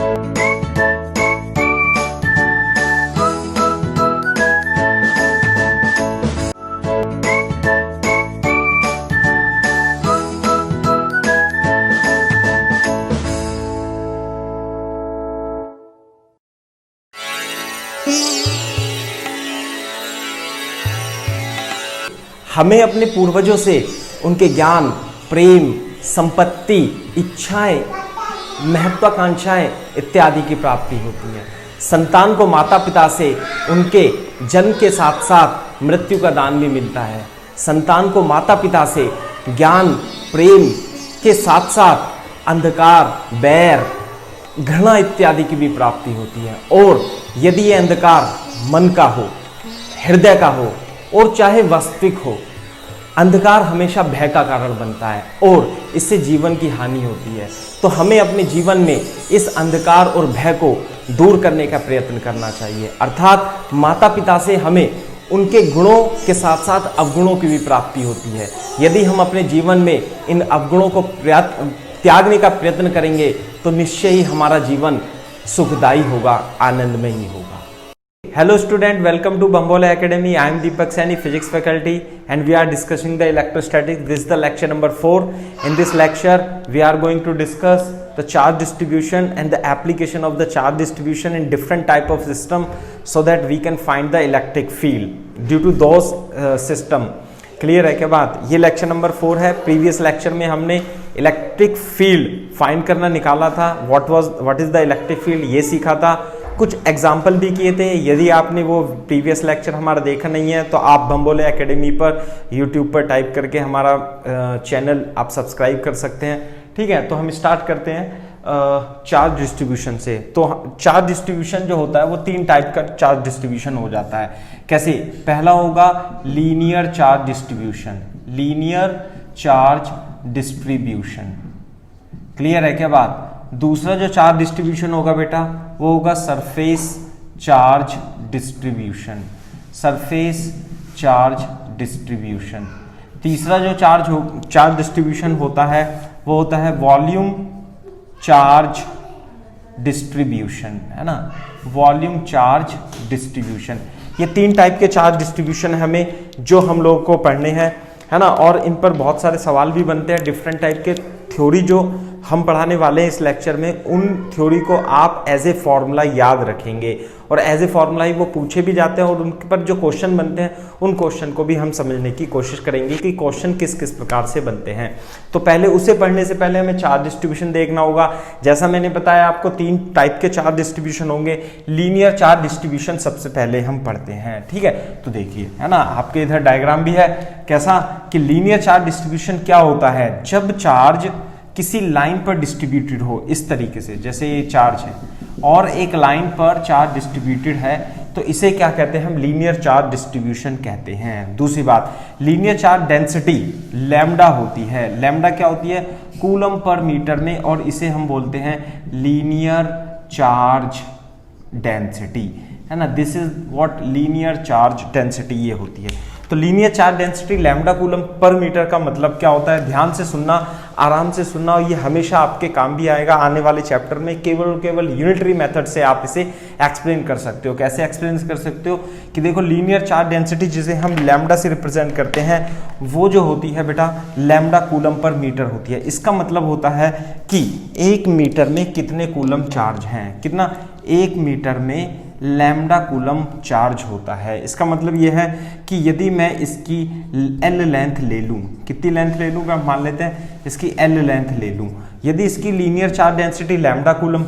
हमें अपने पूर्वजों से उनके ज्ञान, प्रेम, संपत्ति, इच्छाएं, महत्वाकांक्षाएं इत्यादि की प्राप्ति होती है। संतान को माता पिता से उनके जन्म के साथ साथ मृत्यु का दान भी मिलता है। संतान को माता पिता से ज्ञान, प्रेम के साथ साथ अंधकार, बैर, घृणा इत्यादि की भी प्राप्ति होती है। और यदि यह अंधकार मन का हो, हृदय का हो और चाहे वास्तविक हो, अंधकार हमेशा भय का कारण बनता है और इससे जीवन की हानि होती है। तो हमें अपने जीवन में इस अंधकार और भय को दूर करने का प्रयत्न करना चाहिए। अर्थात माता पिता से हमें उनके गुणों के साथ साथ अवगुणों की भी प्राप्ति होती है। यदि हम अपने जीवन में इन अवगुणों को त्यागने का प्रयत्न करेंगे तो निश्चय ही हमारा जीवन सुखदायी होगा, आनंदमयी होगा। Hello student, welcome to Bambola Academy. I am Deepak Saini, physics faculty, and we are discussing the electrostatics. This is the lecture number 4. In this lecture, we are going to discuss the charge distribution and the application of the charge distribution in different type of system, so that we can find the electric field due to those system. Clear है क्या बात? ये lecture number 4 है। Previous lecture में हमने electric field find करना निकाला था। What is the electric field ये सीखा था। कुछ एग्जाम्पल भी किए थे। यदि आपने वो प्रीवियस लेक्चर हमारा देखा नहीं है तो आप बम्बोले एकेडमी पर यूट्यूब पर टाइप करके हमारा चैनल आप सब्सक्राइब कर सकते हैं। ठीक है, तो हम स्टार्ट करते हैं चार्ज डिस्ट्रीब्यूशन से। तो चार्ज डिस्ट्रीब्यूशन जो होता है वो 3 टाइप का चार्ज डिस्ट्रीब्यूशन हो जाता है। कैसे? पहला होगा linear charge distribution. Linear charge distribution, clear है क्या बात? दूसरा जो चार्ज डिस्ट्रीब्यूशन होगा बेटा वो होगा surface charge distribution. Surface charge distribution. तीसरा जो चार्ज डिस्ट्रीब्यूशन होता है वो होता है वॉल्यूम चार्ज डिस्ट्रीब्यूशन, है ना, वॉल्यूम चार्ज डिस्ट्रीब्यूशन। ये 3 टाइप के चार्ज डिस्ट्रीब्यूशन हमें जो हम लोगों को पढ़ने हैं, है ना, और इन पर बहुत सारे सवाल भी बनते हैं। डिफरेंट टाइप के थ्योरी जो हम पढ़ाने वाले हैं इस लेक्चर में, उन थ्योरी को आप एज ए फॉर्मूला याद रखेंगे और एज ए फॉर्मूला ही वो पूछे भी जाते हैं और उन पर जो क्वेश्चन बनते हैं उन क्वेश्चन को भी हम समझने की कोशिश करेंगे कि क्वेश्चन किस किस प्रकार से बनते हैं। तो पहले उसे पढ़ने से पहले हमें चार्ज डिस्ट्रीब्यूशन देखना होगा। जैसा मैंने बताया आपको 3 टाइप के चार्ज डिस्ट्रीब्यूशन होंगे। लीनियर चार्ज डिस्ट्रीब्यूशन सबसे पहले हम पढ़ते हैं। ठीक है, तो देखिए, है ना, आपके इधर डायग्राम भी है। कैसा कि लीनियर चार्ज डिस्ट्रीब्यूशन क्या होता है? जब चार्ज किसी लाइन पर डिस्ट्रीब्यूटेड हो, इस तरीके से, जैसे ये चार्ज है और एक लाइन पर चार्ज डिस्ट्रीब्यूटेड है, तो इसे क्या कहते हैं? हम लीनियर चार्ज डिस्ट्रीब्यूशन कहते हैं। दूसरी बात, लीनियर चार्ज डेंसिटी लैम्डा होती है। लैम्डा क्या होती है? कूलम पर मीटर में, और इसे हम बोलते हैं लीनियर चार्ज डेंसिटी, है ना। This is what linear charge density ये होती है। तो linear charge density lambda coulomb per metre का मतलब क्या होता है? ध्यान से सुनना, आराम से सुनना, और ये हमेशा आपके काम भी आएगा आने वाले चैप्टर में। केवल यूनिटरी मेथड से आप इसे एक्सप्लेन कर सकते हो। कैसे एक्सप्लेन कर सकते हो? कि देखो, लीनियर चार्ज डेंसिटी जिसे हम लैम्डा से रिप्रेजेंट करते हैं वो जो होती है बेटा लैम्डा कूलम पर मीटर होती है। इसका मतलब होता है कि 1 मीटर में कितने कूलम चार्ज हैं। कितना? 1 मीटर में लैम्डा कूलम चार्ज होता है। इसका मतलब यह है कि यदि मैं इसकी L लेंथ ले लूँ, कितनी लेंथ ले लूँ? मान लेते हैं इसकी L लेंथ ले लूँ। यदि इसकी linear charge density lambda coulomb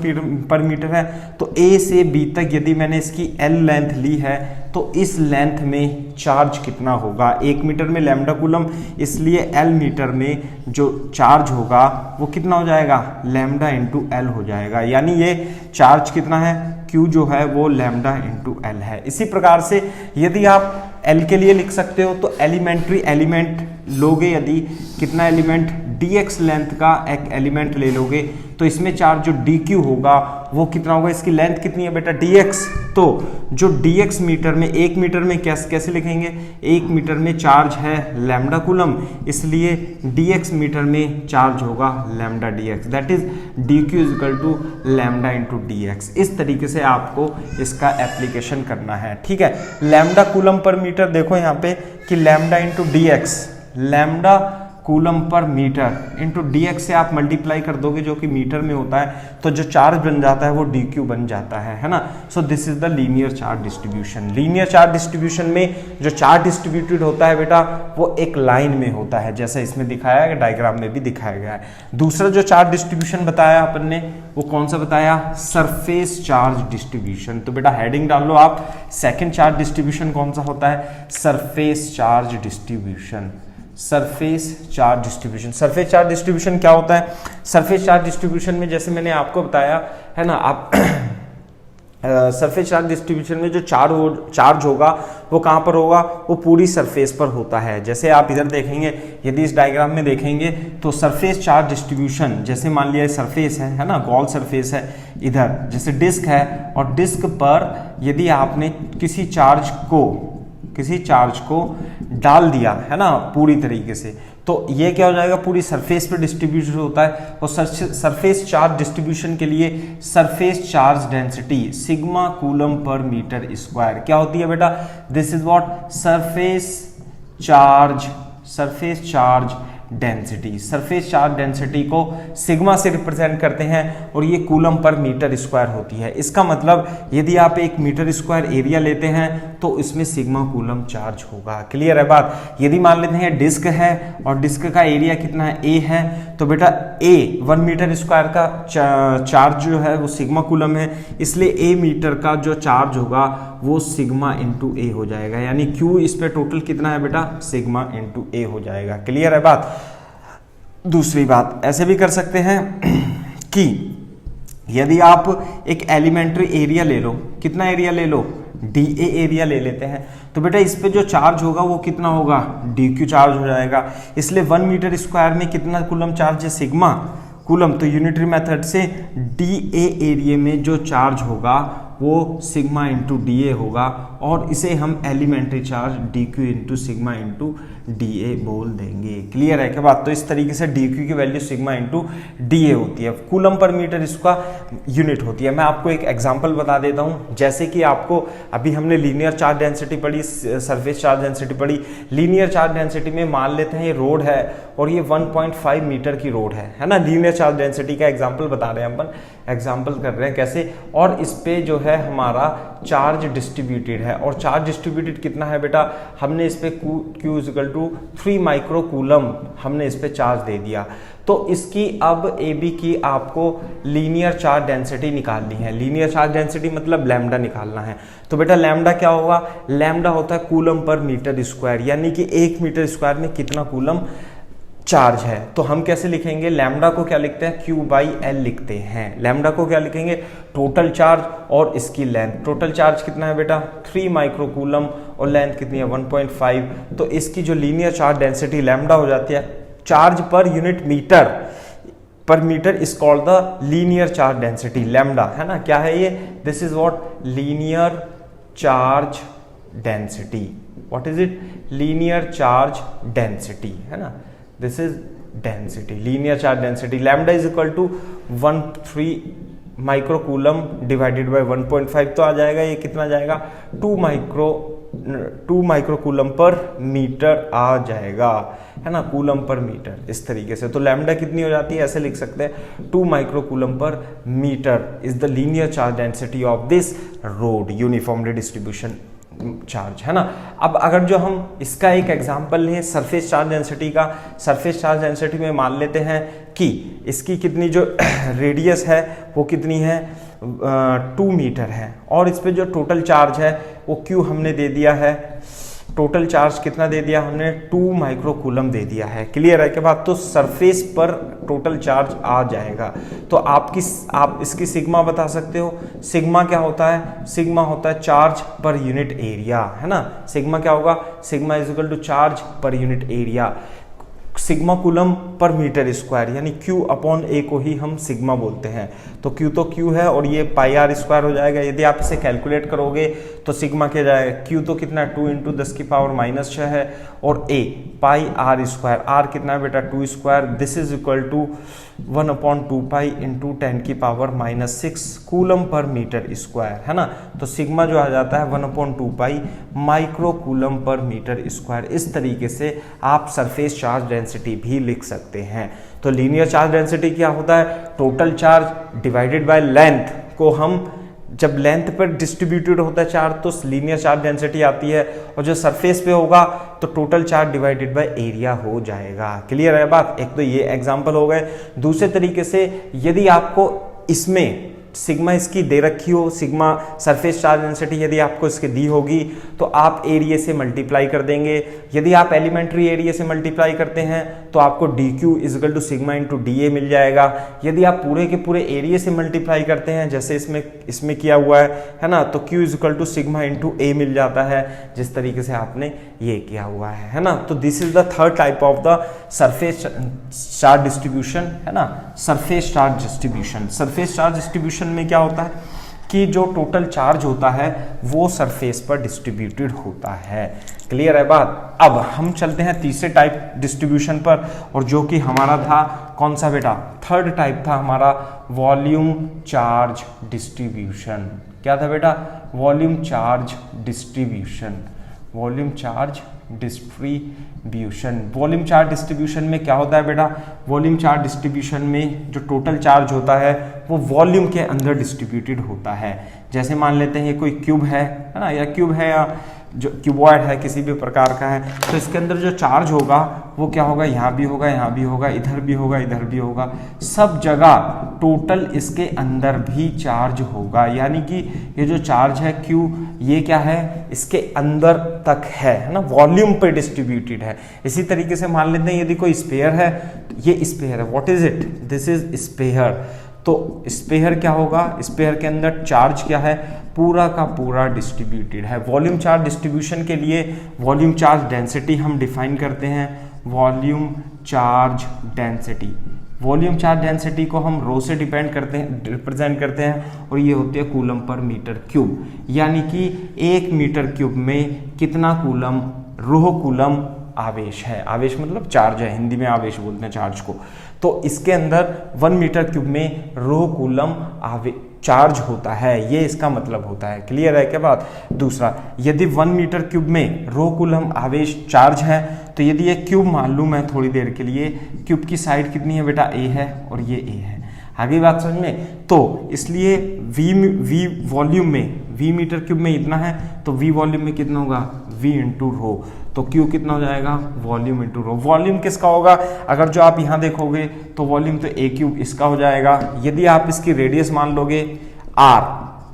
per metre है तो A से B तक यदि मैंने इसकी L लेंथ ली है तो इस लेंथ में चार्ज कितना होगा? 1 मीटर में लैम्डा कूलम, इसलिए L मीटर में जो चार्ज होगा वो कितना हो जाएगा? लैम्डा इंटू L हो जाएगा। यानी ये चार्ज कितना है? Q जो है वो लैम्डा इंटू L है। इसी प्रकार से यदि आप L के लिए लिख सकते हो तो एलिमेंट्री एलिमेंट लोगे, यदि कितना एलिमेंट dx लेंथ का एक एलिमेंट ले लोगे तो इसमें चार्ज जो dq होगा वो कितना होगा, इसकी लेंथ कितनी है बेटा dx, तो जो dx मीटर में, 1 मीटर में कैसे लिखेंगे, 1 मीटर में चार्ज है लैम्डा कूलम, इसलिए dx मीटर में चार्ज होगा lambda dx, that is dq is equal to lambda into dx। इस तरीके से आपको इसका एप्लीकेशन करना है, ठीक है। लैम्डा कूलम पर मीटर देखो यहाँ पे कि lambda into dx, lambda coulomb per metre into dx से आप मल्टीप्लाई कर दोगे जो कि मीटर में होता है, तो जो चार्ज बन जाता है वो dq बन जाता है ना। So this is the linear charge distribution. Linear charge distribution में जो चार्ज डिस्ट्रीब्यूटेड होता है बेटा वो एक लाइन में होता है, जैसे इसमें दिखाया है, डायग्राम में भी दिखाया गया है। दूसरा जो चार्ज डिस्ट्रीब्यूशन बताया अपन ने वो कौन सा बताया, सरफेस चार्ज डिस्ट्रीब्यूशन। तो बेटा हेडिंग डाल लो आप, सेकेंड चार्ज डिस्ट्रीब्यूशन कौन सा होता है, surface charge distribution. Surface charge distribution, surface charge distribution क्या होता है, सरफेस चार्ज डिस्ट्रीब्यूशन में जैसे मैंने आपको बताया है ना, आप सरफेस चार्ज डिस्ट्रीब्यूशन में जो चार्ज होगा वो कहाँ पर होगा, वो पूरी सरफेस पर होता है। जैसे आप इधर देखेंगे, यदि इस डायग्राम में देखेंगे तो सरफेस चार्ज डिस्ट्रीब्यूशन, जैसे मान लिया सरफेस है ना, गोल सरफेस है, इधर जैसे डिस्क है, और डिस्क पर यदि आपने किसी चार्ज को डाल दिया है ना पूरी तरीके से, तो ये क्या हो जाएगा, पूरी सरफेस पे डिस्ट्रीब्यूट होता है। और सरफेस चार्ज डिस्ट्रीब्यूशन के लिए surface charge density sigma coulomb per metre square क्या होती है बेटा, this is what surface charge density. Surface charge density को सिग्मा से रिप्रेजेंट करते हैं और ये कूलम पर मीटर स्क्वायर होती है। इसका मतलब यदि आप 1 मीटर स्क्वायर एरिया लेते हैं तो इसमें सिग्मा कूलम चार्ज होगा। क्लियर है बात। यदि मान लेते हैं डिस्क है और डिस्क का एरिया कितना है, ए है, तो बेटा ए 1 मीटर स्क्वायर का चार्ज जो है वो सिग्मा कूलम है, इसलिए ए मीटर का जो चार्ज होगा वो सिग्मा इंटू ए हो जाएगा, यानी क्यू इस पे टोटल कितना है बेटा, सिग्मा इंटू ए हो जाएगा। क्लियर है बात। दूसरी बात ऐसे भी कर सकते हैं कि यदि आप एक एलिमेंट्री एरिया ले लो, कितना एरिया ले लो, DA एरिया ले लेते हैं, तो बेटा इस पे जो चार्ज होगा वो कितना होगा, DQ चार्ज हो जाएगा। इसलिए 1 मीटर स्क्वायर में कितना कूलम चार्ज है, सिग्मा कूलम। तो यूनिटरी मेथड से DA एरिया में जो चार्ज होगा वो सिग्मा इंटू DA होगा, और इसे हम elementary charge DQ into sigma into DA बोल देंगे। क्लियर है क्या बात। तो इस तरीके से DQ की वैल्यू सिग्मा इंटू DA होती है, कूलम पर मीटर इसका यूनिट होती है। मैं आपको एक एग्जांपल बता देता हूं, जैसे कि आपको अभी हमने लीनियर चार्ज डेंसिटी पढ़ी, सरफेस चार्ज डेंसिटी पढ़ी। लीनियर चार्ज डेंसिटी में मान लेते हैं ये रोड है और ये 1.5 मीटर की रोड है ना। लीनियर चार्ज डेंसिटी का एग्जाम्पल बता रहे हैं अपन, एग्जाम्पल कर रहे हैं कैसे, और इस पे जो है हमारा चार्ज डिस्ट्रीब्यूटेड है, और चार्ज डिस्ट्रीब्यूटेड कितना है बेटा, हमने इस पे Q is equal to 3 micro coulomb हमने इस पे चार्ज दे दिया। तो इसकी अब AB की आपको लीनियर चार्ज डेंसिटी निकालनी है। लीनियर चार्ज डेंसिटी मतलब लैम्डा निकालना है। तो बेटा लैम्डा क्या होगा, लैम्डा होता है कूलम पर मीटर स्क्वायर, यानी कि 1 मीटर स्क्वायर में कितना कूलम चार्ज है। तो हम कैसे लिखेंगे, लैम्डा को क्या लिखते हैं, Q/L लिखते हैं। लैम्डा को क्या लिखेंगे, टोटल चार्ज और इसकी लेंथ। टोटल चार्ज कितना है बेटा, 3 माइक्रो कूलम, और लेंथ कितनी है 1.5। तो इसकी जो लीनियर चार्ज डेंसिटी लैम्डा हो जाती है, charge per unit metre is called the linear charge density, lambda है ना। क्या है ये, this is what linear charge density. What is it, linear charge density है ना, this is density, linear charge density. Lambda is equal to 13 micro coulomb divided by 1.5, तो आ जाएगा ये कितना आ जाएगा, 2 माइक्रो कूलम पर मीटर आ जाएगा है ना, कूलम पर मीटर, इस तरीके से। तो लैम्डा कितनी हो जाती है, ऐसे लिख सकते हैं 2 micro coulomb per metre is the linear charge density of this rod uniformly distribution charge है ना। अब अगर जो हम इसका एक एग्जांपल लें सरफेस चार्ज डेंसिटी का, सरफेस चार्ज डेंसिटी में मान लेते हैं कि इसकी कितनी जो रेडियस है वो कितनी है, 2 मीटर है, और इस पे जो टोटल चार्ज है वो Q हमने दे दिया है, टोटल चार्ज कितना दे दिया हमने, 2 माइक्रो कूलम दे दिया है। क्लियर है के बाद। तो सरफेस पर टोटल चार्ज आ जाएगा। तो आप इसकी सिग्मा बता सकते हो। सिग्मा क्या होता है, सिग्मा होता है चार्ज पर यूनिट एरिया है ना। सिग्मा क्या होगा, sigma is equal to charge per unit area. Sigma coulomb per metre square, यानी Q अपॉन A को ही हम सिग्मा बोलते हैं। तो Q तो Q है और ये पाई आर स्क्वायर हो जाएगा। यदि आप इसे कैलकुलेट करोगे तो सिग्मा क्या जाएगा, Q तो कितना 2 इंटू 10 की पावर माइनस 6 है, और A pi r square, r कितना है बेटा 2 square, this is equal to 1 upon 2 pi into 10 की power minus 6 coulomb per metre square, है ना। तो सिग्मा जो आ जाता है 1 upon 2 pi micro coulomb per metre square. इस तरीके से आप सरफेस चार्ज डेंसिटी भी लिख सकते हैं। तो लीनियर चार्ज डेंसिटी क्या होता है, total charge divided by length को हम, जब लेंथ पर डिस्ट्रीब्यूटेड होता है चार्ज तो लीनियर चार्ज डेंसिटी आती है, और जो सरफेस पे होगा तो total charge divided by area हो जाएगा। क्लियर है बात। एक तो ये एग्जांपल हो गए। दूसरे तरीके से यदि आपको इसमें सिग्मा इसकी दे रखी हो, सिग्मा सरफेस चार्ज डेंसिटी यदि आपको इसकी दी होगी तो आप एरिया से मल्टीप्लाई कर देंगे। यदि आप एलिमेंट्री एरिया से मल्टीप्लाई करते हैं तो आपको dq is equal to sigma into d मिल जाएगा। यदि आप पूरे के पूरे एरिया से मल्टीप्लाई करते हैं जैसे इसमें किया हुआ है ना, तो q is equal to sigma into a मिल जाता है, जिस तरीके से आपने ये किया हुआ है ना। तो this is the third type of the surface charge distribution, है ना, surface charge distribution. Surface charge distribution में क्या होता है कि जो टोटल चार्ज होता है वो सरफेस पर डिस्ट्रीब्यूटेड होता है। क्लियर है बात। अब हम चलते हैं तीसरे टाइप डिस्ट्रीब्यूशन पर, और जो कि हमारा था कौन सा बेटा, थर्ड टाइप था हमारा वॉल्यूम चार्ज डिस्ट्रीब्यूशन। क्या था बेटा, volume charge distribution. Volume charge distribution. Volume charge distribution में क्या होता है बेटा, वॉल्यूम चार्ज डिस्ट्रीब्यूशन में जो टोटल चार्ज होता है वो वॉल्यूम के अंदर डिस्ट्रीब्यूटेड होता है। जैसे मान लेते हैं ये कोई क्यूब है ना, या क्यूब है या जो क्यूबॉइड है किसी भी प्रकार का है, तो इसके अंदर जो चार्ज होगा वो क्या होगा, यहाँ भी होगा, यहाँ भी होगा, इधर भी होगा, इधर भी होगा, सब जगह टोटल इसके अंदर भी चार्ज होगा। यानी कि ये जो चार्ज है Q, ये क्या है, इसके अंदर तक है ना, वॉल्यूम पे डिस्ट्रीब्यूटेड है। इसी तरीके से मान लेते हैं यदि कोई स्फीयर है, ये स्फीयर है, what is it, this is sphere. तो स्फीयर क्या होगा, स्फीयर के अंदर चार्ज क्या है, पूरा का पूरा डिस्ट्रीब्यूटेड है। वॉल्यूम चार्ज डिस्ट्रीब्यूशन के लिए वॉल्यूम चार्ज डेंसिटी हम डिफाइन करते हैं, volume charge density. Volume charge density को हम रो से डिपेंड करते हैं, रिप्रेजेंट करते हैं, और ये होती है कूलम पर मीटर क्यूब। यानी कि 1 मीटर क्यूब में कितना कूलम, रो कूलम आवेश है। आवेश मतलब चार्ज है, हिंदी में आवेश बोलते हैं चार्ज को। तो इसके अंदर 1 मीटर क्यूब में रो कूलम चार्ज होता है, ये इसका मतलब होता है। क्लियर है क्या बात। दूसरा, यदि 1 मीटर क्यूब में रो कूलम आवेश चार्ज है, तो यदि ये क्यूब मान लूँ मैं थोड़ी देर के लिए, क्यूब की साइड कितनी है बेटा, ए है, और ये ए है। आगे बात समझ में। तो इसलिए v वॉल्यूम में, v मीटर क्यूब में इतना है, तो v वॉल्यूम में कितना होगा, v इंटू रो। तो Q कितना हो जाएगा, वॉल्यूम इंटू रो। वॉल्यूम किसका होगा, अगर जो आप यहाँ देखोगे तो वॉल्यूम तो a क्यूब इसका हो जाएगा। यदि आप इसकी रेडियस मान लोगे r,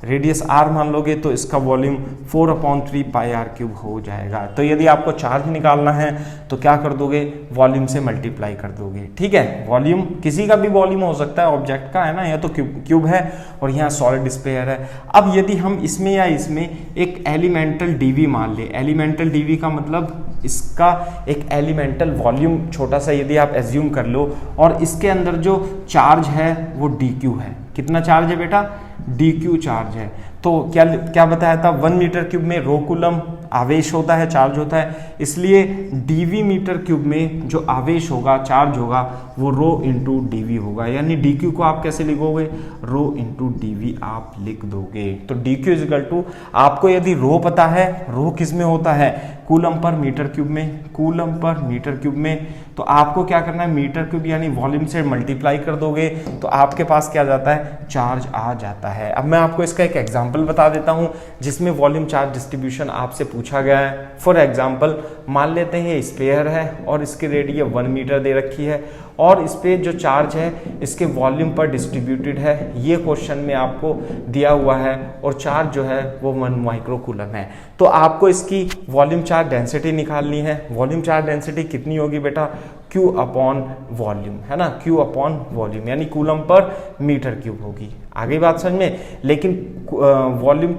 रेडियस r मान लोगे तो इसका वॉल्यूम 4/3 पाई आर क्यूब हो जाएगा। तो यदि आपको चार्ज निकालना है तो क्या कर दोगे, वॉल्यूम से मल्टीप्लाई कर दोगे। ठीक है, वॉल्यूम किसी का भी वॉल्यूम हो सकता है, ऑब्जेक्ट का है ना, या तो क्यूब है और यहाँ सॉलिड स्फीयर है। अब यदि हम इसमें या इसमें एक एलिमेंटल डीवी मान ले, एलिमेंटल डीवी का मतलब इसका एक एलिमेंटल वॉल्यूम छोटा सा यदि आप एज्यूम कर लो, और इसके अंदर जो चार्ज है वो dq है। कितना चार्ज है बेटा, dq चार्ज है। तो क्या बताया था, 1 मीटर क्यूब में रो कूलम आवेश होता है, चार्ज होता है, इसलिए dv मीटर क्यूब में जो आवेश होगा, चार्ज होगा, वो रो इंटू dv होगा। यानी dq को आप कैसे लिखोगे, रो इंटू dv आप लिख दोगे। तो dq इजिकल टू, आपको यदि रो पता है, रो किस में होता है, कूलम पर मीटर क्यूब में, कूलम पर मीटर क्यूब में, तो आपको क्या करना है, मीटर क्यूब यानी वॉल्यूम से मल्टीप्लाई कर दोगे तो आपके पास क्या जाता है, चार्ज आ जाता है। अब मैं आपको इसका एक एग्जांपल बता देता हूं जिसमें वॉल्यूम चार्ज डिस्ट्रीब्यूशन आपसे पूछा गया है। फॉर एग्जांपल मान लेते हैं ये स्फीयर है और इसकी रेडियस 1 मीटर दे रखी है, और इस पे जो चार्ज है इसके वॉल्यूम पर डिस्ट्रीब्यूटेड है, ये क्वेश्चन में आपको दिया हुआ है, और चार्ज जो है वो 1 माइक्रो कूलम है। तो आपको इसकी वॉल्यूम चार्ज डेंसिटी निकालनी है। वॉल्यूम चार्ज डेंसिटी कितनी होगी बेटा, Q अपॉन वॉल्यूम, है ना, Q अपॉन वॉल्यूम, यानी कूलम पर मीटर क्यूब होगी। आगे बात समझ में। लेकिन वॉल्यूम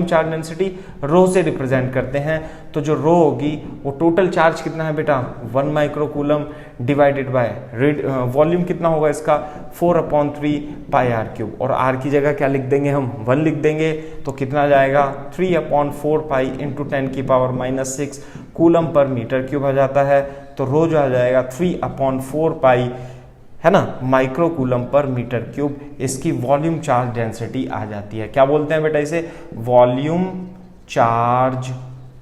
चार्ज डेंसिटी रो से रिप्रेजेंट करते हैं, तो जो रो होगी वो टोटल चार्ज कितना है बेटा 1 micro coulomb divided by volume कितना होगा इसका 4/3 पाई आर क्यूब, और आर की जगह क्या लिख देंगे हम 1 लिख देंगे, तो कितना जाएगा 3/4 pi into 10⁻⁻6 coulomb per metre cube आ जाता है। तो रो जो आ जाएगा 3/4 पाई, है ना, micro coulomb per metre cube, इसकी वॉल्यूम चार्ज डेंसिटी आ जाती है। क्या बोलते हैं बेटा इसे, volume charge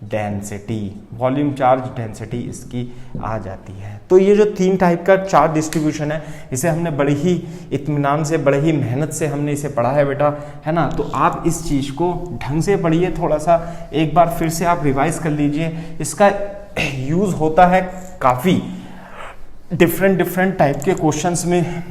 density, volume charge density इसकी आ जाती है। तो ये जो 3 टाइप का चार्ज डिस्ट्रीब्यूशन है, इसे हमने बड़ी ही इत्मीनान से, बड़ी ही मेहनत से हमने इसे पढ़ा है बेटा, है ना। तो आप इस चीज को ढंग से पढ़िए, थोड़ा सा एक बार फिर से आप रिवाइज कर लीजिए। इसका यूज होता है काफी डिफरेंट टाइप के क्वेश्चंस में,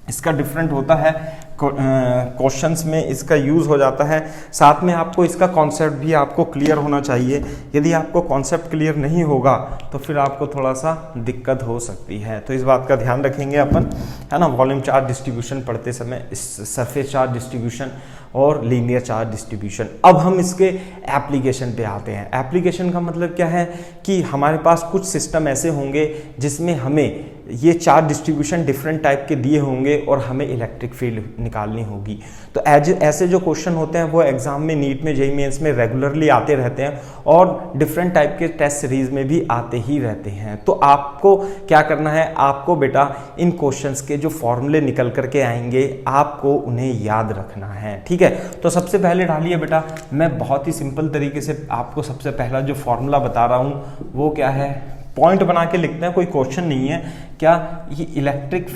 इसका डिफरेंट होता है क्वेश्चंस में, इसका यूज हो जाता है। साथ में आपको इसका कॉन्सेप्ट भी आपको क्लियर होना चाहिए। यदि आपको कॉन्सेप्ट क्लियर नहीं होगा तो फिर आपको थोड़ा सा दिक्कत हो सकती है, तो इस बात का ध्यान रखेंगे अपन, है ना। वॉल्यूम चार्ज डिस्ट्रीब्यूशन पढ़ते समय सरफेस चार्ज डिस्ट्रीब्यूशन और लीनियर चार्ज डिस्ट्रीब्यूशन। अब हम इसके एप्लीकेशन पे आते हैं। एप्लीकेशन का मतलब क्या है कि हमारे पास कुछ सिस्टम ऐसे होंगे जिसमें हमें ये चार्ज डिस्ट्रीब्यूशन डिफरेंट टाइप के दिए होंगे और हमें इलेक्ट्रिक फील्ड निकालनी होगी। तो ऐसे जो क्वेश्चन होते हैं वो एग्जाम में, नीट में, जेईई मेंस में रेगुलरली आते रहते हैं और डिफरेंट टाइप के टेस्ट सीरीज में भी आते ही रहते हैं। तो आपको क्या करना है, आपको बेटा इन क्वेश्चंस के जो फॉर्मूले निकल करके आएंगे आपको उन्हें याद रखना है, ठीक है। तो सबसे पहले डालिए बेटा, मैं बहुत ही सिंपल तरीके से आपको सबसे पहला जो फॉर्मूला बता रहा हूं वो क्या है, पॉइंट बना के लिखते हैं, कोई क्वेश्चन नहीं है। क्या ये electric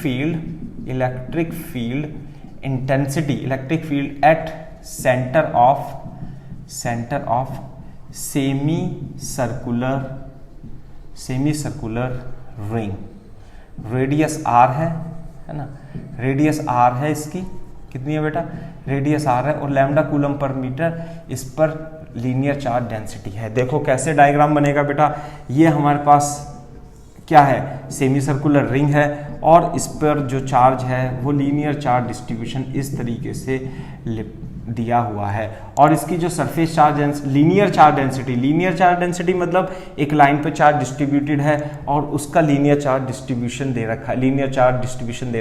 field intensity, electric field at centre of semi circular ring, radius R है ना, रेडियस आर है, इसकी कितनी है बेटा, रेडियस आर है, और लैम्डा कूलम पर मीटर, इस पर लीनियर चार्ज डेंसिटी है। देखो कैसे डायग्राम बनेगा बेटा, ये हमारे पास क्या है, सेमी सर्कुलर रिंग है और इस पर जो चार्ज है वो लीनियर चार्ज डिस्ट्रीब्यूशन इस तरीके से दिया हुआ है, और इसकी जो surface charge linear charge density मतलब एक लाइन पर चार्ज डिस्ट्रीब्यूटेड है और उसका लीनियर चार्ज डिस्ट्रीब्यूशन दे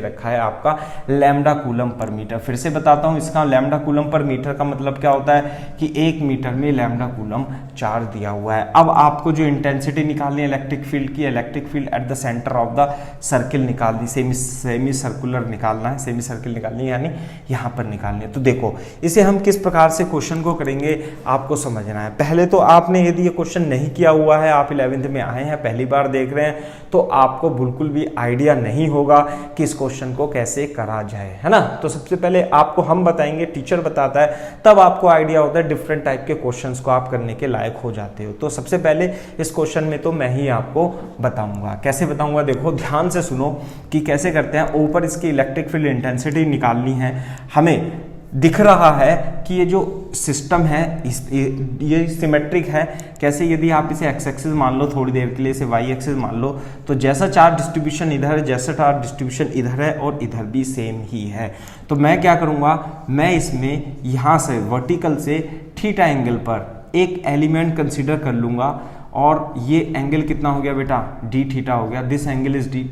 रखा है, आपका लैम्डा कूलम पर मीटर। फिर से बताता हूं, इसका लैम्डा कूलम पर मीटर का मतलब क्या होता है कि 1 मीटर में लैम्डा कूलम चार्ज दिया हुआ है। अब आपको जो इंटेंसिटी निकालनी है इलेक्ट्रिक फील्ड की, electric field at the centre of the circle निकालनी, सेमी सर्कुलर निकालना है, सेमी सर्किल निकालनी है, यानी यहाँ पर निकालनी है। तो देखो इसे हम किस प्रकार से क्वेश्चन को करेंगे आपको समझना है। पहले तो आपने यदि ये क्वेश्चन नहीं किया हुआ है, आप 11th में आए हैं, पहली बार देख रहे हैं, तो आपको बिल्कुल भी आइडिया नहीं होगा कि इस क्वेश्चन को कैसे करा जाए, है ना। तो सबसे पहले आपको हम बताएंगे, टीचर बताता है, तब आपको आइडिया होता है, डिफरेंट टाइप के क्वेश्चंस को आप करने के लायक हो जाते हो। तो सबसे पहले इस क्वेश्चन में तो मैं ही आपको बताऊंगा। कैसे बताऊंगा, देखो ध्यान से सुनो कि कैसे करते हैं। ऊपर इसकी इलेक्ट्रिक फील्ड इंटेंसिटी निकालनी है, हमें दिख रहा है कि ये जो सिस्टम है ये सिमेट्रिक है। कैसे, यदि आप इसे एक्स एक्सिस मान लो, थोड़ी देर के लिए इसे वाई एक्सिस मान लो, तो जैसा चार्ज डिस्ट्रीब्यूशन इधर है, जैसा चार्ज डिस्ट्रीब्यूशन इधर है और इधर भी सेम ही है। तो मैं क्या करूँगा, मैं इसमें यहाँ से वर्टिकल से थीटा एंगल पर एक एलिमेंट कंसीडर कर लूँगा, और ये एंगल कितना हो गया बेटा, डी थीटा हो गया, this angle is D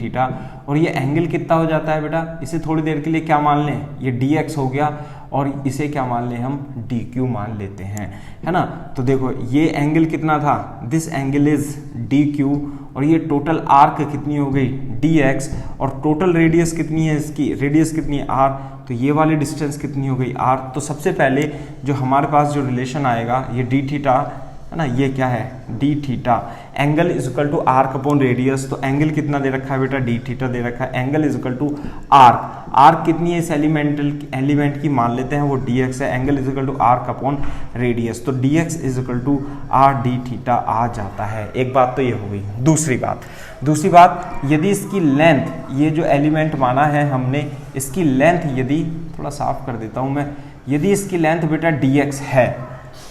theta, और ये एंगल कितना हो जाता है बेटा, इसे थोड़ी देर के लिए क्या मान लें, ये डी एक्स हो गया, और इसे क्या मान लें हम, डी क्यू मान लेते हैं, है ना। तो देखो ये एंगल कितना था, this angle is D Q, और ये टोटल आर्क कितनी हो गई, डी एक्स, और टोटल रेडियस कितनी है, इसकी रेडियस कितनी है, आर, तो ये वाली डिस्टेंस कितनी हो गई, आर। तो सबसे पहले जो हमारे पास जो रिलेशन आएगा, ये डी थीटा है ना, ये क्या है, D theta, angle is equal to arc upon radius. तो एंगल कितना दे रखा है बेटा, डी थीटा दे रखा है, angle is equal to arc, arc कितनी है इस एलिमेंट की मान लेते हैं, वो डी एक्स है, angle is equal to arc upon radius, तो d x is equal to r d theta आ जाता है। एक बात तो ये हो गई। दूसरी बात, यदि इसकी लेंथ, ये जो एलिमेंट माना है हमने, इसकी लेंथ यदि, थोड़ा साफ कर देता हूं मैं, यदि इसकी लेंथ बेटा डी एक्स है,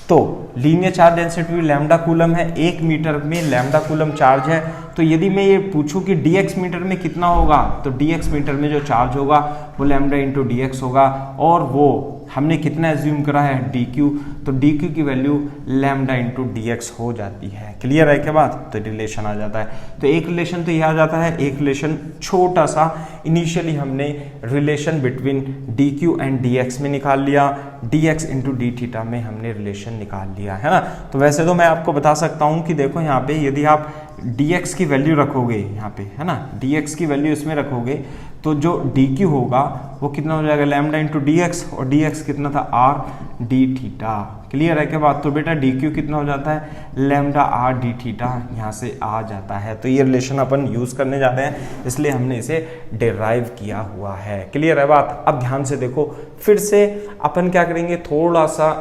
तो लीनियर चार्ज डेंसिटी भी लैम्डा कूलम है, 1 मीटर में लैम्डा कूलम चार्ज है। तो यदि मैं ये पूछूं कि dx मीटर में कितना होगा, तो dx मीटर में जो चार्ज होगा वो लैम्डा इंटू dx होगा, और वो हमने कितना एज्यूम करा है, dq, तो dq की वैल्यू लैम्डा इंटू dx हो जाती है। क्लियर है क्या बात? तो रिलेशन आ जाता है। तो एक रिलेशन तो ये आ जाता है, एक रिलेशन छोटा सा इनिशियली हमने relation between dq and dx में निकाल लिया, dx इंटू डी थीटा में हमने रिलेशन निकाल लिया, है ना। तो वैसे तो मैं आपको बता सकता हूँ कि देखो यहाँ पे यदि आप dx की वैल्यू रखोगे यहाँ पे, है ना, dx की वैल्यू इसमें रखोगे तो जो dq होगा वो कितना हो जाएगा, लैम्डा इंटू dx, और dx कितना था, r d थीटा। क्लियर है क्या बात? तो बेटा dq कितना हो जाता है, लैम्डा r d थीटा यहाँ से आ जाता है। तो ये रिलेशन अपन यूज करने जा रहे हैं, इसलिए हमने इसे डिराइव किया हुआ है। क्लियर है बात? अब ध्यान से देखो, फिर से अपन क्या करेंगे, थोड़ा सा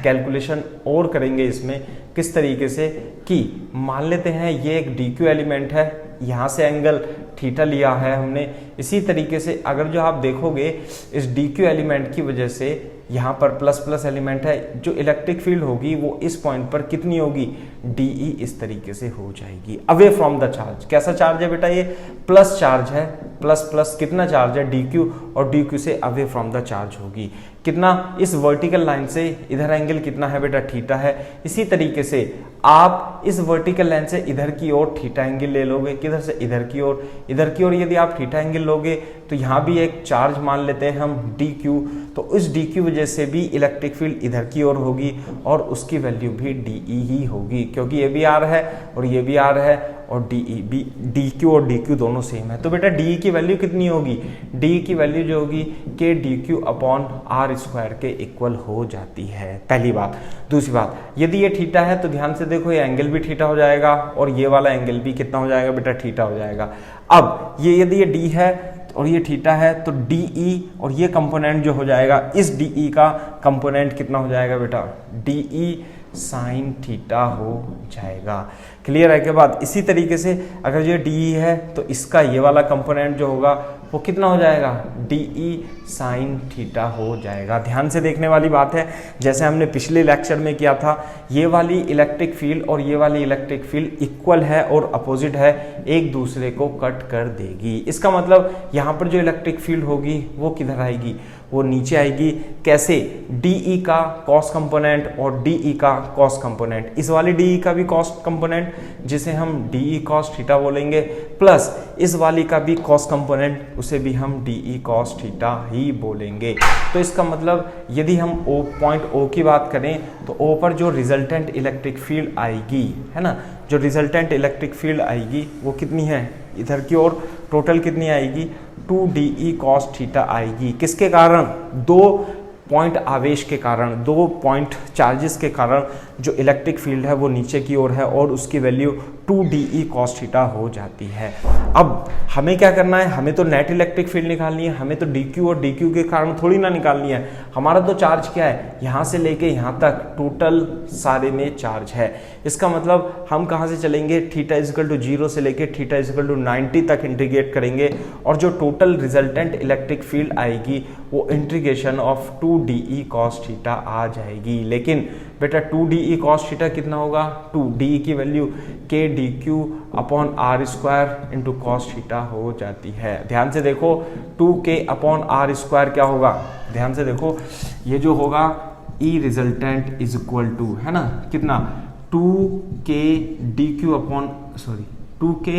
कैलकुलेशन और करेंगे इसमें। किस तरीके से कि मान लेते हैं ये एक dq एलिमेंट है, यहाँ से एंगल थीटा लिया है हमने। इसी तरीके से अगर जो आप देखोगे इस dq एलिमेंट की वजह से यहाँ पर प्लस प्लस एलिमेंट है, जो इलेक्ट्रिक फील्ड होगी वो इस पॉइंट पर कितनी होगी, dE इस तरीके से हो जाएगी, अवे फ्रॉम द चार्ज। कैसा चार्ज है बेटा, ये प्लस चार्ज है, प्लस प्लस कितना चार्ज है, dq, और dq से अवे फ्रॉम द चार्ज होगी कितना, इस वर्टिकल लाइन से इधर एंगल कितना है बेटा, थीटा है। इसी तरीके से आप इस वर्टिकल लाइन से इधर की ओर थीटा एंगल ले लोगे, किधर से, इधर की ओर। इधर की ओर यदि आप थीटा एंगल लोगे तो यहाँ भी एक चार्ज मान लेते हैं हम dq, तो इस dq वजह से भी इलेक्ट्रिक फील्ड इधर की ओर होगी और उसकी वैल्यू भी dE ही होगी, क्योंकि ये भी r है और ये भी r है, और dE भी, dq और dq दोनों सेम है। तो बेटा dE की वैल्यू कितनी होगी, dE की वैल्यू जो होगी k dq upon r square के इक्वल हो जाती है, पहली बात। दूसरी बात, यदि ये थीटा है तो ध्यान से देखो, ये एंगल भी थीटा हो जाएगा और ये वाला एंगल भी कितना हो जाएगा बेटा, थीटा हो जाएगा। अब ये यदि ये d है और ये थीटा है तो dE और ये कंपोनेंट जो हो जाएगा, इस dE का कंपोनेंट कितना हो जाएगा बेटा, dE साइन थीटा हो जाएगा। क्लियर है क्या बात? इसी तरीके से अगर ये dE है तो इसका ये वाला कंपोनेंट जो होगा वो कितना हो जाएगा, dE साइन थीटा हो जाएगा। ध्यान से देखने वाली बात है, जैसे हमने पिछले लेक्चर में किया था, ये वाली इलेक्ट्रिक फील्ड और ये वाली इलेक्ट्रिक फील्ड इक्वल है और अपोजिट है, एक दूसरे को कट कर देगी। इसका मतलब यहाँ पर जो इलेक्ट्रिक फील्ड होगी वो किधर आएगी, वो नीचे आएगी। कैसे, dE का कॉस कंपोनेंट और dE का कॉस कंपोनेंट, इस वाली dE का भी कॉस कंपोनेंट जिसे हम dE कॉस थीटा बोलेंगे, प्लस इस वाली का भी कॉस कंपोनेंट, उसे भी हम dE कॉस थीटा ही बोलेंगे। तो इसका मतलब यदि हम पॉइंट O की बात करें तो O पर जो रिजल्टेंट इलेक्ट्रिक फील्ड आएगी, है ना, जो रिजल्टेंट इलेक्ट्रिक फील्ड आएगी वो कितनी है, इधर की ओर टोटल कितनी आएगी, 2dE कॉस थीटा आएगी। किसके कारण, दो पॉइंट आवेश के कारण, दो पॉइंट चार्जेस के कारण जो इलेक्ट्रिक फील्ड है वो नीचे की ओर है और उसकी वैल्यू 2dE कॉस थीटा हो जाती है। अब हमें क्या करना है, हमें तो नेट इलेक्ट्रिक फील्ड निकालनी है, हमें तो dQ और dQ के कारण थोड़ी ना निकालनी है। हमारा तो चार्ज क्या है, यहाँ से लेके यहाँ तक टोटल सारे में चार्ज है। इसका मतलब हम कहाँ से चलेंगे, थीटा इजिकल टू 0 से लेके थीटा इजिकल टू 90 तक इंटीग्रेट करेंगे और जो टोटल रिजल्टेंट इलेक्ट्रिक फील्ड आएगी वो integration of 2dE cos theta आ जाएगी। लेकिन बेटा 2dE कॉस थीटा कितना होगा, 2dE की value k dq upon r square into cos theta हो जाती है। ध्यान से देखो 2k अपॉन r स्क्वायर क्या होगा, ध्यान से देखो ये जो होगा E resultant is equal to, है ना, कितना 2k dq upon 2k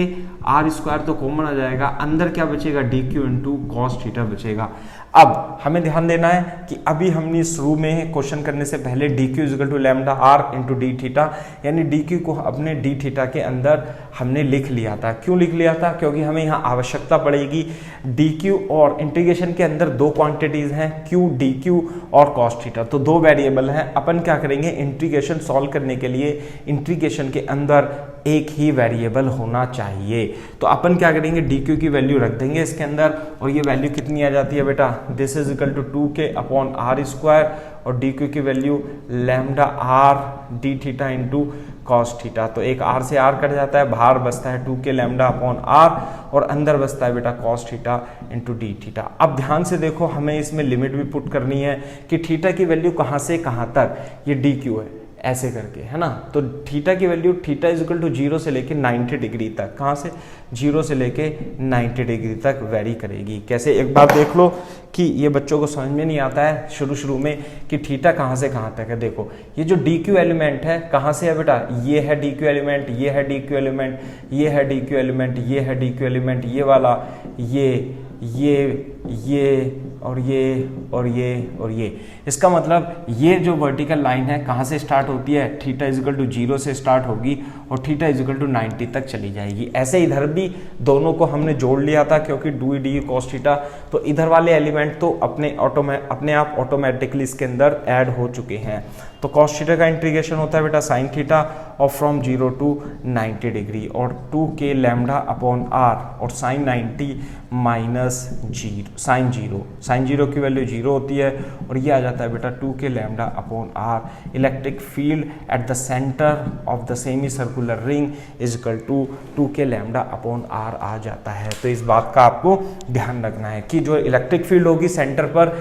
r square तो कॉमन आ जाएगा, अंदर क्या बचेगा dq इंटू कॉस थीटा बचेगा। अब हमें ध्यान देना है कि अभी हमने शुरू में क्वेश्चन करने से पहले dq is equal to lambda r into D theta, यानी dq को अपने डी थीटा के अंदर हमने लिख लिया था। क्यों लिख लिया था, क्योंकि हमें यहाँ आवश्यकता पड़ेगी dq और इंटीग्रेशन के अंदर दो क्वांटिटीज हैं q dq और cos थीटा, तो दो वेरिएबल हैं। अपन क्या करेंगे, इंटीग्रेशन सॉल्व करने के लिए इंटीग्रेशन के अंदर एक ही वेरिएबल होना चाहिए। तो अपन क्या करेंगे, dq की वैल्यू रख देंगे इसके अंदर और ये वैल्यू कितनी आ जाती है बेटा, this is equal to 2k upon r square और dq की value lambda r D theta into cos theta. तो एक r से r कट जाता है, बाहर बचता है 2k लैम्डा अपॉन r और अंदर बचता है बेटा cos theta into D theta. अब ध्यान से देखो, हमें इसमें लिमिट भी पुट करनी है कि थीटा की वैल्यू कहाँ से कहाँ तक, ये dq है, ऐसे करके, है ना। तो थीटा की value theta is equal to 0 से लेके 90 डिग्री तक, कहाँ से 0 से लेके 90 डिग्री तक वेरी करेगी। कैसे, एक बात देख लो कि ये बच्चों को समझ में नहीं आता है शुरू में कि थीटा कहाँ से कहाँ तक है। देखो ये जो डी क्यू एलिमेंट है कहाँ से है बेटा, ये है डी क्यू एलिमेंट, ये है डी क्यू एलिमेंट, ये है डी क्यू एलिमेंट, ये है डी क्यू एलिमेंट, ये वाला, ये और ये और ये और ये। इसका मतलब ये जो वर्टिकल लाइन है कहाँ से स्टार्ट होती है, थीटा इजिकल टू 0 से स्टार्ट होगी और थीटा इजिकल टू 90 तक चली जाएगी। ऐसे इधर भी दोनों को हमने जोड़ लिया था क्योंकि डू डी कॉस थीटा, तो इधर वाले एलिमेंट तो अपने आप ऑटोमेटिकली इसके अंदर ऐड हो चुके हैं। तो कॉस थीटा का इंटीग्रेशन होता है बेटा साइन थीटा और फ्रॉम 0 टू 90 डिग्री और 2k लैम्डा अपॉन आर और साइन 90 माइनस साइन जीरो की वैल्यू 0 होती है और ये आ जाता है बेटा 2k lambda upon r. Electric field at the centre of the semi circular ring is equal to 2k lambda upon r आ जाता है। तो इस बात का आपको ध्यान रखना है कि जो इलेक्ट्रिक फील्ड होगी सेंटर पर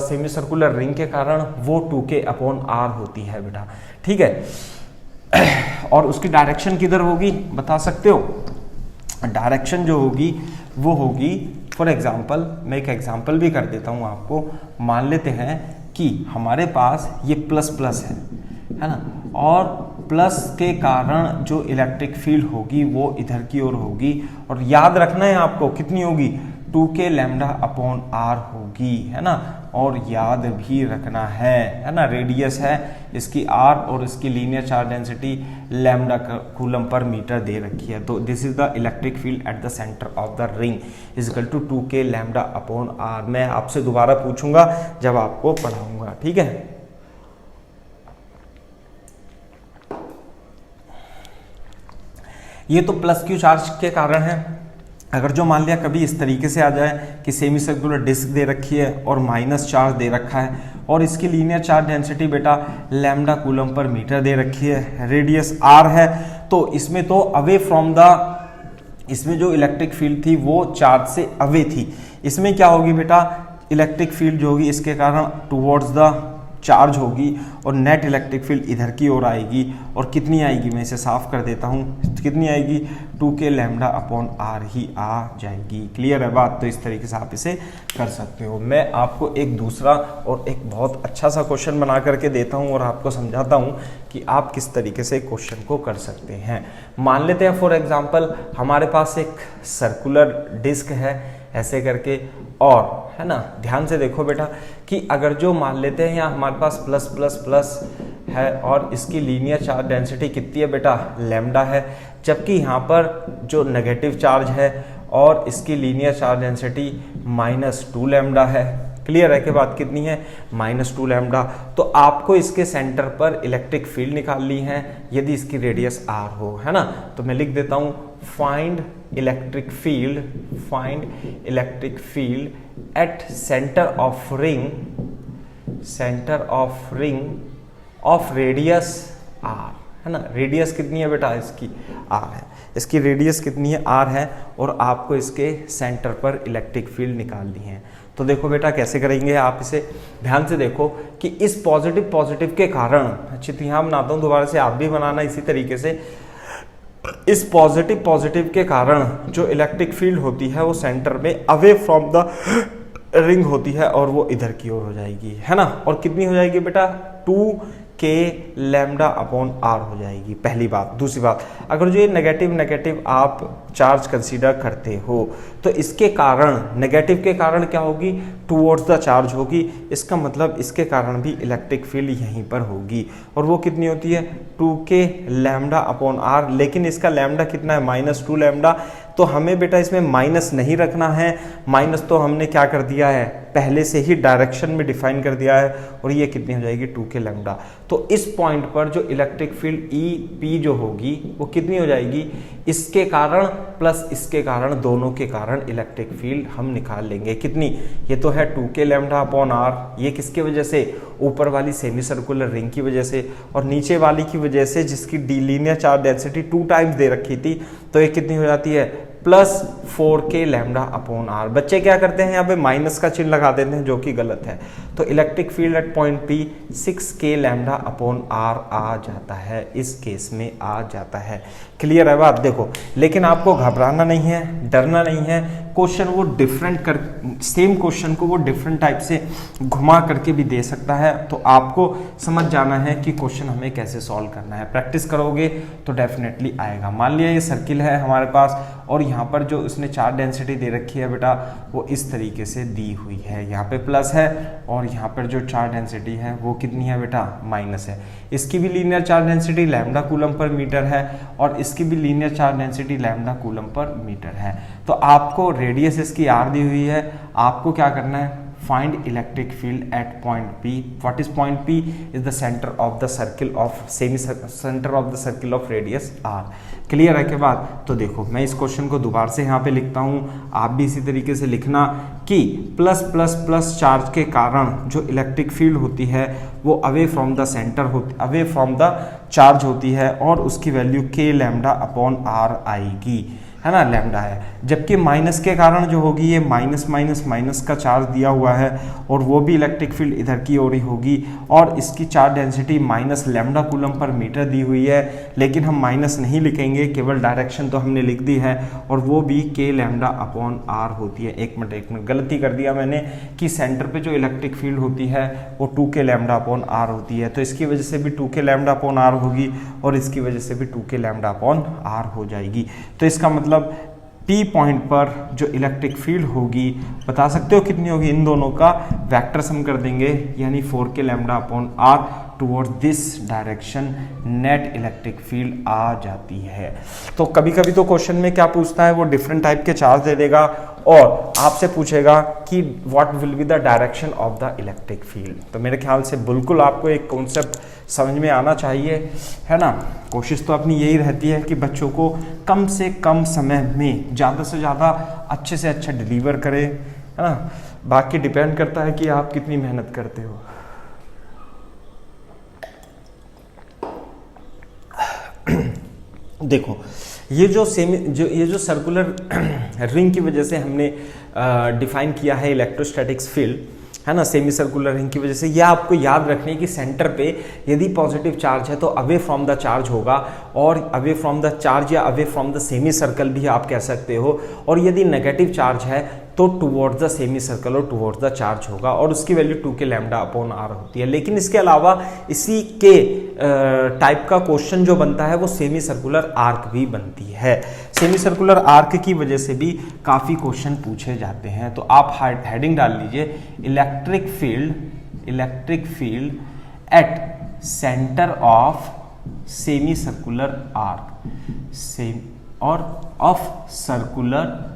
सेमी सर्कुलर रिंग के कारण वो 2k अपॉन आर होती है बेटा, ठीक है। और उसकी डायरेक्शन किधर होगी बता सकते हो, डायरेक्शन जो होगी वो होगी, फॉर एग्जाम्पल मैं एक एग्जाम्पल भी कर देता हूँ आपको। मान लेते हैं कि हमारे पास ये प्लस प्लस है ना, और प्लस के कारण जो इलेक्ट्रिक फील्ड होगी वो इधर की ओर होगी और याद रखना है आपको कितनी होगी, 2k लैम्डा अपॉन आर होगी, है ना। और याद भी रखना है ना, रेडियस है इसकी r और इसकी linear charge density lambda coulomb per metre दे रखी है। तो this is the electric field at the centre of the ring is equal to 2k lambda upon r. मैं आपसे दोबारा पूछूंगा जब आपको पढ़ाऊंगा, ठीक है। ये तो प्लस क्यू चार्ज के कारण है। अगर जो मान लिया कभी इस तरीके से आ जाए कि सेमी सर्कुलर डिस्क दे रखी है और माइनस चार्ज दे रखा है और इसकी लीनियर चार्ज डेंसिटी बेटा लैम्डा कूलम पर मीटर दे रखी है, रेडियस आर है, तो इसमें तो अवे फ्रॉम द, इसमें जो इलेक्ट्रिक फील्ड थी वो चार्ज से अवे थी। इसमें क्या होगी बेटा, इलेक्ट्रिक फील्ड जो होगी इसके कारण टुवर्ड्स द चार्ज होगी और नेट इलेक्ट्रिक फील्ड इधर की ओर आएगी और कितनी आएगी, मैं इसे साफ कर देता हूँ, कितनी आएगी 2k लैम्डा अपॉन आर ही आ जाएगी। क्लियर है बात। तो इस तरीके से आप इसे कर सकते हो। मैं आपको एक दूसरा और एक बहुत अच्छा सा क्वेश्चन बना करके देता हूँ और आपको समझाता हूँ कि आप किस तरीके से क्वेश्चन को कर सकते हैं। मान लेते हैं फॉर एग्जाम्पल हमारे पास एक सर्कुलर डिस्क है ऐसे करके, और है ना, ध्यान से देखो बेटा कि अगर जो मान लेते हैं यहाँ हमारे पास प्लस प्लस प्लस है और इसकी लीनियर चार्ज डेंसिटी कितनी है बेटा, लैम्डा है, जबकि यहाँ पर जो नेगेटिव चार्ज है और इसकी लीनियर चार्ज डेंसिटी -2 लैम्डा है। क्लियर है कि बात कितनी है, -2 लैम्डा। तो आपको इसके सेंटर पर इलेक्ट्रिक फील्ड निकालनी है यदि इसकी रेडियस r हो, है ना। तो मैं लिख देता हूँ find electric field at centre of ring of radius r, है ना। रेडियस कितनी है बेटा, इसकी r है, इसकी रेडियस कितनी है, r है, और आपको इसके सेंटर पर इलेक्ट्रिक फील्ड निकालनी है। तो देखो बेटा कैसे करेंगे आप इसे, ध्यान से देखो कि इस पॉजिटिव के कारण, अच्छी यहाँ बनाता हूँ दोबारा से, आप भी बनाना इसी तरीके से। इस पॉजिटिव के कारण जो इलेक्ट्रिक फील्ड होती है वो सेंटर में अवे फ्रॉम द रिंग होती है और वो इधर की ओर हो जाएगी, है ना। और कितनी हो जाएगी बेटा, 2k लैम्डा अपॉन आर हो जाएगी, पहली बात। दूसरी बात, अगर जो ये नेगेटिव आप चार्ज कंसीडर करते हो तो इसके कारण, नेगेटिव के कारण क्या होगी, टुवर्ड्स द चार्ज होगी, इसका मतलब इसके कारण भी इलेक्ट्रिक फील्ड यहीं पर होगी और वो कितनी होती है 2k लैम्डा अपॉन आर। लेकिन इसका लैम्डा कितना है, -2 लैम्डा। तो हमें बेटा इसमें माइनस नहीं रखना है, माइनस तो हमने क्या कर दिया है, पहले से ही डायरेक्शन में डिफाइन कर दिया है, और ये कितनी हो जाएगी 2k लैम्डा। तो इस पॉइंट पर जो इलेक्ट्रिक फील्ड EP जो होगी वो कितनी हो जाएगी, इसके कारण प्लस इसके कारण, दोनों के कारण इलेक्ट्रिक फील्ड हम निकाल लेंगे। कितनी, ये तो है 2k लैम्डा अपॉन आर, ये किसके वजह से, ऊपर वाली सेमी सर्कुलर रिंग की वजह से, और नीचे वाली की वजह से जिसकी linear charge density 2 times they रखी थी, तो ये कितनी हो जाती है plus 4k lambda upon are. बच्चे क्या करते हैं, यहाँ पे माइनस का चिन्ह लगा देते हैं, जो कि गलत है। तो electric field at point P 6k lambda upon r आ जाता है, इस केस में आ जाता है। क्लियर है बात? देखो, लेकिन आपको घबराना नहीं है, डरना नहीं है। क्वेश्चन वो डिफरेंट कर, सेम क्वेश्चन को वो डिफरेंट टाइप से घुमा करके भी दे सकता है। तो आपको समझ जाना है कि क्वेश्चन हमें कैसे सॉल्व करना है। प्रैक्टिस करोगे तो डेफिनेटली आएगा। मान लिया ये सर्किल है हमारे पास, और यहाँ पर जो उसने चार्ज डेंसिटी दे रखी है बेटा, वो इस तरीके से दी हुई है। यहाँ पे प्लस है और यहाँ पर जो चार्ज डेंसिटी है वो कितनी है बेटा, माइनस है। इसकी भी linear charge density lambda coulomb per metre है, और इसकी भी linear charge density lambda coulomb per metre है। तो आपको रेडियस इसकी आर दी हुई है, आपको क्या करना है, find electric field at point P। What is point P? Is the centre of the circle of centre of the circle of radius R। Clear है के बाद? तो देखो, मैं इस क्वेश्चन को दोबारा से यहाँ पे लिखता हूँ, आप भी इसी तरीके से लिखना कि प्लस प्लस प्लस चार्ज के कारण जो इलेक्ट्रिक फील्ड होती है वो अवे फ्रॉम द सेंटर होती, अवे फ्रॉम द चार्ज होती है, और उसकी value k lambda upon R आएगी, है ना, लैम्डा है। जबकि माइनस के कारण जो होगी, ये माइनस माइनस माइनस का चार्ज दिया हुआ है, और वो भी इलेक्ट्रिक फील्ड इधर की ओर ही होगी, और इसकी charge density minus lambda coulomb per metre दी हुई है। लेकिन हम माइनस नहीं लिखेंगे, केवल डायरेक्शन तो हमने लिख दी है, और वो भी k लैम्डा अपॉन आर होती है। एक मिनट गलती कर दिया मैंने कि सेंटर पे जो इलेक्ट्रिक फील्ड होती है वो 2k लैम्डा अपॉन आर होती है। तो इसकी वजह से भी 2k लैम्डा अपॉन आर होगी, और इसकी वजह से भी 2k लैम्डा अपॉन आर हो जाएगी। तो इसका मतलब P पॉइंट पर जो इलेक्ट्रिक फील्ड होगी, बता सकते हो कितनी होगी? इन दोनों का वेक्टर सम कर देंगे, यानी 4k lambda upon r towards this direction, net electric field आ जाती है। तो कभी कभी तो क्वेश्चन में क्या पूछता है, वो डिफरेंट टाइप के चार्ज दे देगा, और आपसे पूछेगा कि what will be the direction of the electric field. तो मेरे ख्याल से बिल्कुल आपको एक कॉन्सेप्ट समझ में आना चाहिए, है ना। कोशिश तो अपनी यही रहती है कि बच्चों को कम से कम समय में ज़्यादा से ज़्यादा अच्छे से अच्छा डिलीवर करें, है ना। बाकी डिपेंड करता है कि आप कितनी मेहनत करते हो। देखो, ये जो सर्कुलर रिंग की वजह से हमने डिफाइन किया है इलेक्ट्रोस्टैटिक्स फील्ड, है ना, सेमी सर्कुलर रिंग की वजह से, यह आपको याद रखने की सेंटर पे यदि पॉजिटिव चार्ज है तो अवे फ्रॉम द चार्ज होगा, और अवे फ्रॉम द चार्ज या away from the semi circle भी आप कह सकते हो। और यदि नेगेटिव चार्ज है तो टुवर्ड्स द सेमी सर्कल और टुवर्ड्स द चार्ज होगा, और उसकी value 2k lambda upon are होती है। लेकिन इसके अलावा इसी के टाइप का क्वेश्चन जो बनता है वो सेमी सर्कुलर आर्क भी बनती है। सेमी सर्कुलर आर्क की वजह से भी काफ़ी क्वेश्चन पूछे जाते हैं। तो आप हेडिंग डाल लीजिए, electric field at centre of semi circular arc और ऑफ सर्कुलर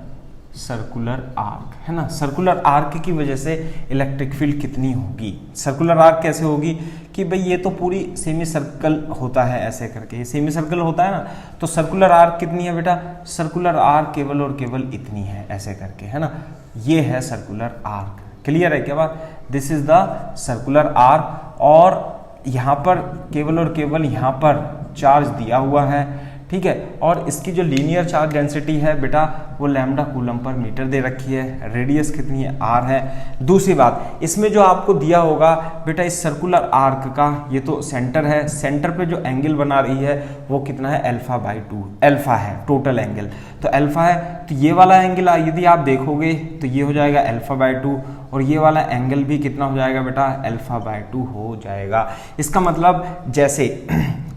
आर्क, है ना। सर्कुलर आर्क की वजह से इलेक्ट्रिक फील्ड कितनी होगी? सर्कुलर आर्क कैसे होगी कि भाई ये तो पूरी सेमी सर्कल होता है, ऐसे करके ये सेमी सर्कल होता है ना, तो सर्कुलर आर्क कितनी है बेटा? सर्कुलर आर्क केवल और केवल इतनी है, ऐसे करके, है ना। ये है सर्कुलर आर्क। क्लियर है क्या बात? This is the circular arc, और यहाँ पर केवल और केवल यहाँ पर चार्ज दिया हुआ है, ठीक है। और इसकी जो लीनियर चार्ज डेंसिटी है बेटा वो लैम्डा कूलम पर मीटर दे रखी है, रेडियस कितनी है? आर है। दूसरी बात, इसमें जो आपको दिया होगा बेटा इस सर्कुलर आर्क का, ये तो सेंटर है, सेंटर पे जो एंगल बना रही है वो कितना है? α/2 अल्फा है टोटल एंगल, तो अल्फा है। तो ये वाला एंगल यदि आप देखोगे तो ये हो जाएगा α/2, और ये वाला एंगल भी कितना हो जाएगा बेटा? α/2 हो जाएगा। इसका मतलब जैसे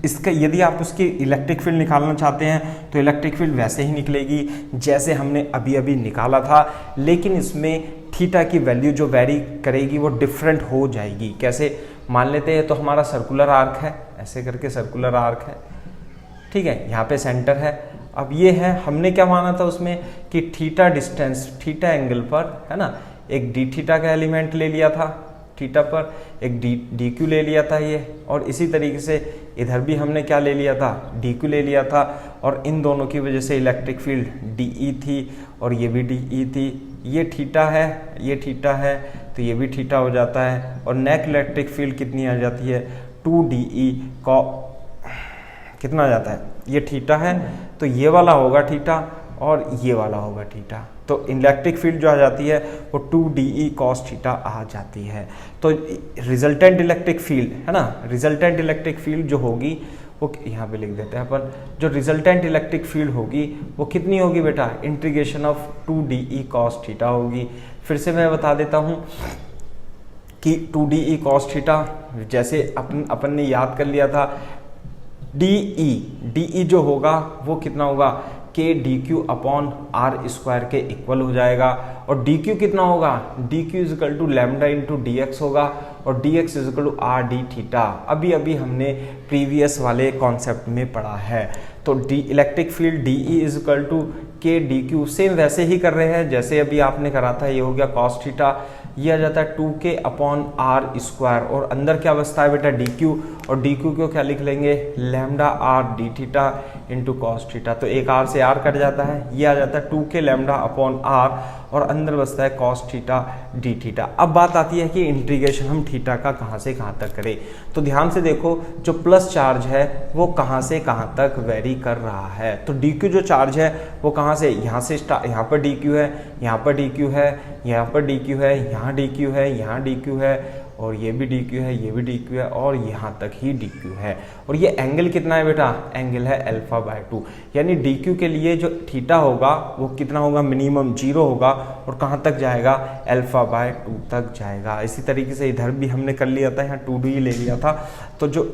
इसका यदि आप उसकी इलेक्ट्रिक फील्ड निकालना चाहते हैं तो इलेक्ट्रिक फील्ड वैसे ही निकलेगी जैसे हमने अभी अभी निकाला था, लेकिन इसमें थीटा की वैल्यू जो वेरी करेगी वो डिफरेंट हो जाएगी। कैसे? मान लेते हैं तो हमारा सर्कुलर आर्क है, ऐसे करके सर्कुलर आर्क है, ठीक है, यहाँ पे सेंटर है। अब ये है, हमने क्या माना था उसमें कि थीटा डिस्टेंस, थीटा एंगल पर, है ना, एक डी थीटा का एलिमेंट ले लिया था थीटा पर, एक डी क्यू ले लिया था ये, और इसी तरीके से इधर भी हमने क्या ले लिया था? डी क्यू ले लिया था, और इन दोनों की वजह से इलेक्ट्रिक फील्ड डी ई थी और ये भी डी ई थी। ये थीटा है, ये थीटा है, तो ये भी थीटा हो जाता है, और नेट इलेक्ट्रिक फील्ड कितनी आ जाती है? 2DE का कितना आ जाता है? ये थीटा है तो ये वाला होगा थीटा, और ये वाला होगा थीटा। तो इलेक्ट्रिक फील्ड जो आ जाती है वो 2DE cos थीटा आ जाती है। तो रिजल्टेंट इलेक्ट्रिक फील्ड है ना, रिजल्टेंट इलेक्ट्रिक फील्ड जो होगी वो यहाँ पे लिख देते हैं अपन, जो रिजल्टेंट इलेक्ट्रिक फील्ड होगी वो कितनी होगी बेटा, integration of 2DE cos theta होगी। फिर से मैं बता देता हूँ कि 2DE cos थीटा जैसे अपन ने याद कर लिया था, DE जो होगा वो कितना होगा, k dq upon r square के इक्वल हो जाएगा। और dq कितना होगा, dq is equal to lambda into dx होगा, और dx is equal to r d theta. अभी हमने प्रीवियस वाले कॉन्सेप्ट में पढ़ा है। तो electric field DE is equal to k dq, same वैसे ही कर रहे हैं जैसे अभी आपने करा था। ये हो गया cos थीटा, ये आ जाता है 2k अपॉन r स्क्वायर, और अंदर क्या बचता है बेटा dq, और dq को क्या लिख लेंगे, lambda r d theta into cos theta. तो एक r से r कट जाता है, ये आ जाता है 2k लैम्डा अपॉन r, और अंदर बचता है कॉस थीटा डी थीटा। अब बात आती है कि इंटीग्रेशन हम थीटा का कहाँ से कहाँ तक करें। तो ध्यान से देखो, जो प्लस चार्ज है वो कहाँ से कहाँ तक वेरी कर रहा है। तो dq जो चार्ज है वो कहाँ से, यहाँ से यहाँ पर dq है, यहाँ पर dq है, यहाँ पर dq है, यहाँ dq है, यहाँ dq है, और ये भी dq है, ये भी dq है, और यहाँ तक ही dq है। और ये एंगल कितना है बेटा, एंगल है अल्फा बाय 2, यानी dq के लिए जो थीटा होगा वो कितना होगा, मिनिमम 0 होगा, और कहाँ तक जाएगा, अल्फा बाय 2 तक जाएगा। इसी तरीके से इधर भी हमने कर लिया था, यहाँ 2D ले लिया था। तो जो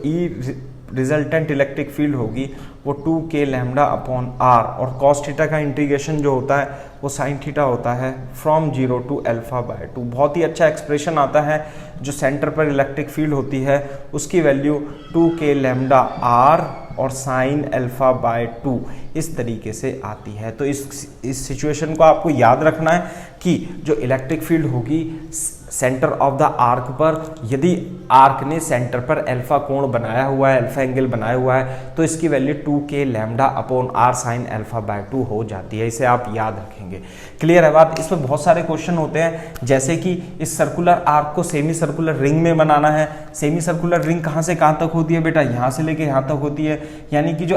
रिजल्टेंट इलेक्ट्रिक फील्ड होगी वो 2k लैम्डा अपॉन r, और cos थीटा का इंटीग्रेशन जो होता है वो sin थीटा होता है फ्रॉम 0 टू अल्फा बाय 2। बहुत ही अच्छा एक्सप्रेशन आता है, जो सेंटर पर इलेक्ट्रिक फील्ड होती है उसकी वैल्यू 2k लैम्डा r और साइन अल्फा बाय 2 इस तरीके से आती है। तो इस सिचुएशन को आपको याद रखना है कि जो इलेक्ट्रिक फील्ड होगी सेंटर ऑफ द आर्क पर, यदि आर्क ने सेंटर पर अल्फा कोण बनाया हुआ है, अल्फा एंगल बनाया हुआ है, तो इसकी value 2k lambda upon r sine alpha by 2 हो जाती है। इसे आप याद रखेंगे। क्लियर है बात। इसमें बहुत सारे क्वेश्चन होते हैं, जैसे कि इस सर्कुलर आर्क को सेमी सर्कुलर रिंग में बनाना है। सेमी सर्कुलर रिंग कहाँ से कहाँ तक होती है बेटा, यहाँ से लेके यहाँ तक होती है, यानी कि जो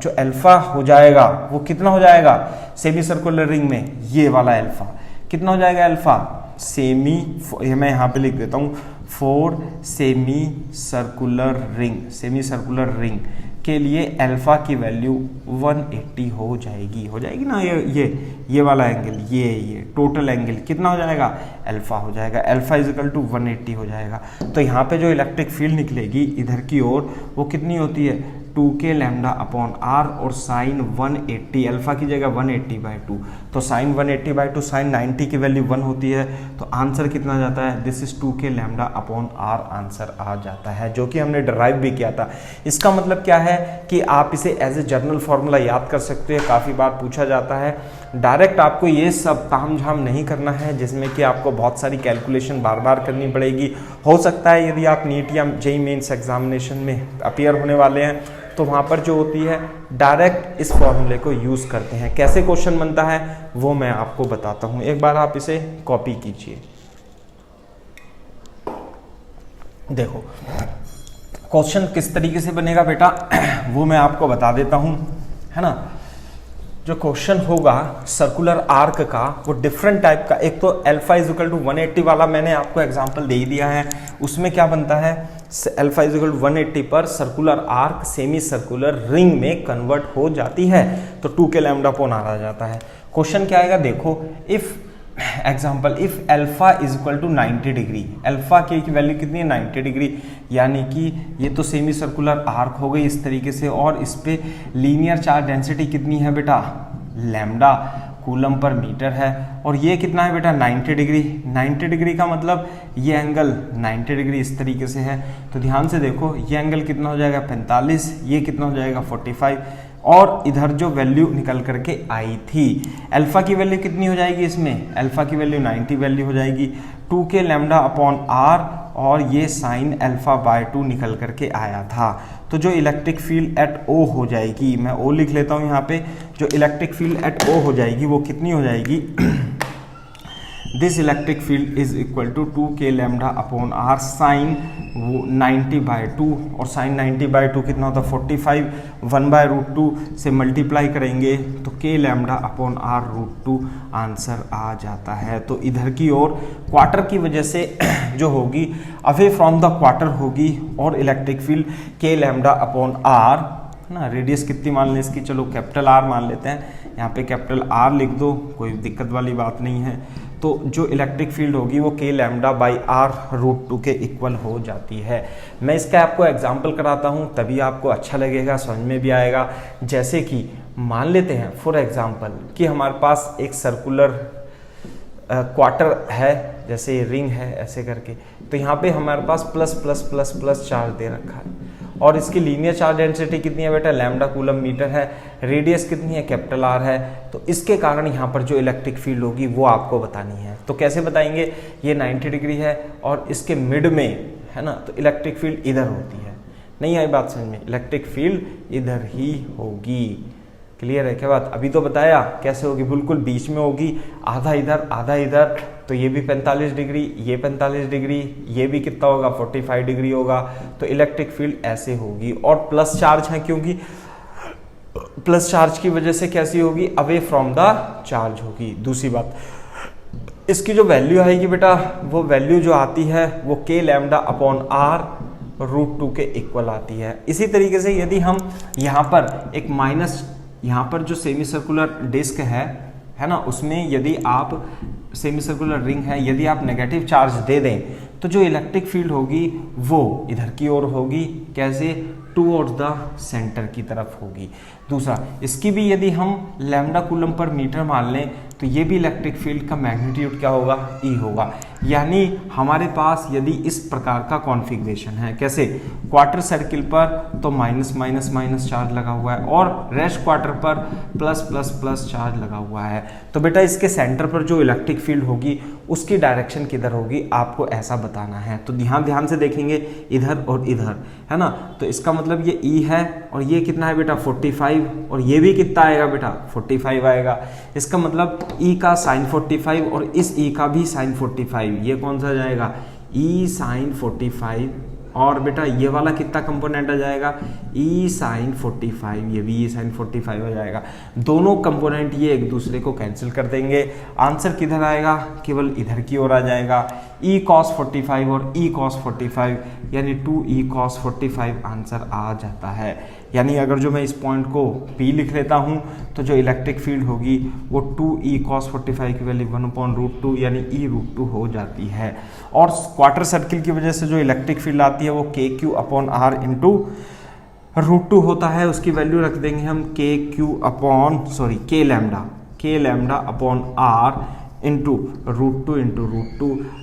अल्फा हो जाएगा वो कितना हो जाएगा सेमी सर्कुलर रिंग में, ये वाला अल्फा कितना हो जाएगा, अल्फा सेमी, मैं यहाँ पे लिख देता हूँ, 4 सेमी सर्कुलर रिंग के लिए अल्फा की वैल्यू 180 हो जाएगी ना। ये वाला एंगल, ये टोटल एंगल कितना हो जाएगा, अल्फा हो जाएगा, अल्फा इज इक्वल टू 180 हो जाएगा। तो यहाँ पे जो इलेक्ट्रिक फील्ड निकलेगी इधर की ओर वो कितनी होती है, 2k लैम्डा अपॉन r, और साइन 180, अल्फा की जगह 180 बाय 2, तो साइन 180 बाय 2 साइन 90 की वैल्यू 1 होती है। तो आंसर कितना जाता है, this is 2k lambda upon r answer आ जाता है, जो कि हमने डिराइव भी किया था। इसका मतलब क्या है कि आप इसे एज ए जर्नल फॉर्मूला याद कर सकते हैं, काफ़ी बार पूछा जाता है। डायरेक्ट आपको ये सब ताम झाम नहीं करना है, जिसमें कि आपको बहुत सारी कैलकुलेशन बार बार करनी पड़ेगी। हो सकता है यदि आप नीट या जेईई मेंस एग्जामिनेशन में अपीयर होने वाले हैं तो वहाँ पर जो होती है डायरेक्ट इस फॉर्मूले को यूज़ करते हैं। कैसे क्वेश्चन बनता है वो मैं आपको बताता हूँ, एक बार आप इसे कॉपी कीजिए। देखो क्वेश्चन किस तरीके से बनेगा बेटा वो मैं आपको बता देता हूँ, है ना। जो क्वेश्चन होगा सर्कुलर आर्क का वो डिफरेंट टाइप का, एक तो अल्फा इज इक्वल टू 180 वाला मैंने आपको एग्जांपल दे दिया है। उसमें क्या बनता है, अल्फा इज इक्वल टू 180 पर circular arc semi circular ring में कन्वर्ट हो जाती है, तो 2k लैम्डा अपॉन r आ जाता है। क्वेश्चन क्या आएगा, देखो if example if alpha is equal to 90 degree, alpha की वैल्यू कितनी है 90 डिग्री, यानी कि ये तो सेमी सर्कुलर आर्क हो गई इस तरीके से, और इस पे लीनियर चार्ज डेंसिटी कितनी है बेटा, लैम्डा कूलम पर मीटर है, और ये कितना है बेटा 90 डिग्री। 90 डिग्री का मतलब ये एंगल 90 डिग्री इस तरीके से है। तो ध्यान से देखो, ये एंगल कितना हो जाएगा 45, ये कितना हो जाएगा 45, और इधर जो वैल्यू निकल करके आई थी अल्फा की वैल्यू कितनी हो जाएगी, इसमें अल्फा की वैल्यू 90 वैल्यू हो जाएगी, 2k लैम्डा अपॉन r, और ये साइन अल्फा बाय 2 निकल करके आया था। तो जो इलेक्ट्रिक फील्ड एट O हो जाएगी, मैं O लिख लेता हूँ यहाँ पे, जो इलेक्ट्रिक फील्ड एट O हो जाएगी वो कितनी हो जाएगी this electric field is equal to 2k lambda upon are sine 90/2, और साइन 90/2 कितना होता है 45, 1/√2 से मल्टीप्लाई करेंगे तो k lambda upon r √2 answer आ जाता है। तो इधर की ओर क्वार्टर की वजह से जो होगी अवे फ्रॉम द क्वार्टर होगी, और electric field k lambda upon R ना, रेडियस कितनी मान लें इसकी, चलो कैपिटल आर मान लेते हैं, यहाँ पे कैपिटल आर लिख दो, कोई दिक्कत वाली बात नहीं है। तो जो इलेक्ट्रिक फील्ड होगी वो k लैम्डा बाई आर √2 के इक्वल हो जाती है। मैं इसका आपको एग्जांपल कराता हूँ तभी आपको अच्छा लगेगा, समझ में भी आएगा। जैसे कि मान लेते हैं फॉर एग्जांपल कि हमारे पास एक सर्कुलर क्वार्टर है, जैसे रिंग है ऐसे करके, तो यहाँ पे हमारे पास plus plus plus plus charge दे रखा है, और इसकी लीनियर चार्ज डेंसिटी कितनी है बेटा, लैम्डा कूलम मीटर है, रेडियस कितनी है, कैपिटल आर है। तो इसके कारण यहाँ पर जो इलेक्ट्रिक फील्ड होगी वो आपको बतानी है। तो कैसे बताएंगे, ये 90 डिग्री है और इसके मिड में है ना, तो इलेक्ट्रिक फील्ड इधर होती है। नहीं आई बात समझ में, इलेक्ट्रिक फील्ड इधर ही होगी। क्लियर है क्या बात, अभी तो बताया कैसे होगी, बिल्कुल बीच में होगी, आधा इधर आधा इधर, तो ये भी 45 डिग्री, ये 45 डिग्री, ये भी कितना होगा 45 डिग्री होगा। तो इलेक्ट्रिक फील्ड ऐसे होगी, और प्लस चार्ज है क्योंकि प्लस चार्ज की वजह से कैसी होगी, अवे फ्रॉम द चार्ज होगी। दूसरी बात, इसकी जो वैल्यू आएगी बेटा, वो वैल्यू जो आती है वो k लैम्डा अपॉन आर √2 के इक्वल आती है। इसी तरीके से यदि हम यहाँ पर एक माइनस, यहाँ पर जो सेमी सर्कुलर डिस्क है ना, उसमें यदि आप सेमी सर्कुलर रिंग है, यदि आप नेगेटिव चार्ज दे दें तो जो इलेक्ट्रिक फील्ड होगी वो इधर की ओर होगी, कैसे, टूवर्ड्स द सेंटर की तरफ होगी। दूसरा, इसकी भी यदि हम लैम्डा कूलम पर मीटर मान लें तो ये भी इलेक्ट्रिक फील्ड का मैग्नीट्यूड क्या होगा, ई होगा। यानी हमारे पास यदि इस प्रकार का कॉन्फ़िगरेशन है, कैसे, क्वार्टर सर्किल पर तो माइनस माइनस माइनस चार्ज लगा हुआ है, और रेस्ट क्वार्टर पर प्लस प्लस प्लस चार्ज लगा हुआ है, तो बेटा इसके सेंटर पर जो इलेक्ट्रिक फील्ड होगी उसकी डायरेक्शन किधर होगी, आपको ऐसा बताना है। तो ध्यान से देखेंगे, इधर और इधर है ना, तो इसका मतलब ये ई है, और ये कितना है बेटा 45, और ये भी कितना आएगा बेटा 45 आएगा। इसका मतलब ई का साइन 45 और इस ई का भी साइन 45, ये कौन सा जाएगा, ई साइन 45, और बेटा ये वाला कितना कंपोनेंट आ जाएगा, ई साइन 45, ये भी ई साइन 45 आ जाएगा। दोनों कंपोनेंट ये एक दूसरे को कैंसिल कर देंगे, आंसर किधर आएगा, केवल इधर की ओर आ जाएगा, ई कॉस 45 और ई कॉस 45, यानी 2e cos 45 आंसर आ जाता है। यानी अगर जो मैं इस पॉइंट को P लिख लेता हूँ तो जो इलेक्ट्रिक फील्ड होगी वो 2e cos 45 की वैल्यू 1/√2 यानी e√2 हो जाती है। और क्वार्टर सर्किल की वजह से जो इलेक्ट्रिक फील्ड आती है वो KQ/R इंटू √2 होता है, उसकी वैल्यू रख देंगे हम K lambda upon R into √2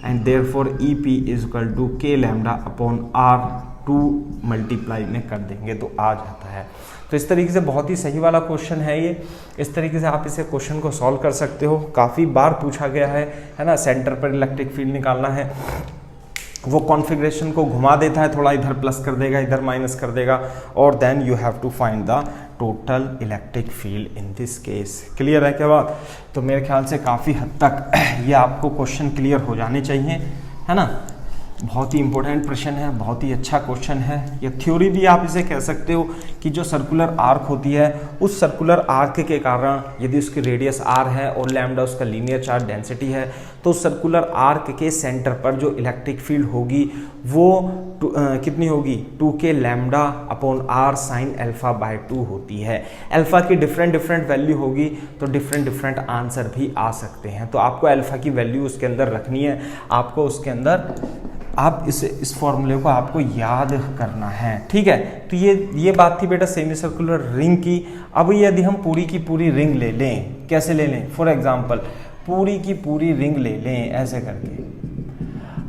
and therefore EP is equal to K lambda upon R 2 multiply में कर देंगे तो आ जाता है। तो इस तरीके से बहुत ही सही वाला क्वेश्चन है ये, इस तरीके से आप इसे क्वेश्चन को सॉल्व कर सकते हो। काफ़ी बार पूछा गया है ना, सेंटर पर इलेक्ट्रिक फील्ड निकालना है, वो कॉन्फ़िगरेशन को घुमा देता है, थोड़ा इधर प्लस कर देगा इधर माइनस कर देगा, और then you have to find the total electric field in this case. Clear है क्या बात? तो मेरे ख्याल से काफ़ी हद तक ये आपको क्वेश्चन क्लियर हो जाने चाहिए, है ना। बहुत ही इंपॉर्टेंट प्रश्न है, बहुत ही अच्छा क्वेश्चन है। ये थ्योरी भी आप इसे कह सकते हो कि जो सर्कुलर आर्क होती है उस सर्कुलर आर्क के कारण यदि उसकी रेडियस r है और लैम्डा उसका लीनियर चार्ज डेंसिटी है तो सर्कुलर आर्क के सेंटर पर जो इलेक्ट्रिक फील्ड होगी वो कितनी होगी 2k lambda upon r sign α/2 होती है। अल्फा की डिफरेंट वैल्यू होगी तो डिफरेंट आंसर भी आ सकते हैं। तो आपको अल्फा की वैल्यू उसके अंदर रखनी है, आपको उसके अंदर आप इस फॉर्मूले को आपको याद करना है, ठीक है। तो ये बात थी बेटा सेमी सर्कुलर रिंग की। अब यदि हम पूरी की पूरी रिंग ले लें, कैसे ले लें, फॉर एग्जांपल पूरी की पूरी रिंग ले लें ऐसे करके,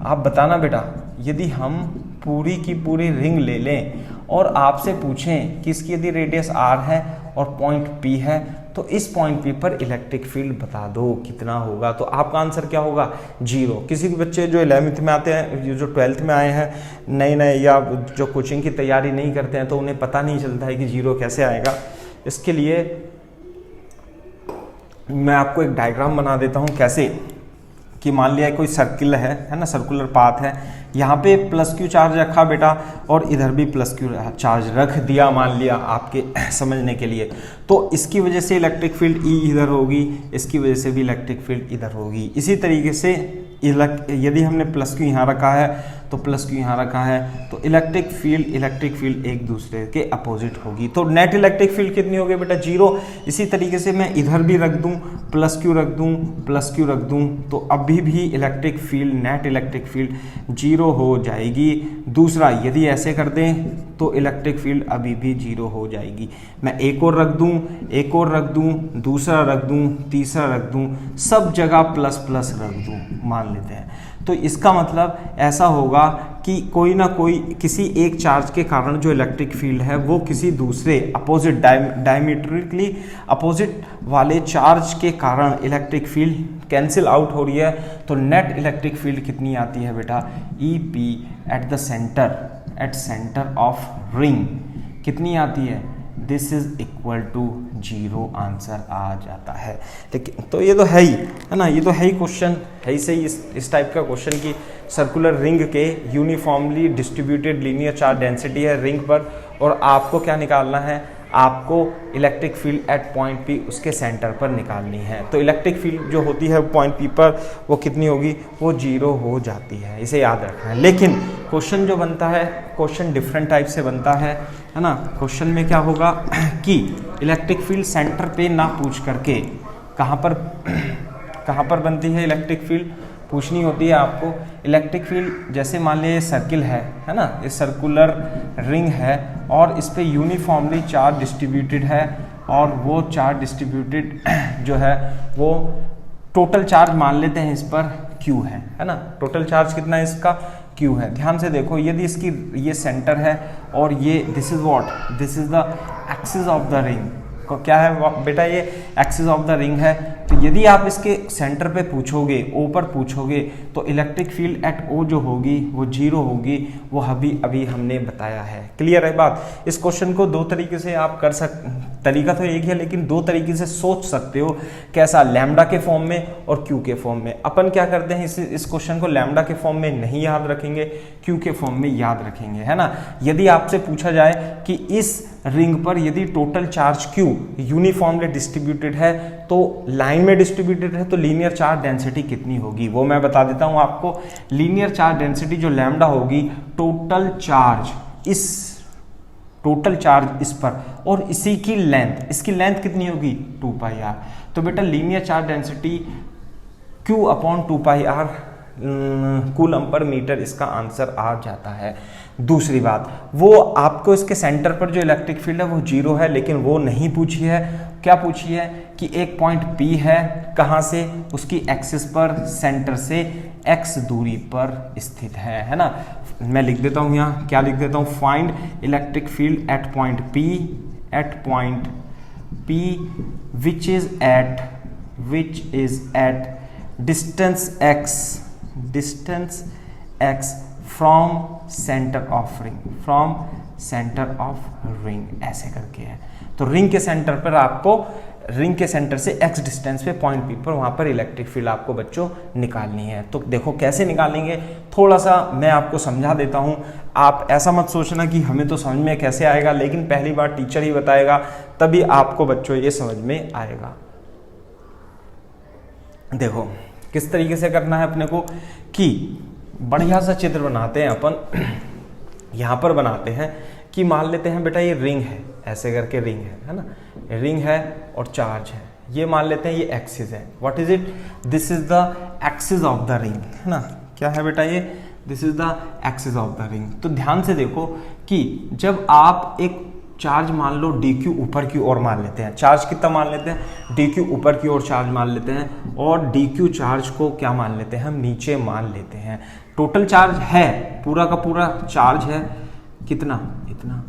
आप बताना बेटा यदि हम पूरी की पूरी रिंग ले लें और आपसे पूछें कि इसकी यदि रेडियस r है और पॉइंट P है तो इस पॉइंट P पर इलेक्ट्रिक फील्ड बता दो कितना होगा, तो आपका आंसर क्या होगा 0। किसी के बच्चे जो 11th में आते हैं, जो 12th में आए हैं नए या जो कोचिंग की तैयारी नहीं करते हैं तो उन्हें पता नहीं चलता है कि 0 कैसे आएगा। इसके लिए मैं आपको एक डायग्राम बना देता हूँ, कैसे कि मान लिया कोई सर्किल है ना, सर्कुलर पाथ है, यहाँ पे प्लस क्यू चार्ज रखा बेटा और इधर भी प्लस क्यू चार्ज रख दिया मान लिया आपके समझने के लिए, तो इसकी वजह से इलेक्ट्रिक फील्ड ई इधर होगी, इसकी वजह से भी इलेक्ट्रिक फील्ड इधर होगी। इसी तरीके से यदि हमने प्लस क्यू यहाँ रखा है तो प्लस क्यू यहाँ रखा है, तो इलेक्ट्रिक फील्ड एक दूसरे के अपोजिट होगी। तो नेट इलेक्ट्रिक फील्ड कितनी होगी बेटा, 0। इसी तरीके से मैं इधर भी रख दूँ, प्लस क्यू रख दूँ, तो अभी भी electric field, net electric field 0 हो जाएगी। दूसरा, यदि ऐसे कर दें तो इलेक्ट्रिक फील्ड अभी भी 0 हो जाएगी। मैं एक और रख दूँ, दूसरा रख दूँ, तीसरा रख दूँ, सब जगह प्लस प्लस रख दूँ मान लेते हैं। तो इसका मतलब ऐसा होगा कि कोई ना कोई किसी एक चार्ज के कारण जो इलेक्ट्रिक फील्ड है वो किसी दूसरे अपोजिट डायमीट्रिकली अपोजिट वाले चार्ज के कारण इलेक्ट्रिक फील्ड कैंसिल आउट हो रही है। तो नेट इलेक्ट्रिक फील्ड कितनी आती है बेटा, E P at centre of ring कितनी आती है, this is equal to 0 answer आ जाता है। लेकिन तो ये तो है ही, है ना, ये तो है ही क्वेश्चन, है ही सही इस टाइप का क्वेश्चन की सर्कुलर रिंग के uniformly distributed linear charge density है रिंग पर, और आपको क्या निकालना है, आपको electric field at point P उसके सेंटर पर निकालनी है। तो इलेक्ट्रिक फील्ड जो होती है पॉइंट पी पर वो कितनी होगी, वो 0 हो जाती है, इसे याद रखना है। लेकिन क्वेश्चन जो बनता है, क्वेश्चन डिफरेंट टाइप से बनता है ना। क्वेश्चन में क्या होगा कि इलेक्ट्रिक फील्ड सेंटर पे ना पूछ करके कहाँ पर बनती है इलेक्ट्रिक फील्ड, पूछनी होती है आपको। इलेक्ट्रिक फील्ड जैसे मान लीजिए सर्किल है ना, ये सर्कुलर रिंग है और इस पे यूनिफॉर्मली चार्ज डिस्ट्रीब्यूटेड है, और वो चार्ज डिस्ट्रीब्यूटेड जो है वो टोटल चार्ज मान लेते हैं इस पर Q है ना। टोटल चार्ज कितना है इसका, Q है। ध्यान से देखो, यदि इसकी ये सेंटर है और ये this is the axis of the ring, क्या है बेटा, ये एक्सिस ऑफ द रिंग है। तो यदि आप इसके सेंटर पे पूछोगे, ओ पर पूछोगे, तो इलेक्ट्रिक फील्ड एट ओ जो होगी वो 0 होगी, वो अभी हमने बताया है। क्लियर है बात। इस क्वेश्चन को दो तरीके से आप कर तरीका तो एक है, लेकिन दो तरीके से सोच सकते हो। कैसा, लैम्डा के फॉर्म में और क्यू के फॉर्म में। अपन क्या करते हैं, इस क्वेश्चन को लैम्डा के फॉर्म में नहीं याद रखेंगे, क्यू के फॉर्म में याद रखेंगे, है ना। यदि आपसे पूछा जाए कि इस रिंग पर यदि total charge Q uniformly distributed है, तो लाइन में डिस्ट्रीब्यूटेड है, तो लीनियर चार्ज डेंसिटी कितनी होगी वो मैं बता देता हूं आपको। लीनियर चार्ज डेंसिटी जो लैम्डा होगी, टोटल चार्ज इस पर और इसी की लेंथ, इसकी लेंथ कितनी होगी 2πr। तो बेटा linear charge density Q upon 2πr coulomb per metre, इसका आंसर आ जाता है। दूसरी बात, वो आपको इसके सेंटर पर जो इलेक्ट्रिक फील्ड है वो 0 है, लेकिन वो नहीं पूछी है। क्या पूछी है कि एक पॉइंट P है, कहाँ से, उसकी एक्सिस पर, सेंटर से x दूरी पर स्थित है ना। मैं लिख देता हूँ यहाँ, क्या लिख देता हूँ, find electric field at point P which is at distance x from centre of ring, ऐसे करके है। तो रिंग के सेंटर पर आपको, रिंग के सेंटर से x डिस्टेंस पे पॉइंट P पर वहां पर इलेक्ट्रिक फील्ड आपको बच्चों निकालनी है। तो देखो कैसे निकालेंगे, थोड़ा सा मैं आपको समझा देता हूं। आप ऐसा मत सोचना कि हमें तो समझ में कैसे आएगा, लेकिन पहली बार टीचर ही बताएगा तभी आपको बच्चों ये समझ में आएगा। देखो किस तरीके से करना है अपने को, कि बढ़िया सा चित्र बनाते हैं अपन। यहाँ पर बनाते हैं कि मान लेते हैं बेटा ये रिंग है, ऐसे करके रिंग है ना, रिंग है और चार्ज है। ये मान लेते हैं ये एक्सिस है। What is it, this is the axis of the ring, है ना। क्या है बेटा ये, this is the axis of the ring. तो ध्यान से देखो कि जब आप एक चार्ज मान लो dq ऊपर की ओर मान लेते हैं, चार्ज कितना मान लेते हैं, dq ऊपर की ओर चार्ज मान लेते हैं, और dq चार्ज को क्या मान लेते हैं, हम नीचे मान लेते हैं। टोटल चार्ज है, पूरा का पूरा चार्ज है कितना, इतना।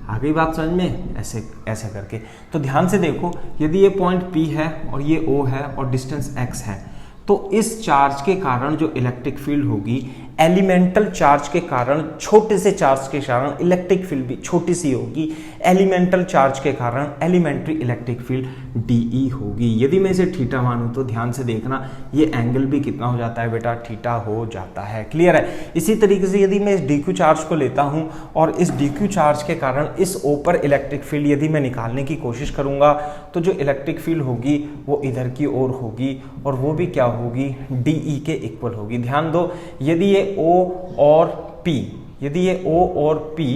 आ गई बात समझ में, ऐसे करके। तो ध्यान से देखो, यदि ये पॉइंट P है और ये O है और डिस्टेंस x है, तो इस चार्ज के कारण जो इलेक्ट्रिक फील्ड होगी, एलिमेंटल चार्ज के कारण, छोटे से चार्ज के कारण इलेक्ट्रिक फील्ड भी छोटी सी होगी। एलिमेंटल चार्ज के कारण एलिमेंट्री इलेक्ट्रिक फील्ड डी होगी। यदि मैं इसे थीटा मानूं तो ध्यान से देखना ये एंगल भी कितना हो जाता है बेटा, थीटा हो जाता है। क्लियर है। इसी तरीके से यदि मैं इस डी क्यू चार्ज को लेता हूं और इस डी क्यू चार्ज के कारण इस ओ पर इलेक्ट्रिक फील्ड यदि मैं निकालने की कोशिश करूंगा तो जो इलेक्ट्रिक फील्ड होगी वो इधर की ओर होगी और वो भी क्या होगी, डी के इक्वल होगी। ध्यान दो, यदि ये ओ और पी, यदि ये ओ और पी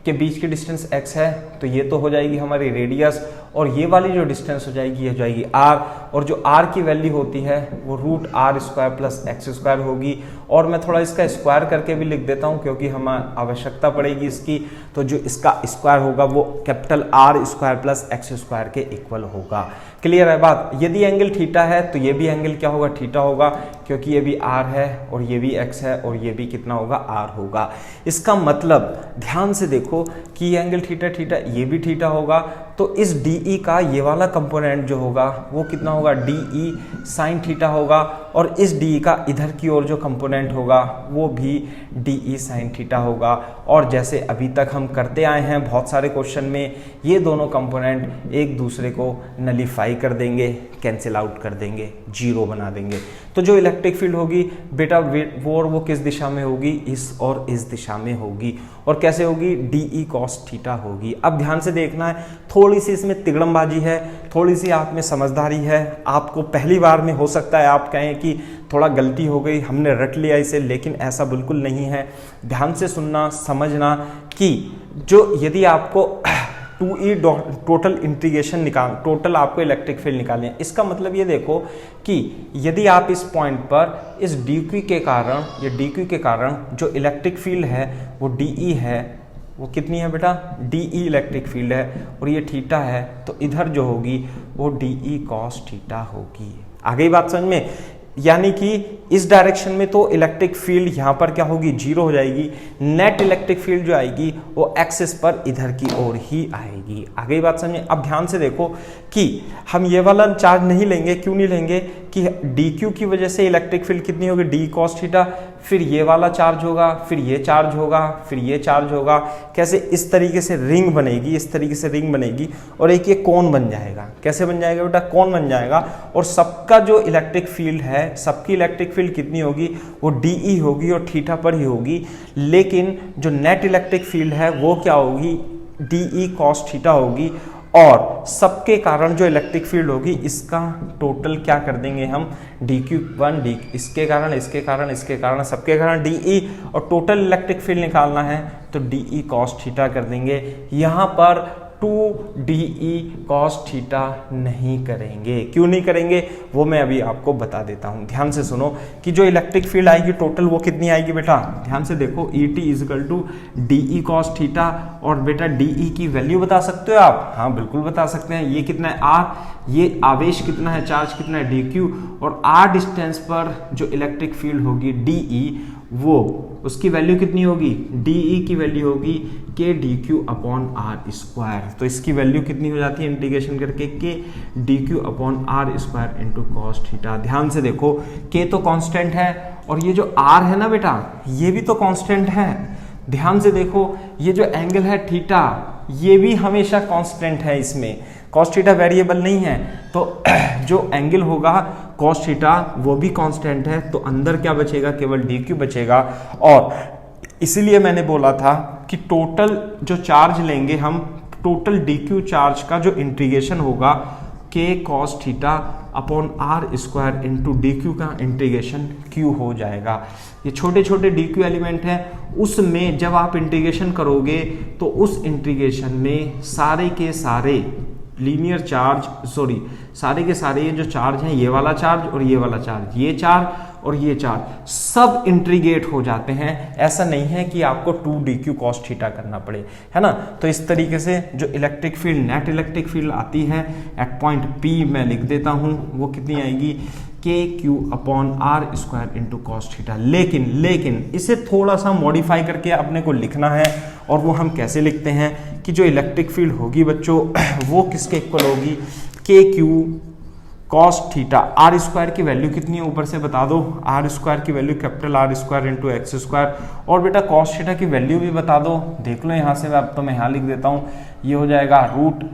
के बीच की डिस्टेंस x है तो ये तो हो जाएगी हमारी रेडियस, और ये वाली जो डिस्टेंस हो जाएगी ये हो जाएगी r, और जो r की वैल्यू होती है वो root are square plus x square होगी। और मैं थोड़ा इसका स्क्वायर करके भी लिख देता हूँ क्योंकि हमें आवश्यकता पड़ेगी इसकी, तो जो इसका स्क्वायर होगा वो capital R square plus x square के इक्वल होगा। क्लियर है बात। यदि एंगल थीटा है तो ये भी एंगल क्या होगा, थीटा होगा, क्योंकि ये भी r है और ये भी x है और ये भी कितना होगा, r होगा। इसका मतलब ध्यान से देखो कि ये एंगल थीटा थीटा, ये भी थीटा होगा, तो इस डी का ये वाला कंपोनेंट जो होगा वो कितना होगा, डी साइन थीटा होगा, और इस डी का इधर की ओर जो कंपोनेंट होगा वो भी डी साइन थीटा होगा। और जैसे अभी तक हम करते आए हैं बहुत सारे क्वेश्चन में, ये दोनों कंपोनेंट एक दूसरे को नलीफाई कर देंगे, कैंसिल आउट कर देंगे, जीरो बना देंगे। तो जो इलेक्ट्रिक फील्ड होगी बेटा वो किस दिशा में होगी, इस और इस दिशा में होगी। और कैसे होगी, डी कॉस थीटा होगी। अब ध्यान से देखना है, थोड़ी सी इसमें तिगड़मबाजी है, थोड़ी सी आप में समझदारी है। आपको पहली बार में हो सकता है आप कहें कि थोड़ा गलती हो गई, हमने रट लिया इसे, लेकिन ऐसा बिल्कुल नहीं है। ध्यान से सुनना, समझना कि जो यदि आपको 2e टोटल इंटीग्रेशन निकाल, टोटल आपको इलेक्ट्रिक फील्ड निकालनी है, इसका मतलब ये देखो कि यदि आप इस पॉइंट पर इस डी के कारण, ये डी के कारण जो इलेक्ट्रिक फील्ड है वो डी है, वो कितनी है बेटा, डी इलेक्ट्रिक फील्ड है, और ये थीटा है, तो इधर जो होगी वो डी कॉस थीटा होगी। आ गई बात समझ में। यानी कि इस डायरेक्शन में तो इलेक्ट्रिक फील्ड यहाँ पर क्या होगी, जीरो हो जाएगी। नेट इलेक्ट्रिक फील्ड जो आएगी वो एक्सिस पर इधर की ओर ही आएगी। आ गई बात समझे। अब ध्यान से देखो कि हम ये वाला चार्ज नहीं लेंगे, क्यों नहीं लेंगे, कि डी क्यू की वजह से इलेक्ट्रिक फील्ड कितनी होगी, डी कॉस थीटा, फिर ये वाला चार्ज होगा, फिर ये चार्ज होगा, फिर ये चार्ज होगा। कैसे, इस तरीके से रिंग बनेगी, इस तरीके से रिंग बनेगी, और एक ये कोन बन जाएगा। कैसे बन जाएगा बेटा, कोन बन जाएगा। और सबका जो इलेक्ट्रिक फील्ड है, सबकी इलेक्ट्रिक फील्ड कितनी होगी, वो डी होगी और थीटा पर ही होगी। लेकिन जो नेट इलेक्ट्रिक फील्ड है वो क्या होगी, डी कॉस थीटा होगी। और सबके कारण जो इलेक्ट्रिक फील्ड होगी इसका टोटल क्या कर देंगे हम, dq1 डी, इसके कारण इसके कारण इसके कारण सबके कारण डी, और टोटल इलेक्ट्रिक फील्ड निकालना है तो डी कॉस थीटा कर देंगे। यहाँ पर 2de cos थीटा नहीं करेंगे। क्यों नहीं करेंगे वो मैं अभी आपको बता देता हूं। ध्यान से सुनो कि जो इलेक्ट्रिक फील्ड आएगी टोटल वो कितनी आएगी बेटा, ध्यान से देखो, Et is equal to D cos theta. और बेटा डी की वैल्यू बता सकते हो आप, हाँ बिल्कुल बता सकते हैं। ये कितना है r, ये आवेश कितना है, चार्ज कितना है dq, और r डिस्टेंस पर जो इलेक्ट्रिक फील्ड होगी de, वो उसकी वैल्यू कितनी होगी, डी की वैल्यू होगी K D Q upon are square. तो इसकी वैल्यू कितनी हो जाती है इंटीग्रेशन करके, K D Q upon are square into cos theta. ध्यान से देखो, के तो कांस्टेंट है और ये जो आर है ना बेटा ये भी तो कांस्टेंट है। ध्यान से देखो, ये जो एंगल है थीटा ये भी हमेशा कांस्टेंट है, इसमें कॉस थीटा वेरिएबल नहीं है। तो जो एंगल होगा कॉस थीटा वो भी कांस्टेंट है, तो अंदर क्या बचेगा, केवल डी क्यू बचेगा। और इसीलिए मैंने बोला था कि टोटल जो चार्ज लेंगे हम, टोटल डी क्यू चार्ज का जो इंटीग्रेशन होगा K cos theta upon are square into D Q का इंटीग्रेशन क्यू हो जाएगा। ये छोटे छोटे डी क्यू एलिमेंट हैं, उसमें जब आप इंटीग्रेशन करोगे तो उस इंटीग्रेशन में सारे के सारे लीनियर चार्ज, सॉरी सारे के सारे ये जो चार्ज हैं, ये वाला चार्ज और ये वाला चार्ज, ये चार्ज और ये चार्ज सब इंटीग्रेट हो जाते हैं। ऐसा नहीं है कि आपको 2dq cos थीटा करना पड़े, है ना। तो इस तरीके से जो electric field, net electric field आती है एट पॉइंट P मैं लिख देता हूं, वो कितनी आएगी, K Q upon are square into cos theta. लेकिन इसे थोड़ा सा मॉडिफाई करके अपने को लिखना है, और वो हम कैसे लिखते हैं कि जो इलेक्ट्रिक फील्ड होगी बच्चों वो किसके इक्वल होगी, K Q cos theta. R square की वैल्यू कितनी है ऊपर से बता दो, आर स्क्वायर की value capital R square into X square. और बेटा कॉस थीटा की वैल्यू भी बता दो, देख लो यहाँ से, अब तो मैं यहाँ लिख देता हूँ, ये हो जाएगा रूट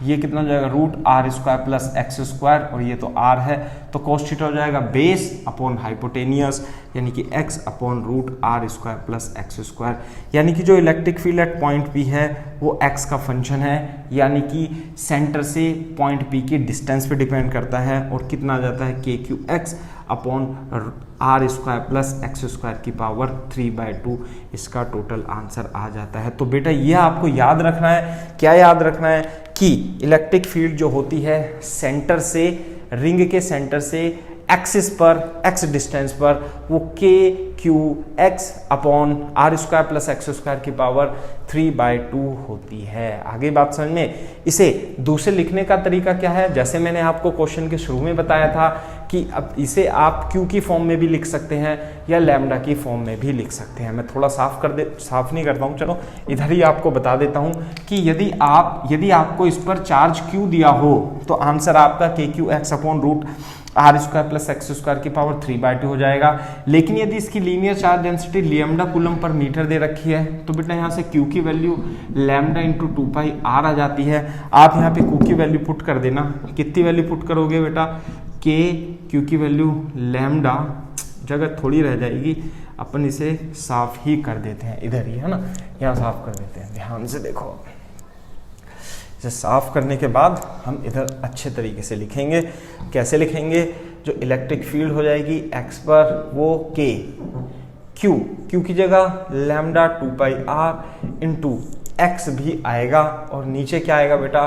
ये कितना हो जाएगा root are square plus x square, और ये तो आर है तो cos थीटा हो जाएगा बेस अपॉन हाइपोटेनियस, यानी कि x upon root are square plus x square. यानी कि जो electric field at point P है वो x का फंक्शन है, यानी कि सेंटर से पॉइंट P की डिस्टेंस पे डिपेंड करता है, और कितना आ जाता है KQX upon are square plus x square की पावर 3/2, इसका टोटल आंसर आ जाता है। तो बेटा ये आपको याद रखना है, क्या याद रखना है कि इलेक्ट्रिक फील्ड जो होती है सेंटर से, रिंग के सेंटर से एक्सिस पर, एक्स डिस्टेंस पर, वो KQX upon are square plus x square की पावर 3/2 होती है। आगे बात समझ में। इसे दूसरे लिखने का तरीका क्या है, जैसे मैंने आपको क्वेश्चन के शुरू में बताया था कि अब इसे आप Q की फॉर्म में भी लिख सकते हैं या लैम्डा की फॉर्म में भी लिख सकते हैं। मैं थोड़ा साफ नहीं करता हूँ, चलो इधर ही आपको बता देता हूँ कि यदि आपको इस पर चार्ज Q दिया हो तो आंसर आपका KQX upon root are square plus x square की पावर 3/2 हो जाएगा। लेकिन यदि इसकी linear charge density lambda coulomb per metre दे रखी है तो बेटा यहाँ से Q की वैल्यू लैम्डा इंटू 2 r आ जाती है। आप यहाँ पे Q की वैल्यू पुट कर देना, कितनी वैल्यू पुट करोगे बेटा, Q की वैल्यू लैम्डा, जगह थोड़ी रह जाएगी, अपन इसे साफ ही कर देते हैं, इधर ही है ना, यहाँ साफ कर देते हैं, ध्यान से देखो। इसे साफ करने के बाद हम इधर अच्छे तरीके से लिखेंगे। कैसे लिखेंगे, जो इलेक्ट्रिक फील्ड हो जाएगी x पर वो Q की जगह लैम्डा 2 इंटू x भी आएगा, और नीचे क्या आएगा बेटा,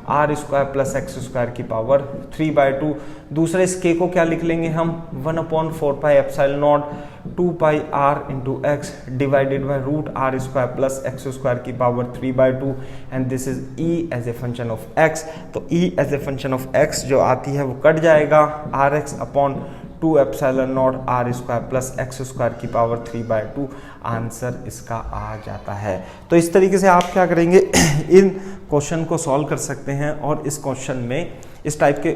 are square plus x square की पावर 3/2। दूसरे इस k को क्या लिख लेंगे हम, 1/4 epsilon naught 2 r into x divided by root are square plus x square की power 3/2, and this is e as a function of x। तो e as a function of x जो आती है वो कट जाएगा, r x upon 2 epsilon naught r square plus x square की power 3/2, answer इसका आ जाता है। तो इस तरीके से आप क्या करेंगे, इन क्वेश्चन को सॉल्व कर सकते हैं, और इस क्वेश्चन में, इस टाइप के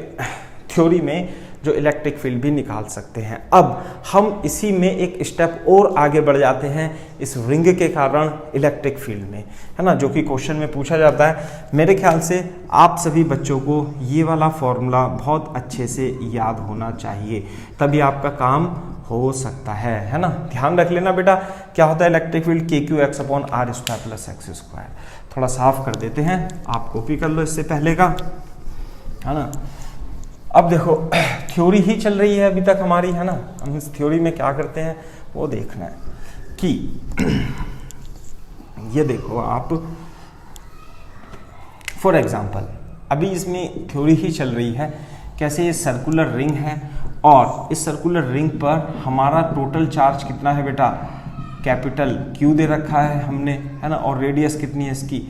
थ्योरी में जो इलेक्ट्रिक फील्ड भी निकाल सकते हैं। अब हम इसी में एक स्टेप और आगे बढ़ जाते हैं इस रिंग के कारण इलेक्ट्रिक फील्ड में, है ना, जो कि क्वेश्चन में पूछा जाता है। मेरे ख्याल से आप सभी बच्चों को ये वाला फॉर्मूला बहुत अच्छे से याद होना चाहिए, तभी आपका काम हो सकता है ना। ध्यान रख लेना बेटा, क्या होता है electric field, KQX upon are square plus x square. थोड़ा साफ कर देते हैं, आप कॉपी कर लो इससे पहले का, है ना। अब देखो थ्योरी ही चल रही है अभी तक हमारी, है ना। हम इस थ्योरी में क्या करते हैं वो देखना है कि ये देखो आप, फॉर एग्जांपल अभी इसमें थ्योरी ही चल रही है, कैसे ये सर्कुलर रिंग है, और इस सर्कुलर रिंग पर हमारा टोटल चार्ज कितना है बेटा, कैपिटल Q दे रखा है हमने, है ना, और रेडियस कितनी है इसकी,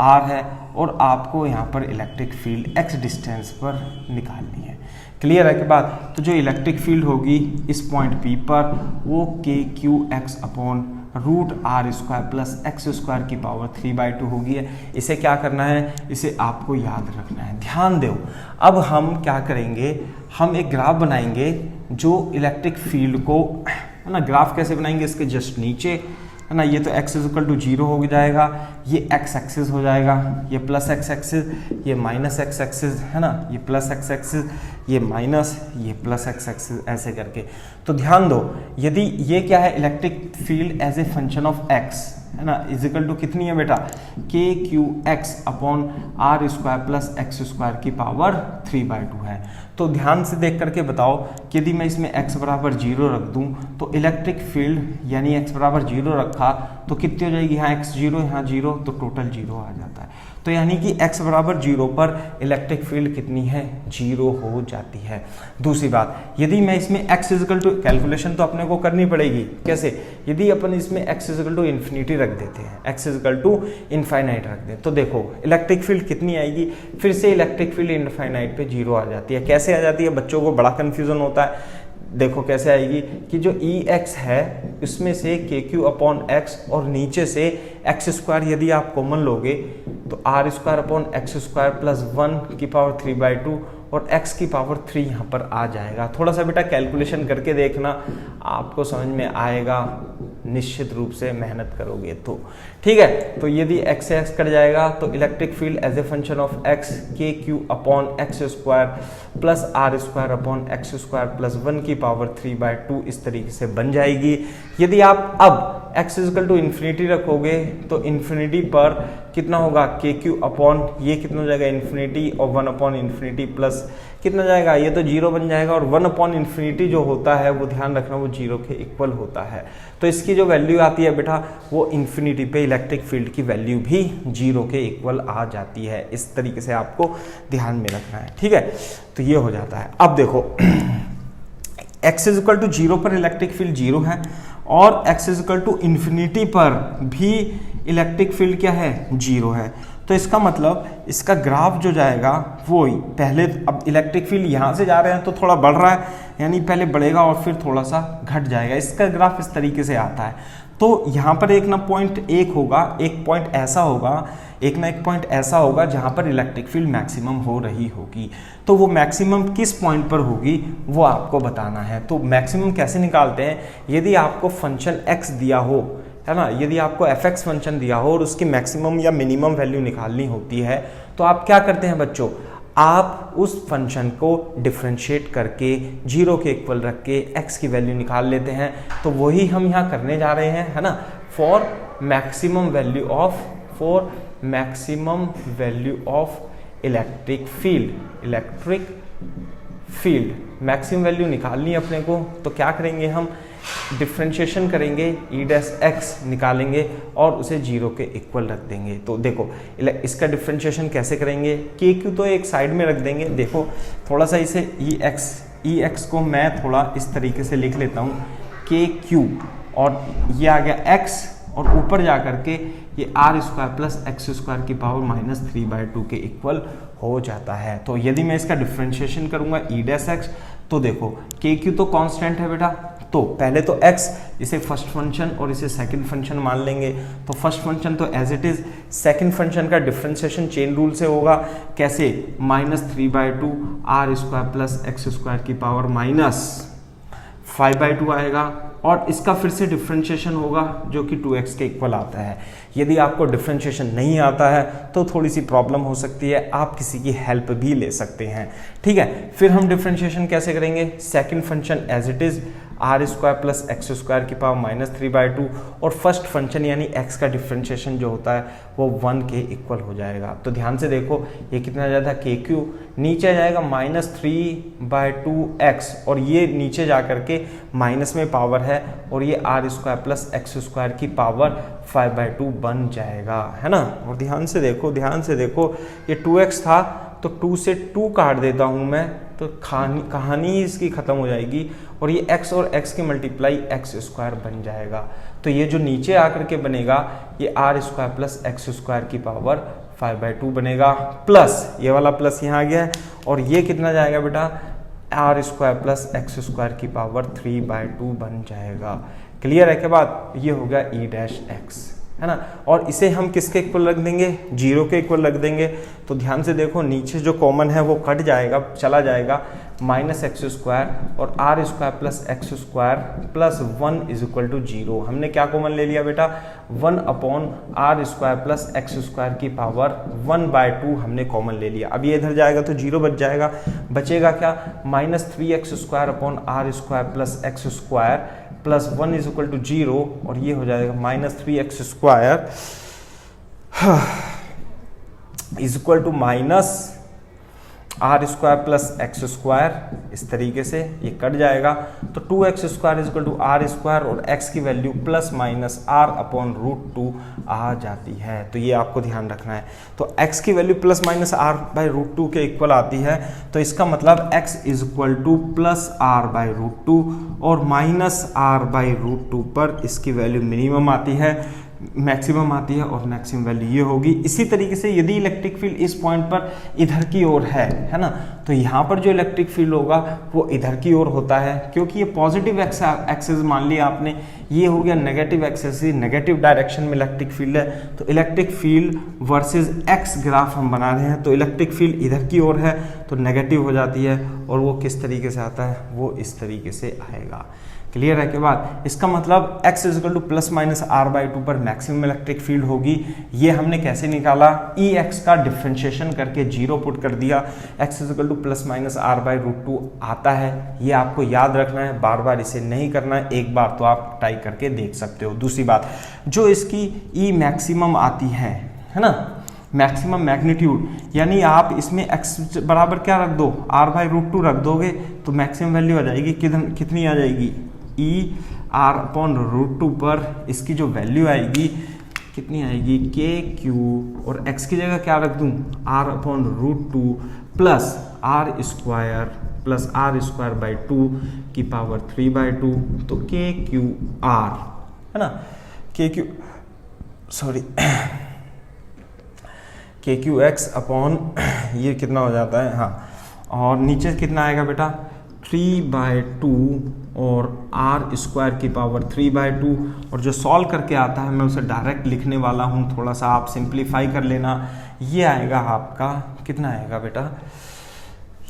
R है, और आपको यहाँ पर इलेक्ट्रिक फील्ड x डिस्टेंस पर निकालनी है। क्लियर है कि बात। तो जो इलेक्ट्रिक फील्ड होगी इस पॉइंट P पर वो KQX upon root are square plus x square की पावर 3/2 होगी है। इसे क्या करना है, इसे आपको याद रखना है, ध्यान दो। अब हम क्या करेंगे, हम एक ग्राफ बनाएंगे जो इलेक्ट्रिक फील्ड को, है ना, ग्राफ कैसे बनाएंगे, इसके जस्ट नीचे, है ना, ये तो x इक्वल टू 0 हो जाएगा, ये x एक्सिस हो जाएगा, ये प्लस x एक्सिस, ये माइनस x एक्सिस, है ना, ये प्लस x एक्सिस, ये माइनस, ये प्लस x एक्सिस, ऐसे करके। तो ध्यान दो, यदि ये क्या है electric field as a function of x, है ना, इज इक्वल टू कितनी है बेटा, KQX upon are square plus x square की पावर 3/2 है। तो ध्यान से देख करके बताओ कि यदि मैं इसमें x बराबर 0 रख दूं तो इलेक्ट्रिक फील्ड यानी x बराबर 0 रखा तो कितनी हो जाएगी, यहाँ x 0 यहाँ 0, तो टोटल 0 आ जाता है। तो यानी कि x बराबर 0 पर इलेक्ट्रिक फील्ड कितनी है, 0 हो जाती है। दूसरी बात, यदि मैं इसमें x इक्वल टू, कैलकुलेशन तो अपने को करनी पड़ेगी, कैसे, यदि अपन इसमें x इक्वल टू इन्फिनिटी रख देते हैं, x इक्वल टू इनफाइनाइट रख दें, तो देखो इलेक्ट्रिक फील्ड कितनी आएगी, फिर से इलेक्ट्रिक फील्ड इनफाइनाइट पे 0 आ जाती है। कैसे आ जाती है, बच्चों को बड़ा कन्फ्यूजन होता है। देखो कैसे आएगी कि जो EX है इसमें से KQ अपॉन एक्स और नीचे से एक्स स्क्वायर यदि आप कॉमन लोगे तो r square upon x square plus 1 की पावर 3/2 और x की पावर 3 यहाँ पर आ जाएगा। थोड़ा सा बेटा कैलकुलेशन करके देखना, आपको समझ में आएगा निश्चित रूप से मेहनत करोगे तो। ठीक है, तो यदि x से x कट जाएगा तो electric field as a function of x k Q upon x square plus r square upon x square plus 1 की पावर 3/2 इस तरीके से बन जाएगी। यदि आप अब x इक्वल टू इन्फिनिटी रखोगे तो इन्फिनिटी पर कितना होगा, के क्यू अपॉन ये कितना हो जाएगा इन्फिनिटी और 1 अपॉन इन्फिनिटी प्लस कितना जाएगा, ये तो 0 बन जाएगा और 1 अपॉन इन्फिनिटी जो होता है वो ध्यान रखना वो 0 के इक्वल होता है। तो इसकी जो वैल्यू आती है बेटा वो इन्फिनिटी पे इलेक्ट्रिक फील्ड की वैल्यू भी 0 के इक्वल आ जाती है। इस तरीके से आपको ध्यान में रखना है। ठीक है, तो ये हो जाता है। अब देखो x इज इक्वल टू 0 पर इलेक्ट्रिक फील्ड 0 है और x is equal to infinity पर भी इलेक्ट्रिक फील्ड क्या है, 0 है। तो इसका मतलब इसका ग्राफ जो जाएगा वो पहले, अब इलेक्ट्रिक फील्ड यहाँ से जा रहे हैं तो थोड़ा बढ़ रहा है, यानी पहले बढ़ेगा और फिर थोड़ा सा घट जाएगा। इसका ग्राफ इस तरीके से आता है। तो यहाँ पर एक ना पॉइंट एक होगा, एक पॉइंट ऐसा होगा, एक ना एक पॉइंट ऐसा होगा जहाँ पर इलेक्ट्रिक फील्ड मैक्सिमम हो रही होगी। तो वो मैक्सिमम किस पॉइंट पर होगी वो आपको बताना है। तो मैक्सिमम कैसे निकालते हैं, यदि आपको फंक्शन x दिया हो, है ना, यदि आपको fx फंक्शन दिया हो और उसकी मैक्सिमम या मिनिमम वैल्यू निकालनी होती है तो आप क्या करते हैं बच्चों, आप उस फंक्शन को डिफरेंशिएट करके 0 के इक्वल रख के x की वैल्यू निकाल लेते हैं। तो वही हम यहाँ करने जा रहे हैं, है ना, for maximum value of electric field maximum value निकालनी है अपने को। तो क्या करेंगे, हम डिफरेंशिएशन करेंगे, ई डैश एक्स निकालेंगे और उसे 0 के इक्वल रख देंगे। तो देखो इसका डिफरेंशिएशन कैसे करेंगे, के क्यू तो एक साइड में रख देंगे। देखो थोड़ा सा इसे ई एक्स को मैं थोड़ा इस तरीके से लिख लेता हूँ, के क्यू, और ये आ गया x और ऊपर जा करके ये r square plus x square की पावर -3/2 के इक्वल हो जाता है। तो यदि मैं इसका डिफरेंशिएशन करूंगा ई डैश एक्स, तो देखो के क्यू तो कांस्टेंट है बेटा, तो पहले तो x इसे फर्स्ट फंक्शन और इसे सेकंड फंक्शन मान लेंगे। तो फर्स्ट फंक्शन तो as it is, second function का डिफरेंशिएशन चेन रूल से होगा। कैसे, -3/2 r square plus x square की पावर -5/2 आएगा और इसका फिर से डिफरेंशिएशन होगा जो कि 2x के इक्वल आता है। यदि आपको डिफरेंशिएशन नहीं आता है तो थोड़ी सी प्रॉब्लम हो सकती है, आप किसी की हेल्प भी ले सकते हैं। ठीक है, फिर हम डिफरेंशिएशन कैसे करेंगे, second function as it is r square plus x square की पावर -3/2 और फर्स्ट फंक्शन यानी x का डिफरेंशिएशन जो होता है वो 1 के इक्वल हो जाएगा। तो ध्यान से देखो ये कितना आ जाता है, के क्यू नीचे आ जाएगा -3/2x और ये नीचे जा करके माइनस में पावर है और ये r square plus x square की पावर 5/2 बन जाएगा, है ना। और ध्यान से देखो ये 2x था तो 2 से 2 काट देता हूं मैं तो कहानी ही इसकी खत्म हो जाएगी और ये x और x की मल्टीप्लाई एक्स स्क्वायर बन जाएगा। तो ये जो नीचे आकर के बनेगा ये r square plus x square की पावर 5/2 बनेगा, प्लस ये वाला प्लस यहाँ आ गया है और ये कितना जाएगा बेटा, are square plus x square की पावर 3/2 बन जाएगा। क्लियर है क्या बात, ये हो गया ई डैश एक्स, है ना। और इसे हम किसके इक्वल रख देंगे, 0 के इक्वल रख देंगे। तो ध्यान से देखो नीचे जो कॉमन है वो कट जाएगा, चला जाएगा, -x स्क्वायर और r square plus x square plus 1 is equal to 0। हमने क्या कॉमन ले लिया बेटा, 1 upon are square plus x square की पावर 1/2 हमने कॉमन ले लिया। अब ये इधर जाएगा तो 0 बच जाएगा, बचेगा क्या, -3x square upon are square plus x square plus 1 is equal to 0 और ये हो जाएगा -3x square is equal to minus r square plus x square, इस तरीके से ये कट जाएगा। तो 2x square is equal to r square और x की value plus minus r upon √2 आ जाती है। तो ये आपको ध्यान रखना है। तो x की value plus minus r by √2 के इक्वल आती है, तो इसका मतलब x is equal to plus r by √2 और माइनस आर बाई √2 पर इसकी वैल्यू मिनिमम आती है, मैक्सिमम आती है और मैक्सिमम वैल्यू ये होगी। इसी तरीके से यदि इलेक्ट्रिक फील्ड इस पॉइंट पर इधर की ओर है ना, तो यहाँ पर जो इलेक्ट्रिक फील्ड होगा वो इधर की ओर होता है, क्योंकि ये पॉजिटिव एक्सेस मान लिया आपने, ये हो गया नेगेटिव एक्सेस, नेगेटिव डायरेक्शन में इलेक्ट्रिक फील्ड है। तो electric field versus x graph हम बना रहे हैं, तो इलेक्ट्रिक फील्ड इधर की ओर है तो नेगेटिव हो जाती है और वो किस तरीके से आता है, वो इस तरीके से आएगा। क्लियर है के बाद इसका मतलब x is equal to plus minus r/2 पर मैक्सिमम इलेक्ट्रिक फील्ड होगी। ये हमने कैसे निकाला, Ex का डिफरेंशिएशन करके 0 पुट कर दिया, x is equal to plus minus r/√2 आता है। ये आपको याद रखना है, बार बार इसे नहीं करना है, एक बार तो आप ट्राई करके देख सकते हो। दूसरी बात, जो इसकी E मैक्सिमम आती है ना, मैक्सिमम मैग्नीट्यूड, यानी आप इसमें x बराबर क्या रख दो, r/√2 रख दोगे तो मैक्सिमम वैल्यू आ जाएगी, कितनी आ जाएगी, r/√2 पर इसकी जो वैल्यू आएगी कितनी आएगी, KQ, और x की जगह क्या रख दूं, r/√2 प्लस r² की पावर 3/2, तो KQR है ना, KQX अपॉन ये कितना हो जाता है, हाँ, और नीचे कितना आएगा बेटा 3/2 और r² की पावर 3/2, और जो सॉल्व करके आता है मैं उसे डायरेक्ट लिखने वाला हूँ, थोड़ा सा आप सिंप्लीफाई कर लेना। ये आएगा आपका कितना आएगा बेटा,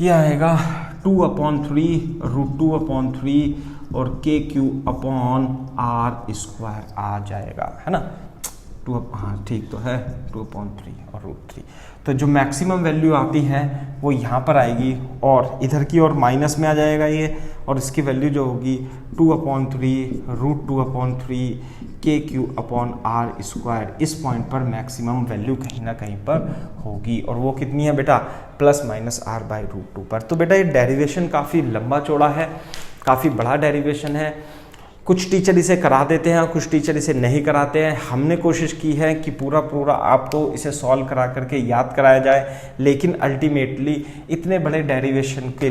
ये आएगा 2/3 और KQ अपॉन r² आ जाएगा, है ना, हाँ ठीक तो है, 2/3 और √3। तो जो मैक्सिमम वैल्यू आती है वो यहाँ पर आएगी और इधर की ओर माइनस में आ जाएगा ये, और इसकी वैल्यू जो होगी 2/3 √2/3 KQ अपॉन r²। इस पॉइंट पर मैक्सिमम वैल्यू कहीं ना कहीं पर होगी, और वो कितनी है बेटा, प्लस माइनस r/√2 पर। तो बेटा ये डेरिवेशन काफ़ी लंबा चौड़ा है, काफ़ी बड़ा डेरिवेशन है। कुछ टीचर इसे करा देते हैं, कुछ टीचर इसे नहीं कराते हैं। हमने कोशिश की है कि पूरा आपको इसे सॉल्व करा करके याद कराया जाए, लेकिन अल्टीमेटली इतने बड़े डेरिवेशन के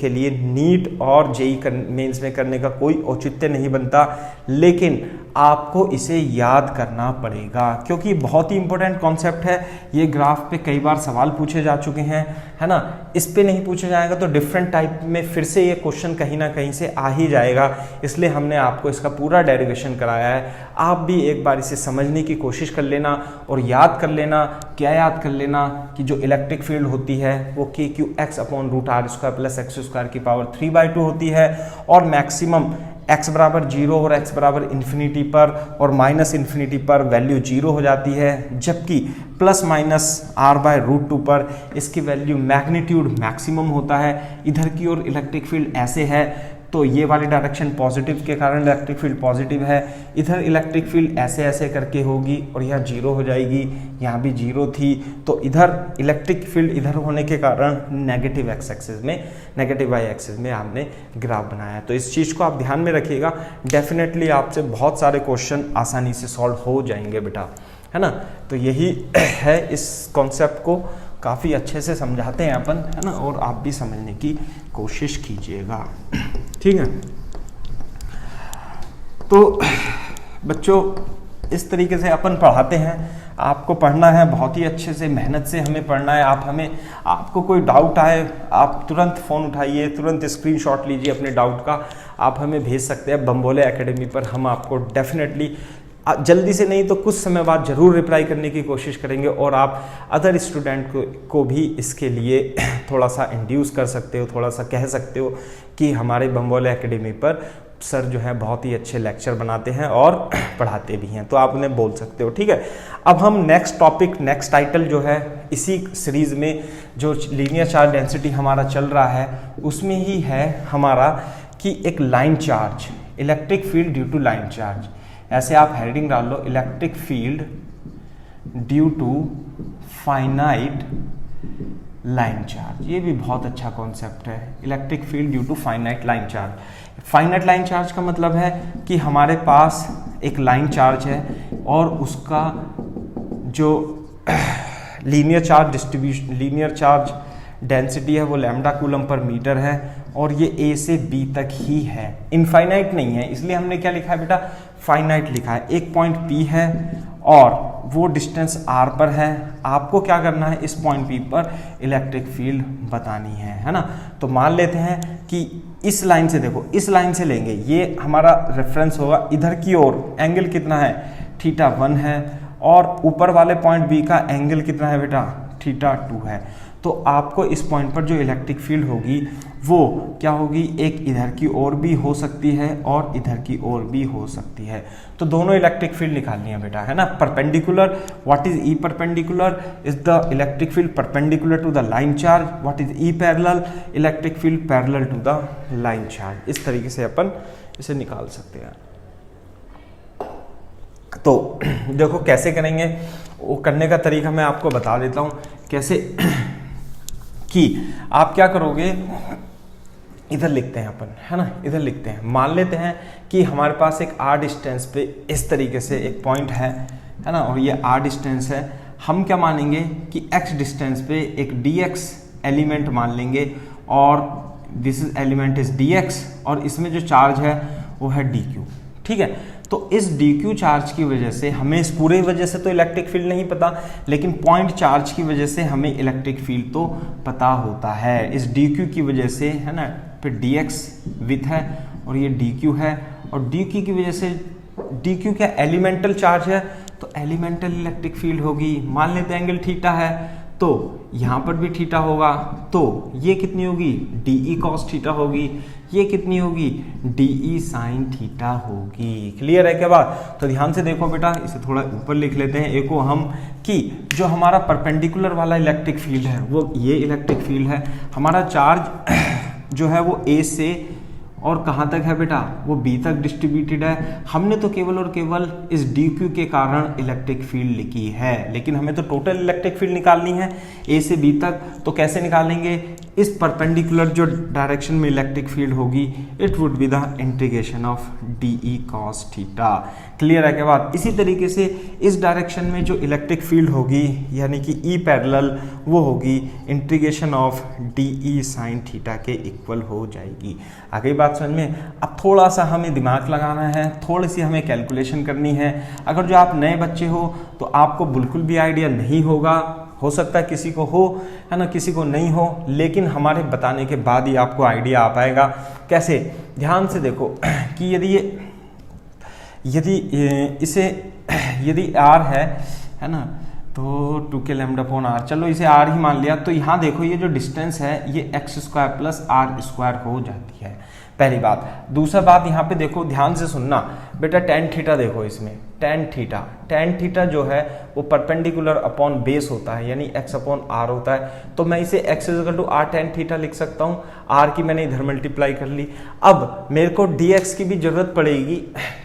लिए नीट और जेईई मेंस में करने का कोई औचित्य नहीं बनता, लेकिन आपको इसे याद करना पड़ेगा क्योंकि बहुत ही इंपॉर्टेंट कॉन्सेप्ट है। ये ग्राफ पे कई बार सवाल पूछे जा चुके हैं, है ना, इस पे नहीं पूछा जाएगा तो डिफरेंट टाइप में फिर से ये क्वेश्चन कहीं ना कहीं से आ ही जाएगा, इसलिए हमने आपको इसका पूरा डेरिवेशन कराया है। आप भी एक बार इसे समझने की कोशिश कर लेना और याद कर लेना। क्या याद कर लेना कि जो इलेक्ट्रिक फील्ड होती है वो KQX upon √r² plus x² की पावर 3/2 होती है, और मैक्सिमम x बराबर 0 और x बराबर इन्फिनिटी पर और माइनस इन्फिनिटी पर वैल्यू 0 हो जाती है, जबकि प्लस माइनस r/√2 पर इसकी वैल्यू मैग्नीट्यूड मैक्सिमम होता है। इधर की ओर इलेक्ट्रिक फील्ड ऐसे है तो ये वाली डायरेक्शन पॉजिटिव के कारण इलेक्ट्रिक फील्ड पॉजिटिव है, इधर इलेक्ट्रिक फील्ड ऐसे ऐसे करके होगी और यहाँ 0 हो जाएगी, यहाँ भी 0 थी, तो इधर इलेक्ट्रिक फील्ड इधर होने के कारण नेगेटिव x एक्सिस में, नेगेटिव y एक्सिस में हमने ग्राफ बनाया। तो इस चीज़ को आप ध्यान में रखिएगा, डेफिनेटली आपसे बहुत सारे क्वेश्चन आसानी से सॉल्व हो जाएंगे बेटा, है ना। तो यही है, इस कॉन्सेप्ट को काफ़ी अच्छे से समझाते हैं अपन, है ना, और आप भी समझने की कोशिश कीजिएगा, ठीक है। तो बच्चों इस तरीके से अपन पढ़ाते हैं, आपको पढ़ना है बहुत ही अच्छे से, मेहनत से हमें पढ़ना है। आपको कोई डाउट आए आप तुरंत फ़ोन उठाइए, तुरंत स्क्रीनशॉट लीजिए अपने डाउट का, आप हमें भेज सकते हैं बम्बोले एकेडमी पर। हम आपको डेफिनेटली जल्दी से नहीं तो कुछ समय बाद ज़रूर रिप्लाई करने की कोशिश करेंगे, और आप अदर स्टूडेंट को भी इसके लिए थोड़ा सा इंड्यूस कर सकते हो, थोड़ा सा कह सकते हो कि हमारे बम्बोले एकेडमी पर सर जो है बहुत ही अच्छे लेक्चर बनाते हैं और पढ़ाते भी हैं, तो आप उन्हें बोल सकते हो, ठीक है। अब हम नेक्स्ट टॉपिक, नेक्स्ट टाइटल जो है इसी सीरीज़ में जो लीनियर चार्ज डेंसिटी हमारा चल रहा है उसमें ही है हमारा कि एक line charge, electric field due to line charge. ऐसे आप हेडिंग डाल लो, electric field due to finite line charge. ये भी बहुत अच्छा कॉन्सेप्ट है, electric field due to finite line charge. Finite line charge का मतलब है कि हमारे पास एक लाइन चार्ज है और उसका जो linear charge distribution, linear charge density है वो लैम्डा कूलम पर मीटर है, और ये A से B तक ही है, इनफाइनाइट नहीं है, इसलिए हमने क्या लिखा है बेटा, फाइनाइट लिखा है। एक पॉइंट P है और वो डिस्टेंस R पर है। आपको क्या करना है, इस पॉइंट P पर इलेक्ट्रिक फील्ड बतानी है ना। तो मान लेते हैं कि इस लाइन से, देखो इस लाइन से लेंगे, ये हमारा रेफरेंस होगा, इधर की ओर एंगल कितना है, θ1 है, और ऊपर वाले पॉइंट B का एंगल कितना है बेटा, θ2 है। तो आपको इस पॉइंट पर जो इलेक्ट्रिक फील्ड होगी वो क्या होगी, एक इधर की ओर भी हो सकती है और इधर की ओर भी हो सकती है। तो दोनों इलेक्ट्रिक फील्ड निकालनी है बेटा, है ना। Perpendicular, what is E perpendicular, is the electric field perpendicular to the line charge. What is E parallel, electric field parallel to the line charge. इस तरीके से अपन इसे निकाल सकते हैं। तो देखो कैसे करेंगे, वो करने का तरीका मैं आपको बता देता हूँ कैसे। कि आप क्या करोगे, इधर लिखते हैं अपन, है ना, इधर लिखते हैं। मान लेते हैं कि हमारे पास एक r डिस्टेंस पे इस तरीके से एक पॉइंट है ना, और ये r डिस्टेंस है। हम क्या मानेंगे कि x डिस्टेंस पे एक dx एलिमेंट मान लेंगे, और this is element is dx, और इसमें जो चार्ज है वो है dq। ठीक है, तो इस dq चार्ज की वजह से हमें, इस पूरे वजह से तो इलेक्ट्रिक फील्ड नहीं पता, लेकिन पॉइंट चार्ज की वजह से हमें इलेक्ट्रिक फील्ड तो पता होता है। इस dq की वजह से, है ना, फिर dx विथ है और ये dq है, और dq की वजह से, dq क्या एलिमेंटल चार्ज है, तो एलिमेंटल इलेक्ट्रिक फील्ड होगी। मान लेते हैं एंगल थीटा है, तो यहाँ पर भी थीटा होगा, तो ये कितनी होगी, dE cos थीटा होगी। ये कितनी होगी, dE sin थीटा होगी। क्लियर है क्या बात। तो ध्यान से देखो बेटा, इसे थोड़ा ऊपर लिख लेते हैं एको हम, कि जो हमारा परपेंडिकुलर वाला इलेक्ट्रिक फील्ड है वो ये इलेक्ट्रिक फील्ड है। हमारा चार्ज जो है वो A से और कहाँ तक है बेटा, वो B तक डिस्ट्रीब्यूटेड है। हमने तो केवल और केवल इस dq के कारण इलेक्ट्रिक फील्ड लिखी है, लेकिन हमें तो टोटल इलेक्ट्रिक फील्ड निकालनी है A से B तक। तो कैसे निकालेंगे, इस परपेंडिकुलर जो डायरेक्शन में इलेक्ट्रिक फील्ड होगी, it would be the integration of dE cos theta. Clear है क्या बात। इसी तरीके से इस डायरेक्शन में जो इलेक्ट्रिक फील्ड होगी, यानी कि E पैरेलल, वो होगी integration of dE sin theta के इक्वल हो जाएगी। आ गई बात समझ में। अब थोड़ा सा हमें दिमाग लगाना है, थोड़ी सी हमें कैलकुलेशन करनी है। अगर जो आप नए बच्चे हो तो आपको बिल्कुल भी आइडिया नहीं होगा, हो सकता है किसी को हो, है ना, किसी को नहीं हो, लेकिन हमारे बताने के बाद ही आपको आइडिया आ पाएगा। कैसे, ध्यान से देखो कि यदि r है ना, तो 2k लैम्डा अपॉन r, चलो इसे r ही मान लिया। तो यहाँ देखो ये जो डिस्टेंस है ये x square plus r square हो जाती है, पहली बात। दूसरा बात यहाँ पे देखो, ध्यान से सुनना बेटा, टेन थीटा देखो इसमें, टेन थीटा जो है वो परपेंडिकुलर अपॉन बेस होता है, यानी x अपॉन r होता है। तो मैं इसे x equal to r tan theta लिख सकता हूँ। r की मैंने इधर मल्टीप्लाई कर ली। अब मेरे को dx की भी जरूरत पड़ेगी,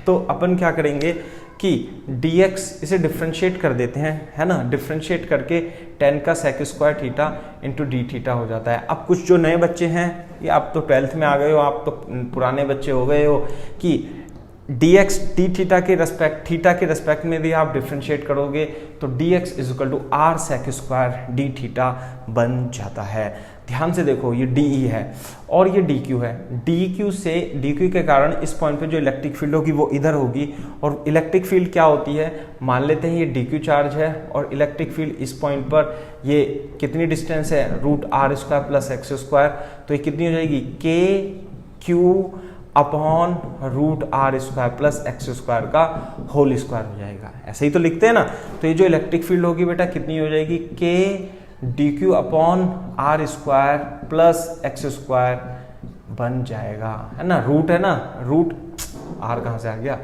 तो अपन क्या करेंगे कि dx इसे डिफ्रेंशिएट कर देते हैं, है ना, डिफ्रेंशिएट करके टेन का sec square theta into D theta हो जाता है। अब कुछ जो नए बच्चे हैं, ये आप तो 12th में आ गए हो, आप तो पुराने बच्चे हो गए हो, कि dx डी थीटा के रेस्पेक्ट में भी आप डिफ्रेंशिएट करोगे तो dx is equal to r sec square d theta बन जाता है। ध्यान से देखो, ये dE है और ये dq है। dq के कारण इस पॉइंट पे जो इलेक्ट्रिक फील्ड होगी वो इधर होगी, और इलेक्ट्रिक फील्ड क्या होती है, मान लेते हैं ये dq चार्ज है और इलेक्ट्रिक फील्ड इस पॉइंट पर, ये कितनी डिस्टेंस है, root r square plus x square, तो ये कितनी हो जाएगी, kq upon root r square plus x square का होल स्क्वायर हो जाएगा। ऐसे ही तो लिखते हैं ना। तो ये जो इलेक्ट्रिक फील्ड होगी बेटा कितनी हो जाएगी, k dq upon r square plus x square बन जाएगा, है ना। रूट है ना, रूट r कहाँ से आ गया,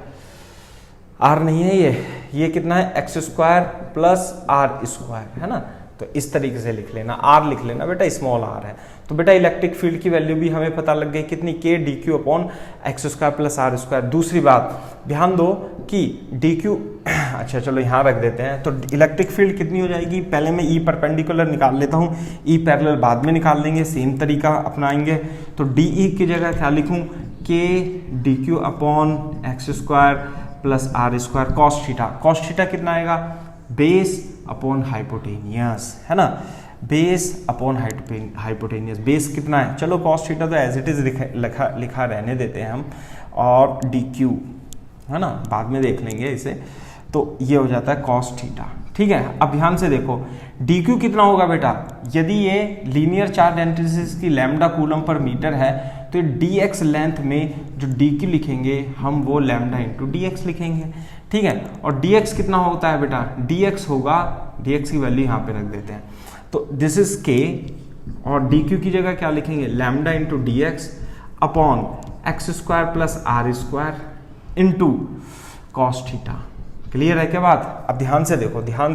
r नहीं है ये कितना है, x square plus r square, है ना। तो इस तरीके से लिख लेना, r लिख लेना बेटा, स्मॉल r है। तो बेटा इलेक्ट्रिक फील्ड की वैल्यू भी हमें पता लग गई कितनी, k dq upon x square plus r square. दूसरी बात ध्यान दो कि dq, अच्छा चलो यहाँ रख देते हैं। तो इलेक्ट्रिक फील्ड कितनी हो जाएगी, पहले मैं E परपेंडिकुलर निकाल लेता हूँ, E पैरेलल बाद में निकाल लेंगे, सेम तरीका अपनाएंगे। तो dE की जगह क्या लिखूँ, k dq upon x square plus r square cos theta कितना आएगा, बेस अपॉन हाइपोटेनियस, है ना, बेस अपॉन हाइपोटेनियस। बेस कितना है, चलो कॉस थीटा तो एज इट इज लिखा रहने देते हैं हम, और dq, है ना, बाद में देख लेंगे इसे। तो ये हो जाता है कॉस थीटा, ठीक है। अब ध्यान से देखो dq कितना होगा बेटा, यदि ये लीनियर चार्ज डेंसिटी की लैम्डा कूलम पर मीटर है, तो dx लेंथ में जो dq लिखेंगे हम वो लैम्डा इंटू dx लिखेंगे, ठीक है। और dx कितना होता है बेटा, dx होगा, dx की वैल्यू यहाँ पे रख देते हैं। तो दिस इज k, और डी क्यू की जगह क्या लिखेंगे, lambda into d x upon x square plus r square into cos theta. Clear है क्या बात? अब ध्यान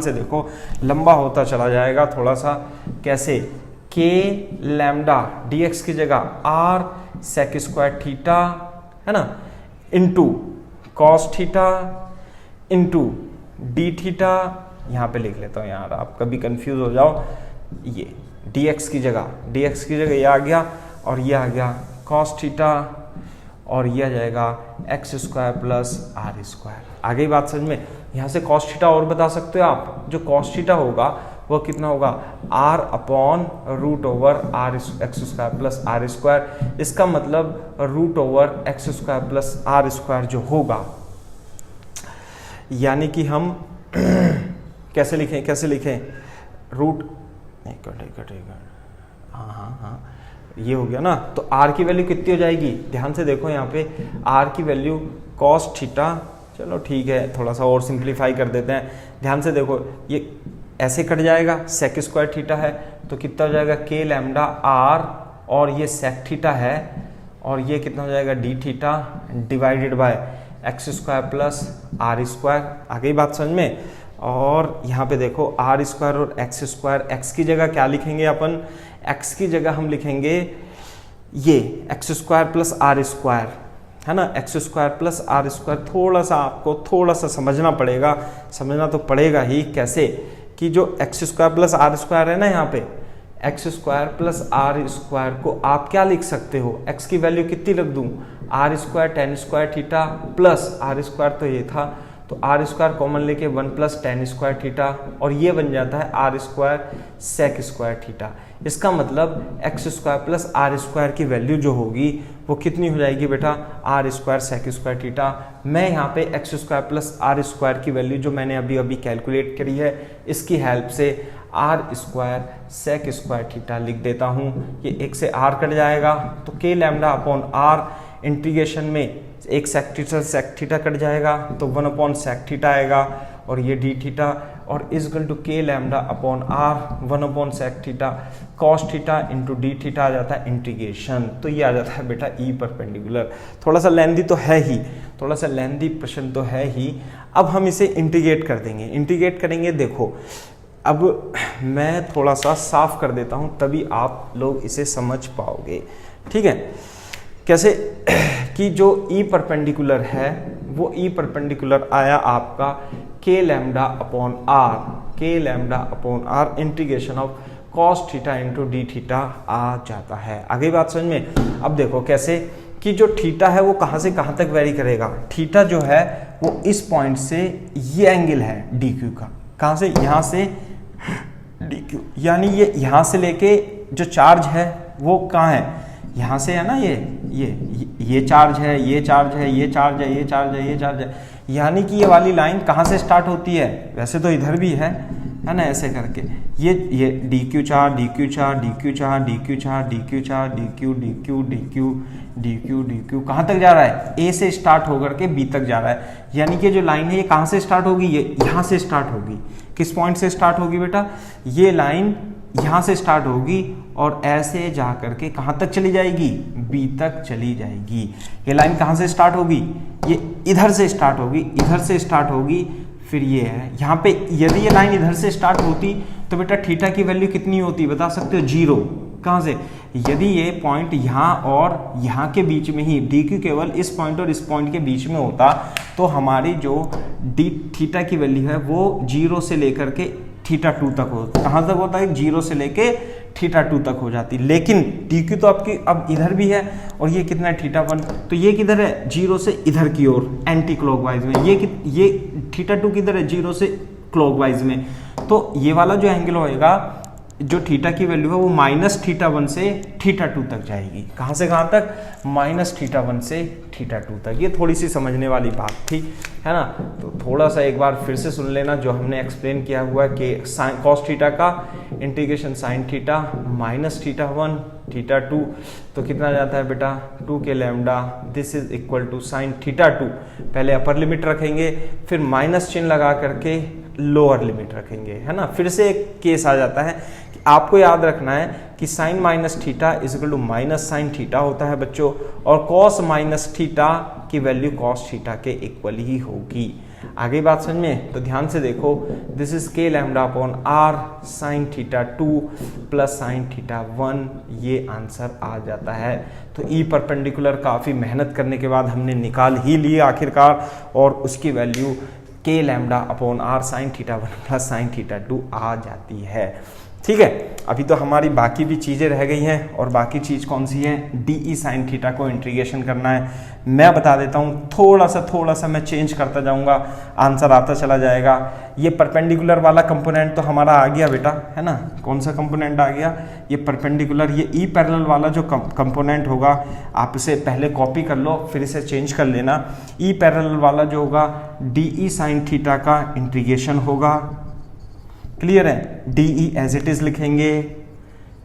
से देखो, लंबा होता चला जाएगा थोड़ा सा। कैसे? के लैम्डा डी एक्स की जगह आर सेक स्क्वायर थीटा है ना, into cos theta into D theta. यहाँ पे लिख लेता हूँ यार, आप कभी कंफ्यूज हो जाओ। ये dx की जगह ये आ गया और ये आ गया cos थीटा और ये आ जाएगा x square plus r square. आ गई बात समझ में? यहाँ से cos थीटा और बता सकते हो आप, जो cos थीटा होगा वो कितना होगा, r upon root over r x square plus r square. इसका मतलब root over x square plus r square जो होगा, यानी कि हम कैसे लिखें रूट, हाँ ये हो गया ना। तो r की वैल्यू कितनी हो जाएगी, ध्यान से देखो यहाँ पे r की वैल्यू cos थीटा, चलो ठीक है थोड़ा सा और सिंप्लीफाई कर देते हैं। ध्यान से देखो ये ऐसे कट जाएगा, सेक स्क्वायर थीटा है तो कितना हो जाएगा k लैम्डा r, और ये सेक थीटा है और ये कितना हो जाएगा d theta divided by x square plus r square. आ गई बात समझ में? और यहाँ पे देखो आर स्क्वायर और एक्स स्क्वायर, एक्स की जगह क्या लिखेंगे अपन, एक्स की जगह हम लिखेंगे ये x square plus r square है ना, x square plus r square. थोड़ा सा आपको थोड़ा सा समझना पड़ेगा, समझना तो पड़ेगा ही। कैसे? कि जो x square plus r square है ना, यहाँ पे x square plus r square को आप क्या लिख सकते हो, एक्स की वैल्यू कितनी रख दूं, r square tan square theta plus r square तो ये था, तो आर स्क्वायर कॉमन लेके 1 प्लस टेन स्क्वायर थीटा, और ये बन जाता है r square sec square theta. इसका मतलब x square plus r square की वैल्यू जो होगी वो कितनी हो जाएगी बेटा, are square sec square theta. मैं यहाँ पे x square plus r square की वैल्यू जो मैंने अभी कैलकुलेट करी है, इसकी हेल्प से r square sec square theta लिख देता हूँ। ये एक से आर कट जाएगा तो के लैम्डा अपॉन आर, इंटीग्रेशन में एक सेक थीटा कट जाएगा तो 1 अपॉन सेक थीटा आएगा, और ये डी थीटा, और इजकल टू के lambda upon r 1 upon sec theta cos theta into D theta आ जाता है इंटीग्रेशन। तो ये आ जाता है बेटा ई परपेंडिकुलर। थोड़ा सा लेंदी तो है ही, थोड़ा सा लेंदी प्रश्न तो है ही। अब हम इसे इंटीग्रेट कर देंगे, इंटीग्रेट करेंगे। देखो अब मैं थोड़ा सा साफ कर देता हूँ, तभी आप लोग इसे समझ पाओगे। ठीक है? कैसे? कि जो ई परपेंडिकुलर है वो ई परपेंडिकुलर आया आपका के लैम्डा अपॉन आर, के lambda upon r integration of cos theta into D theta आ जाता है। आगे बात समझ में? अब देखो कैसे कि जो थीटा है वो कहाँ से कहाँ तक वेरी करेगा। थीटा जो है वो इस पॉइंट से ये एंगल है डी क्यू का, कहाँ से, यहाँ से डी क्यू, यानी ये यहाँ से लेके जो चार्ज है वो कहाँ है, यहाँ से है ना, ये चार्ज है, ये चार्ज है, ये चार्ज है, ये चार्ज है, ये चार्ज है। यानी कि ये वाली लाइन कहाँ से स्टार्ट होती है, वैसे तो इधर भी है ना, ऐसे करके ये D Q charge, D Q charge, D Q charge, D Q charge, D Q charge, D Q, D Q, D Q, D Q, D Q, कहाँ तक जा रहा है, ए से स्टार्ट होकर के बी तक जा रहा है। यानी कि जो लाइन है ये कहाँ से स्टार्ट होगी, ये यहाँ से स्टार्ट होगी। किस पॉइंट से स्टार्ट होगी बेटा, ये लाइन यहाँ से स्टार्ट होगी और ऐसे जा करके कहाँ तक चली जाएगी, बी तक चली जाएगी। ये लाइन कहाँ से स्टार्ट होगी, ये इधर से स्टार्ट होगी, इधर से स्टार्ट होगी, फिर ये है यहाँ पे। यदि ये लाइन इधर से स्टार्ट होती तो बेटा थीटा की वैल्यू कितनी होती, बता सकते हो, 0। कहाँ से? यदि ये पॉइंट यहाँ और यहाँ के बीच में ही, डी क्यू केवल इस पॉइंट और इस पॉइंट के बीच में होता तो हमारी जो डी थीटा की वैल्यू है वो 0 से लेकर के थीटा 2 तक हो। कहाँ तक होता है, 0 से लेके थीटा 2 तक हो जाती। लेकिन डी क्यू तो आपकी अब इधर भी है और ये कितना है, थीटा 1, तो ये किधर है, 0 से इधर की ओर एंटी क्लॉकवाइज में। ये थीटा 2 किधर है, 0 से क्लॉकवाइज में। तो ये वाला जो एंगल होएगा, जो थीटा की वैल्यू है वो माइनस थीटा 1 से थीटा 2 तक जाएगी। कहाँ से कहाँ तक, माइनस थीटा 1 से थीटा 2 तक। ये थोड़ी सी समझने वाली बात थी, है ना। तो थोड़ा सा एक बार फिर से सुन लेना जो हमने एक्सप्लेन किया हुआ कि कॉस थीटा का integration sine theta minus theta 1 theta 2, तो कितना जाता है बेटा, 2 k lambda, this is equal to sine theta 2। पहले अपर लिमिट रखेंगे, फिर माइनस चिन्ह लगा करके लोअर लिमिट रखेंगे, है ना। फिर से एक केस आ जाता है कि आपको याद रखना है कि sine minus theta is equal to minus sine theta होता है बच्चों, और कॉस माइनस थीटा की वैल्यू कॉस थीटा के इक्वल ही होगी। आगे बात समझ में, तो ध्यान से देखो, this is k lambda upon are sine theta 2 plus sine theta 1, ये आंसर आ जाता है। तो ई परपेंडिकुलर काफ़ी मेहनत करने के बाद हमने निकाल ही लिए आखिरकार, और उसकी value k lambda upon are sine theta 1 plus sine theta 2 आ जाती है। ठीक है, अभी तो हमारी बाकी भी चीज़ें रह गई हैं, और बाकी चीज़ कौन सी है, डी ई साइन थीटा को इंटीग्रेशन करना है। मैं बता देता हूँ, थोड़ा सा मैं चेंज करता जाऊँगा, आंसर आता चला जाएगा। ये परपेंडिकुलर वाला कंपोनेंट तो हमारा आ गया बेटा, है ना। कौन सा कंपोनेंट आ गया, ये परपेंडिकुलर। ये ई पैरेलल वाला जो कंपोनेंट होगा, आप इसे पहले कॉपी कर लो, फिर इसे चेंज कर लेना। ई पैरेलल वाला जो होगा, डी ई साइन थीटा का इंटीग्रेशन होगा। क्लियर है, d E as it is लिखेंगे,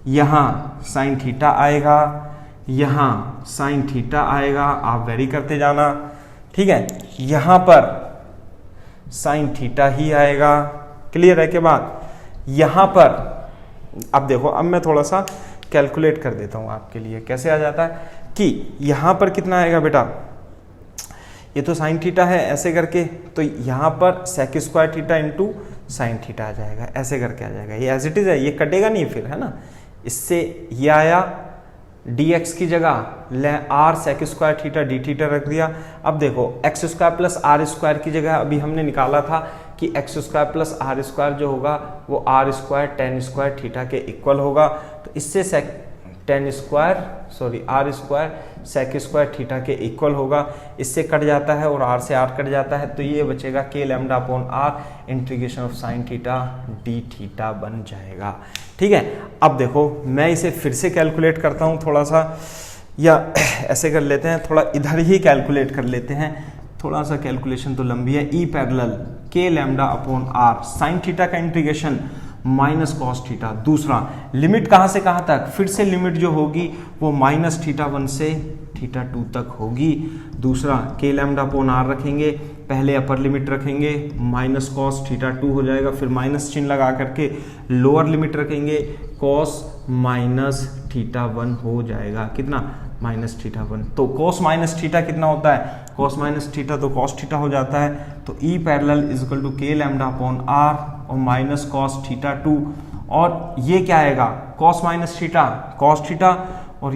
यहाँ साइन थीटा आएगा, यहाँ साइन थीटा आएगा, आप वेरी करते जाना। ठीक है, यहाँ पर साइन थीटा ही आएगा। क्लियर है के बाद यहाँ पर, अब देखो, अब मैं थोड़ा सा कैलकुलेट कर देता हूँ आपके लिए। कैसे आ जाता है कि यहाँ पर कितना आएगा बेटा, ये तो साइन थीटा है, ऐसे करके, तो यहाँ पर sec square theta into sine theta आ जाएगा, ऐसे करके आ जाएगा। ये एज इट इज है, ये कटेगा नहीं फिर, है ना। इससे ये आया, dx की जगह ले r sec square theta d theta रख दिया। अब देखो, x square plus r square की जगह अभी हमने निकाला था कि x square plus r square जो होगा वो r square tan square theta के इक्वल होगा। तो इससे r square sec square theta के इक्वल होगा। इससे कट जाता है और आर से आर कट जाता है, तो ये बचेगा k lambda upon r integration of sine theta d theta बन जाएगा। ठीक है, अब देखो मैं इसे फिर से कैलकुलेट करता हूँ थोड़ा सा, या ऐसे कर लेते हैं, थोड़ा इधर ही कैलकुलेट कर लेते हैं। थोड़ा सा कैलकुलेशन तो लंबी है। E parallel k lambda upon are sine theta का इंटीग्रेशन माइनस कॉस थीटा। दूसरा, लिमिट कहाँ से कहाँ तक, फिर से लिमिट जो होगी वो माइनस थीटा 1 से थीटा 2 तक होगी। दूसरा, के लैम्डा अपॉन आर रखेंगे, पहले अपर लिमिट रखेंगे, माइनस कॉस थीटा 2 हो जाएगा, फिर माइनस चिन्ह लगा करके लोअर लिमिट रखेंगे, कॉस माइनस थीटा 1 हो जाएगा। कितना, माइनस थीटा 1। तो कॉस माइनस थीटा कितना होता है, कॉस माइनस थीटा तो कॉस थीटा हो जाता है। तो E parallel is equal to के लैम्डा अपॉन आर और माइनस कॉस थीटा 2, और ये क्या आएगा, cos minus theta cos theta, और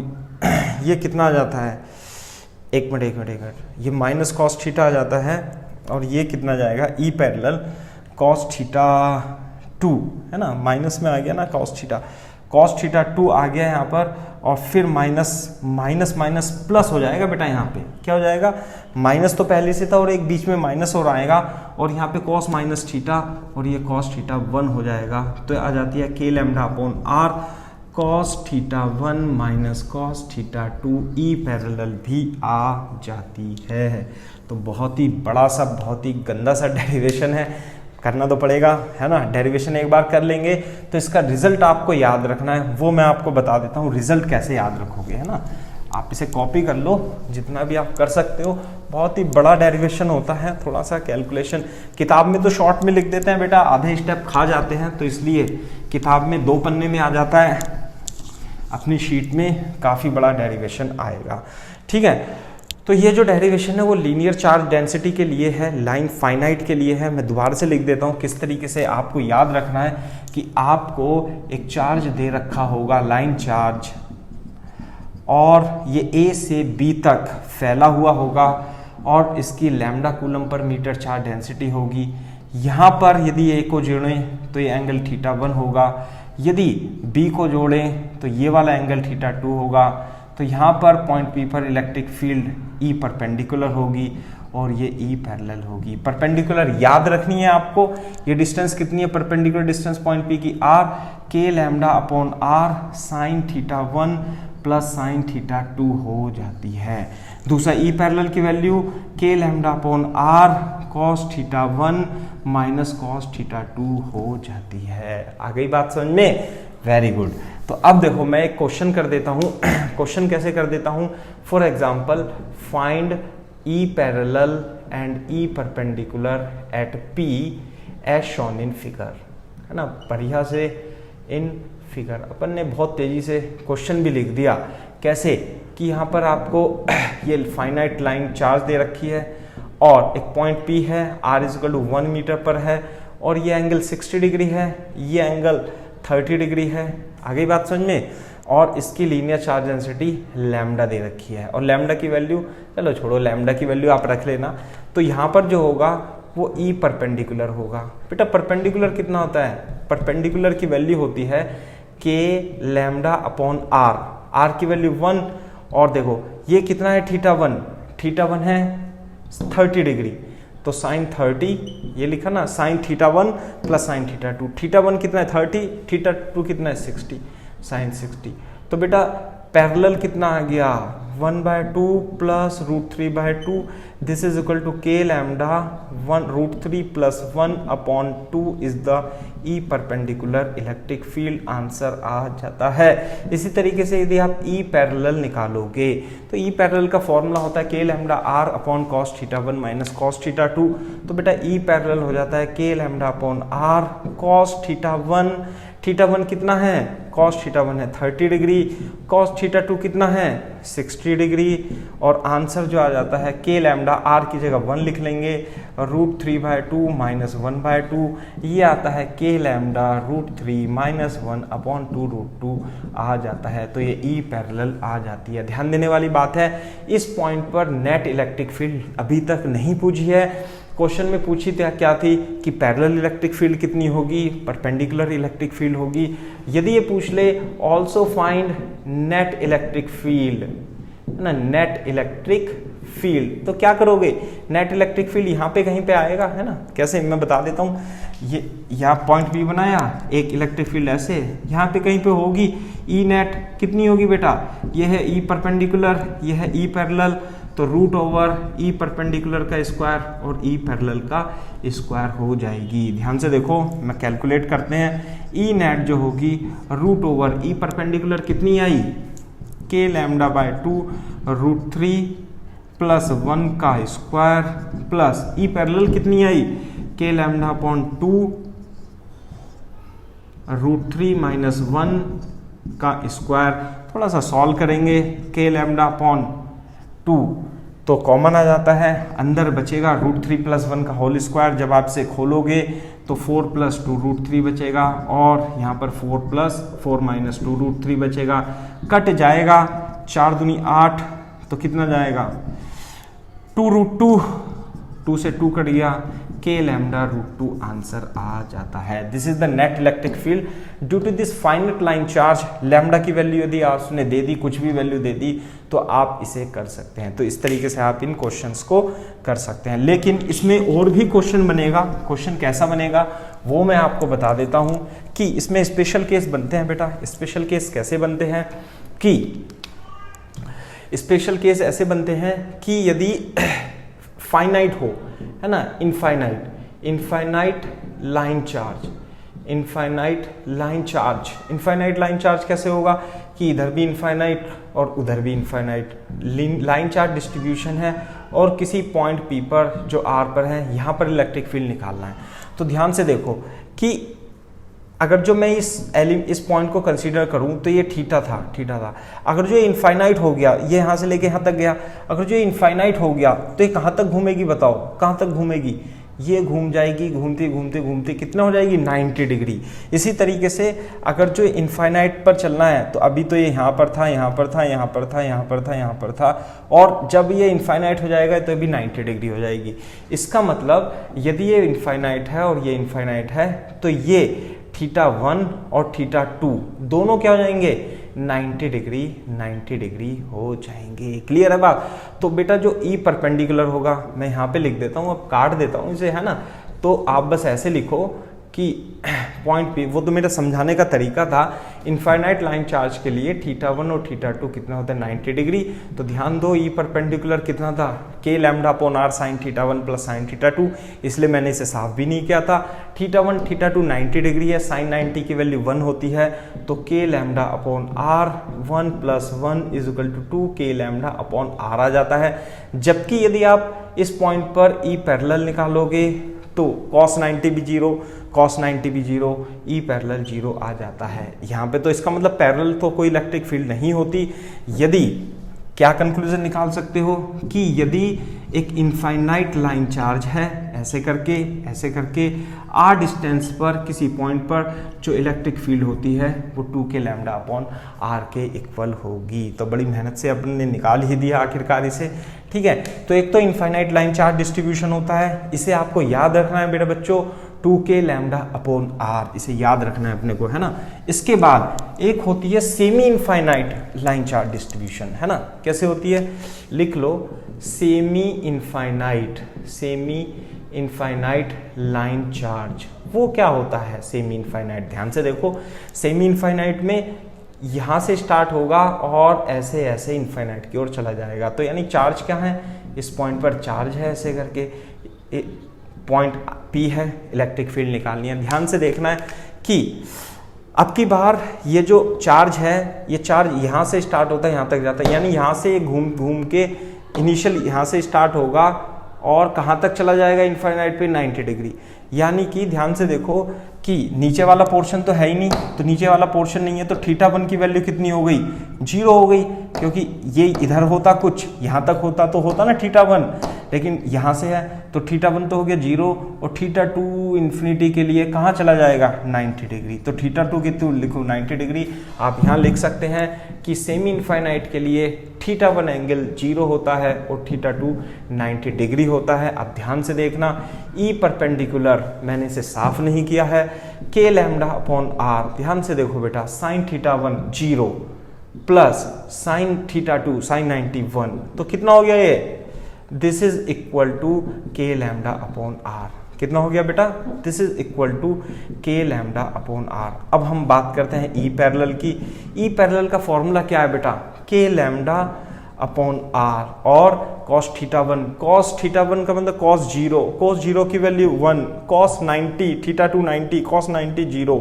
ये कितना आ जाता है, एक मिनट, ये माइनस कॉस थीटा आ जाता है, और ये कितना जाएगा, ई पैरेलल कॉस थीटा 2, है ना, माइनस में आ गया ना कॉस थीटा 2 आ गया यहाँ पर, और फिर माइनस माइनस प्लस हो जाएगा बेटा। यहाँ पे क्या हो जाएगा, माइनस तो पहले से था और एक बीच में माइनस और आएगा, और यहाँ पे कॉस माइनस थीटा और ये कॉस थीटा 1 हो जाएगा। तो आ जाती है k lambda upon r cos theta 1 minus cos theta 2, E parallel भी आ जाती है। तो बहुत ही बड़ा सा, बहुत ही गंदा सा डेरिवेशन है, करना तो पड़ेगा, है ना। डेरिवेशन एक बार कर लेंगे तो इसका रिजल्ट आपको याद रखना है, वो मैं आपको बता देता हूँ रिजल्ट कैसे याद रखोगे, है ना। आप इसे कॉपी कर लो जितना भी आप कर सकते हो। बहुत ही बड़ा डेरिवेशन होता है, थोड़ा सा कैलकुलेशन किताब में तो शॉर्ट में लिख देते हैं बेटा, आधे स्टेप खा जाते हैं, तो इसलिए किताब में 2 पन्ने में आ जाता है, अपनी शीट में काफ़ी बड़ा डेरिवेशन आएगा। ठीक है, तो ये जो डेरिवेशन है वो लीनियर चार्ज डेंसिटी के लिए है, लाइन फाइनाइट के लिए है। मैं दोबारा से लिख देता हूँ किस तरीके से आपको याद रखना है कि आपको एक चार्ज दे रखा होगा, लाइन चार्ज, और ये ए से बी तक फैला हुआ होगा, और इसकी lambda coulomb per metre charge density होगी। यहाँ पर यदि ए को जोड़ें तो ये एंगल थीटा 1 होगा, यदि बी को जोड़ें तो ये वाला एंगल थीटा 2 होगा। तो यहाँ पर पॉइंट पी पर इलेक्ट्रिक फील्ड ई परपेंडिकुलर होगी और ये ई पैरेलल होगी। परपेंडिकुलर याद रखनी है आपको। ये डिस्टेंस कितनी है, परपेंडिकुलर डिस्टेंस पॉइंट पी की आर, के lambda upon are sine theta 1 plus sine theta 2 हो जाती है। दूसरा, ई पैरेलल की value k lambda upon r cos theta 1 minus cos theta 2 हो जाती है। आ गई बात समझ में, वेरी गुड। तो अब देखो मैं एक क्वेश्चन कर देता हूँ। क्वेश्चन कैसे कर देता हूँ, for example find E parallel and E perpendicular at P as shown in figure, है ना, बढ़िया से इन फिगर। अपन ने बहुत तेजी से क्वेश्चन भी लिख दिया, कैसे कि यहाँ पर आपको ये फाइनाइट लाइन चार्ज दे रखी है और एक पॉइंट P है, r=1 मीटर पर है और ये एंगल 60 डिग्री है, ये एंगल 30 डिग्री है। आगे बात समझ में। और इसकी लीनियर चार्ज डेंसिटी लैम्डा दे रखी है और लैम्डा की वैल्यू, चलो छोड़ो, लैम्डा की वैल्यू आप रख लेना। तो यहाँ पर जो होगा वो E परपेंडिकुलर होगा। बेटा परपेंडिकुलर कितना होता है? परपेंडिकुलर की वैल्यू होती है K lambda upon R, R की वैल्यू 1 और देखो ये कितना है θ1, θ1 है 30 डिग्री, तो साइन 30 ये लिखा ना, साइन θ1 प्लस साइन θ2, θ1 कितना है 30, θ2 कितना है 60, साइन 60। तो बेटा पैरेलल कितना आ गया 1/2 plus √3/2, this is equal to K lambda 1√3 plus 1/2 is the E perpendicular electric field. Answer आ जाता है। इसी तरीके से यदि आप E पैरेलल निकालोगे तो E पैरेलल का फॉर्मूला होता है K lambda R upon cos θ1 minus cos θ2। तो बेटा E पैरेलल हो जाता है K lambda upon R cos θ1, θ1 कितना है, cos θ1 है 30 डिग्री, cos θ2 कितना है 60 डिग्री। और आंसर जो आ जाता है K लैम्डा R की जगह 1 लिख लेंगे, √3/2 माइनस 1/2, ये आता है K लैम्डा √3 माइनस 1/2 √2 आ जाता है। तो ये E पैरेलल आ जाती है। ध्यान देने वाली बात है, इस पॉइंट पर नेट इलेक्ट्रिक फील्ड अभी तक नहीं पूछी है। क्वेश्चन में पूछी थी क्या थी कि पैरेलल इलेक्ट्रिक फील्ड कितनी होगी, परपेंडिकुलर इलेक्ट्रिक फील्ड होगी। यदि ये पूछ ले also find net electric field, है ना, नेट इलेक्ट्रिक फील्ड, तो क्या करोगे, नेट इलेक्ट्रिक फील्ड यहाँ पे कहीं पे आएगा, है ना। कैसे, मैं बता देता हूँ। ये यहाँ पॉइंट P बनाया, एक इलेक्ट्रिक फील्ड ऐसे यहाँ पे कहीं पे होगी। E नेट कितनी होगी बेटा, ये है E परपेंडिकुलर, ये है E पैरेलल, तो √E परपेंडिकुलर का स्क्वायर और E पैरेलल का स्क्वायर हो जाएगी। ध्यान से देखो, मैं कैलकुलेट करते हैं। E नेट जो होगी √E परपेंडिकुलर कितनी आई, K लैम्डा बाय 2 √3 प्लस 1 का स्क्वायर प्लस E पैरेलल कितनी आई, K लैम्डा अपॉन 2 √3 माइनस 1 का स्क्वायर। थोड़ा सा सॉल्व करेंगे, K लैम्डा अपॉन 2 तो कॉमन आ जाता है, अंदर बचेगा √3 प्लस 1 का होल स्क्वायर। जब आप इसे खोलोगे तो 4 प्लस 2 √3 बचेगा और यहाँ पर 4 प्लस 4 माइनस 2 √3 बचेगा, कट जाएगा, 4 दूनी 8, तो कितना जाएगा 2 √2, 2 से 2 कट गया, K लैम्डा √2 आंसर आ जाता है। This is the net electric field due to this finite line charge. Lambda की वैल्यू यदि आपने दे दी, कुछ भी वैल्यू दे दी, तो आप इसे कर सकते हैं। तो इस तरीके से आप इन क्वेश्चंस को कर सकते हैं। लेकिन इसमें और भी क्वेश्चन बनेगा। क्वेश्चन कैसा बनेगा वो मैं आपको बता देता हूं कि इसमें स्पेशल केस बनते हैं। बेटा स्पेशल केस कैसे बनते हैं कि स्पेशल केस ऐसे बनते हैं कि यदि फाइनाइट हो, है ना, infinite line charge, infinite line charge कैसे होगा कि इधर भी इनफाइनाइट और उधर भी इनफाइनाइट लाइन चार्ज डिस्ट्रीब्यूशन है और किसी पॉइंट P पर जो R पर है, यहाँ पर इलेक्ट्रिक फील्ड निकालना है। तो ध्यान से देखो कि अगर जो मैं इस पॉइंट को कंसीडर करूं तो ये थीटा था। अगर जो इनफाइनाइट हो गया, ये यहाँ से लेके यहाँ तक गया, अगर जो इनफाइनाइट हो गया तो ये कहाँ तक घूमेगी, बताओ कहाँ तक घूमेगी, ये घूम जाएगी, घूमते घूमते घूमते कितना हो जाएगी 90 डिग्री। इसी तरीके से अगर जो इनफाइनाइट पर चलना है तो अभी तो ये यहाँ पर था, यहाँ पर था, यहाँ पर था, यहाँ पर था, यहाँ पर था, और जब ये इनफाइनाइट हो जाएगा तो अभी 90 डिग्री हो जाएगी। इसका मतलब यदि ये इनफाइनाइट है और ये इनफाइनाइट है तो ये θ1 और θ2 दोनों क्या हो जाएंगे 90 डिग्री हो जाएंगे। क्लियर है बात। तो बेटा जो E परपेंडिकुलर होगा, मैं यहाँ पे लिख देता हूँ, अब काट देता हूँ इसे, है ना। तो आप बस ऐसे लिखो कि पॉइंट P, वो तो मेरा समझाने का तरीका था। इनफाइनाइट लाइन चार्ज के लिए θ1 और θ2 कितना होता है 90 डिग्री। तो ध्यान दो E परपेंडिकुलर कितना था, K lambda upon R sine θ1 plus sine θ2, इसलिए मैंने इसे साफ भी नहीं किया था। θ1 θ2 90 डिग्री है, साइन 90 की वैल्यू 1 होती है, तो K lambda upon R 1 plus 1 is equal to 2 K lambda upon R आ जाता है। जबकि यदि आप इस पॉइंट पर E पैरेलल निकालोगे तो cos 90 भी 0, cos 90 भी 0, E पैरेलल 0 आ जाता है यहाँ पे। तो इसका मतलब पैरेलल तो कोई इलेक्ट्रिक फील्ड नहीं होती। यदि क्या कंक्लूजन निकाल सकते हो कि यदि एक इनफाइनाइट लाइन चार्ज है ऐसे करके r डिस्टेंस पर किसी पॉइंट पर जो इलेक्ट्रिक फील्ड होती है वो 2k लैम्डा अपॉन r के इक्वल होगी। तो बड़ी मेहनत से अपन ने निकाल ही दिया आखिरकार इसे, ठीक है। तो एक तो इनफाइनाइट लाइन चार्ज डिस्ट्रीब्यूशन होता है, इसे आपको याद रखना है बेटा बच्चों, 2k लैम्डा अपॉन r, इसे याद रखना है अपने को, है ना। इसके बाद एक होती है semi infinite line charge distribution, है ना। कैसे होती है, लिख लो, सेमी इनफाइनाइट लाइन चार्ज। वो क्या होता है सेमी इनफाइनाइट, ध्यान से देखो। सेमी इनफाइनाइट में यहाँ से स्टार्ट होगा और ऐसे ऐसे इनफाइनाइट की ओर चला जाएगा। तो यानी चार्ज क्या है, इस पॉइंट पर चार्ज है ऐसे करके, पॉइंट P है, इलेक्ट्रिक फील्ड निकालनी है। ध्यान से देखना है कि अब की बार ये जो चार्ज है, ये चार्ज यहाँ से स्टार्ट होता है यहाँ तक जाता है, यानी यहाँ से घूम के इनिशियल यहाँ से स्टार्ट होगा और कहाँ तक चला जाएगा इनफाइनाइट पे, 90 डिग्री। यानी कि ध्यान से देखो कि नीचे वाला पोर्शन तो है ही नहीं, तो नीचे वाला पोर्शन नहीं है तो θ1 की वैल्यू कितनी हो गई, 0 हो गई, क्योंकि ये इधर होता कुछ यहाँ तक होता तो होता ना θ1, लेकिन यहाँ से है तो θ1 तो हो गया 0 और θ2 इन्फिनिटी के लिए कहाँ चला जाएगा, 90 डिग्री। तो θ2 कितनी लिखो, 90 डिग्री। आप यहाँ लिख सकते हैं कि सेमी इनफाइनाइट के लिए θ1 एंगल 0 होता है और θ2 90 डिग्री होता है। अब ध्यान से देखना, E परपेंडिकुलर मैंने इसे साफ नहीं किया है, k लैम्डा अपॉन r, ध्यान से देखो बेटा, sin θ1 0 प्लस sin θ2 sin 90 1, तो कितना हो गया ये, this is equal to k lambda upon r। कितना हो गया बेटा, this is equal to k lambda upon r। अब हम बात करते हैं E पैरेलल की। E पैरेलल का फॉर्मूला क्या है बेटा, k लैम्डा अपॉन r और cos θ1 का मतलब cos 0 की वैल्यू 1, cos 90 θ2 90 cos 90 0,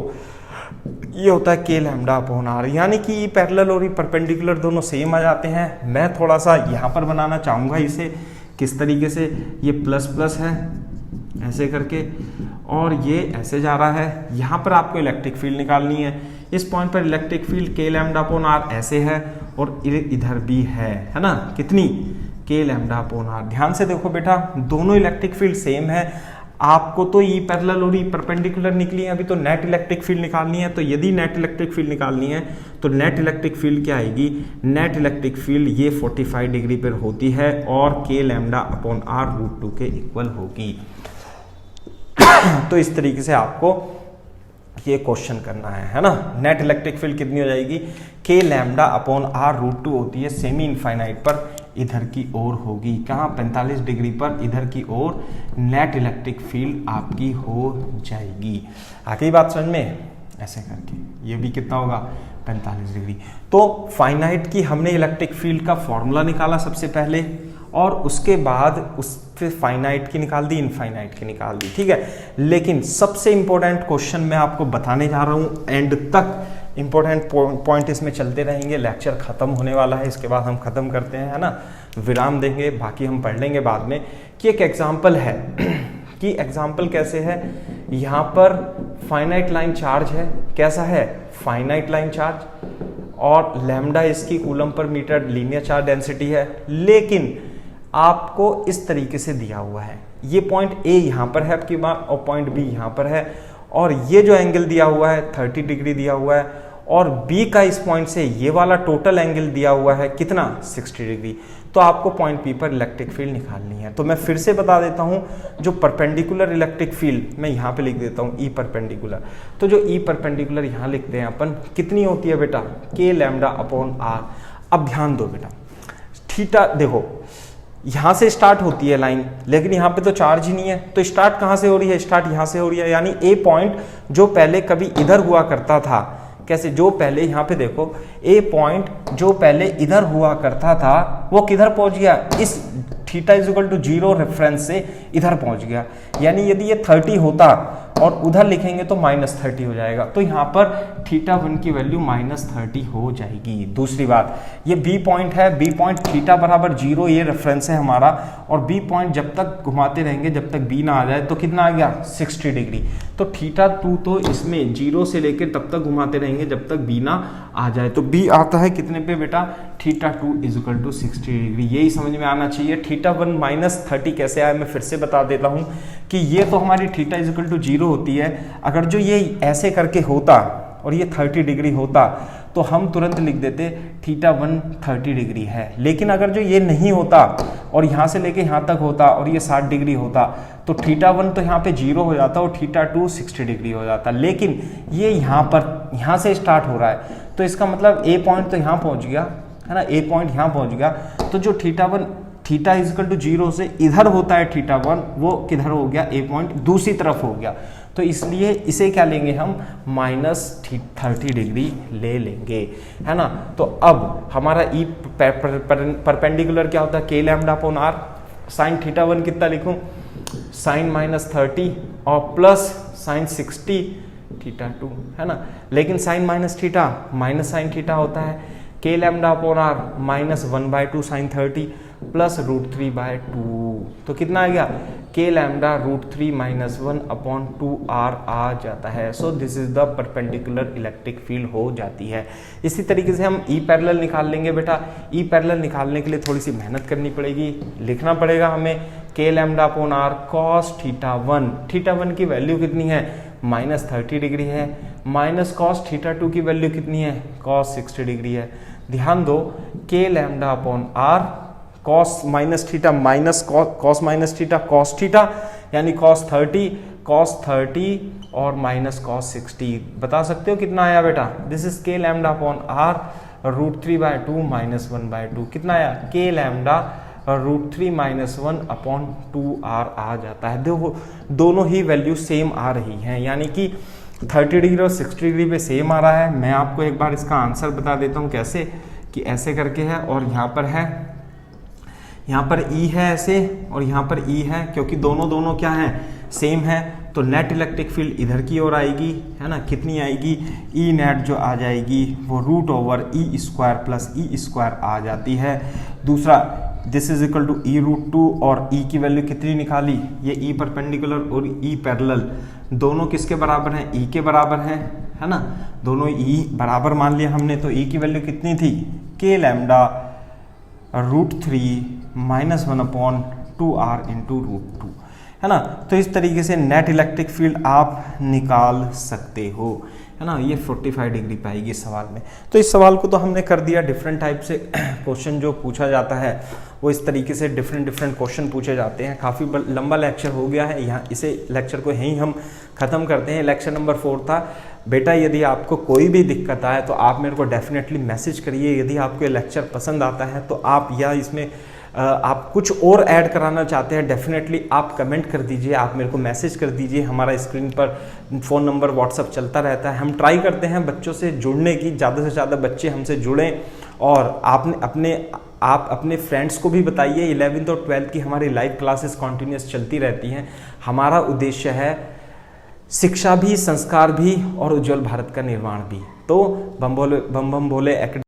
ये होता है k लैम्डा अपॉन r। यानी कि E पैरेलल और E परपेंडिकुलर दोनों सेम आ जाते हैं। मैं थोड़ा सा यहाँ पर बनाना चाहूँगा इसे, किस तरीके से, ये प्लस प्लस है ऐसे करके और ये ऐसे जा रहा है। यहाँ पर आपको इलेक्ट्रिक फील्ड निकालनी है, इस पॉइंट पर electric field k lambda upon r ऐसे है और इधर भी है ना, कितनी, k लैम्डा अपॉन r। ध्यान से देखो बेटा, दोनों इलेक्ट्रिक फील्ड सेम है। आपको तो E पैरेलल और E परपेंडिकुलर निकली है, अभी तो नेट इलेक्ट्रिक फील्ड निकालनी है। तो यदि नेट इलेक्ट्रिक फील्ड निकालनी है तो नेट इलेक्ट्रिक फील्ड क्या आएगी, नेट इलेक्ट्रिक फील्ड ये 45 डिग्री पर होती है और k लैम्डा अपॉन r √2 के इक्वल होगी। तो इस तरीके से आपको ये क्वेश्चन करना है ना। नेट इलेक्ट्रिक फील्ड कितनी हो जाएगी, k लैम्डा अपॉन r √2 होती है सेमी इनफाइनाइट पर, इधर की ओर होगी, कहाँ, 45 डिग्री पर इधर की ओर नेट इलेक्ट्रिक फील्ड आपकी हो जाएगी। आगे बात समझ में, ऐसे करके ये भी कितना होगा, 45 डिग्री। तो फाइनाइट की हमने इलेक्ट्रिक फील्ड का फॉर्मूला निकाला सबसे पहले और उसके बाद उस फिर फाइनाइट की निकाल दी, इनफाइनाइट की निकाल दी, ठीक है। लेकिन सबसे इंपॉर्टेंट क्वेश्चन मैं आपको बताने जा रहा हूँ, एंड तक इंपॉर्टेंट पॉइंट इसमें चलते रहेंगे। लेक्चर खत्म होने वाला है, इसके बाद हम खत्म करते हैं, है ना, विराम देंगे, बाकी हम पढ़ लेंगे बाद में। कि एक एग्जाम्पल है कि एग्जाम्पल कैसे है, यहाँ पर फाइनाइट लाइन चार्ज है, कैसा है, फाइनाइट लाइन चार्ज और लैम्डा इसकी coulomb per metre linear charge density है, लेकिन आपको इस तरीके से दिया हुआ है, ये पॉइंट A यहाँ पर है आपकी बात और पॉइंट B यहाँ पर है और ये जो एंगल दिया हुआ है 30 डिग्री दिया हुआ है और B का इस पॉइंट से ये वाला टोटल एंगल दिया हुआ है कितना, 60 डिग्री। तो आपको पॉइंट P पर इलेक्ट्रिक फील्ड निकालनी है। तो मैं फिर से बता देता हूँ, जो परपेंडिकुलर इलेक्ट्रिक फील्ड मैं यहाँ पे लिख देता हूँ E परपेंडिकुलर। तो जो E परपेंडिकुलर यहाँ लिखते हैं अपन, कितनी होती है बेटा, k लैम्डा अपॉन r। अब ध्यान दो बेटा, थीटा देखो, यहाँ से स्टार्ट होती है लाइन, लेकिन यहाँ पे तो चार्ज ही नहीं है, तो स्टार्ट कहाँ से हो रही है, स्टार्ट यहाँ से हो रही है। यानी A पॉइंट जो पहले कभी इधर हुआ करता था, कैसे, जो पहले यहाँ पे देखो A पॉइंट जो पहले इधर हुआ करता था वो किधर पहुंच गया, इस θ = 0 रेफरेंस से इधर पहुंच गया। यानी यदि ये 30 होता और उधर लिखेंगे तो -30 हो जाएगा। तो यहाँ पर θ1 की वैल्यू -30 हो जाएगी। दूसरी बात, ये बी पॉइंट है, बी पॉइंट θ बराबर 0 ये रेफरेंस है हमारा, और बी पॉइंट जब तक घुमाते रहेंगे जब तक बी ना आ जाए तो कितना आ गया 60 डिग्री। तो θ2 तो इसमें 0 से लेकर तब तक घुमाते रहेंगे जब तक बी ना आ जाए। तो बी आता है कितने पे बेटा, θ2 = 60 डिग्री। यही समझ में आना चाहिए। θ1 -30 कैसे आया मैं फिर से बता देता हूँ कि ये तो हमारी θ = 0 होती है। अगर जो ये ऐसे करके होता और ये 30 डिग्री होता तो हम तुरंत लिख देते θ1 30 डिग्री है। लेकिन अगर जो ये नहीं होता और यहाँ से लेके यहाँ तक होता और ये 60 डिग्री होता तो θ1 तो यहाँ पे 0 हो जाता और θ2 60 डिग्री हो जाता। लेकिन ये यहाँ से स्टार्ट हो रहा है तो इसका मतलब ए पॉइंट तो यहाँ पहुँच गया है ना, ए पॉइंट यहाँ पहुँच गया। तो जो θ1 θ 0 से इधर होता है θ1 वो किधर हो गया, ए पॉइंट दूसरी तरफ हो गया। तो इसलिए इसे क्या लेंगे हम, -30 डिग्री ले लेंगे, है ना। तो अब हमारा ई परपेंडिकुलर क्या होता है, k λ/r। साइन θ1 कितना लिखूं, साइन -30 और प्लस साइन 60 θ2, है ना। लेकिन साइन माइनस साइन थीटा होता है, k λ/r -1/2 साइन 30 प्लस √3/2। तो कितना आ गया, k λ √3 - 1/2r आ जाता है। So this is the perpendicular electric field हो जाती है। इसी तरीके से हम ई पैरेलल निकाल लेंगे बेटा। ई पैरेलल निकालने के लिए थोड़ी सी मेहनत करनी पड़ेगी, लिखना पड़ेगा हमें k λ/r cos θ1। θ1 की वैल्यू कितनी है, -30 डिग्री है, माइनस cos θ2 की वैल्यू कितनी है, cos 60 डिग्री है। ध्यान दो, k λ/r cos -θ minus cos -θ cos θ यानी cos 30 और माइनस cos 60। बता सकते हो कितना आया बेटा, दिस इज k λ/r √3/2 -1/2। कितना आया, k λ √3 - 1/2r आ जाता है। देखो दोनों ही वैल्यू सेम आ रही हैं, यानी कि 30 डिग्री और 60 डिग्री पे सेम आ रहा है। मैं आपको एक बार इसका आंसर बता देता हूँ कैसे, कि ऐसे करके है और यहाँ पर है, यहाँ पर E है ऐसे और यहाँ पर E है, क्योंकि दोनों क्या है, सेम है। तो नेट इलेक्ट्रिक फील्ड इधर की ओर आएगी, है ना। कितनी आएगी, E नेट जो आ जाएगी वो √E² + E² आ जाती है। दूसरा, this is equal to E√2 और E की वैल्यू कितनी निकाली, ये E परपेंडिकुलर और E पैरेलल दोनों किसके बराबर हैं, E के बराबर हैं, है ना। दोनों E बराबर मान लिया हमने। तो E की वैल्यू कितनी थी, k λ √3 - 1/2r × √2, है ना। तो इस तरीके से नेट इलेक्ट्रिक फील्ड आप निकाल सकते हो, है ना। ये 45 डिग्री पाएगी इस सवाल में। तो इस सवाल को तो हमने कर दिया। डिफरेंट टाइप से क्वेश्चन जो पूछा जाता है वो इस तरीके से डिफरेंट क्वेश्चन पूछे जाते हैं। काफ़ी लंबा लेक्चर हो गया है, यहाँ इसे लेक्चर को यहीं हम ख़त्म करते हैं। लेक्चर नंबर 4 था बेटा। यदि आपको कोई भी दिक्कत आए तो आप मेरे को डेफिनेटली मैसेज करिए। यदि आपको ये लेक्चर पसंद आता है तो आप, या इसमें आप कुछ और ऐड कराना चाहते हैं, डेफिनेटली आप कमेंट कर दीजिए, आप मेरे को मैसेज कर दीजिए। हमारा स्क्रीन पर फ़ोन नंबर व्हाट्सअप चलता रहता है। हम ट्राई करते हैं बच्चों से जुड़ने की, ज़्यादा से ज़्यादा बच्चे हमसे जुड़ें। और आप अपने फ्रेंड्स को भी बताइए। 11th और 12th की हमारी लाइव क्लासेस कॉन्टीन्यूस चलती रहती हैं। हमारा उद्देश्य है शिक्षा भी, संस्कार भी और उज्जवल भारत का निर्माण भी। तो बम बम भोले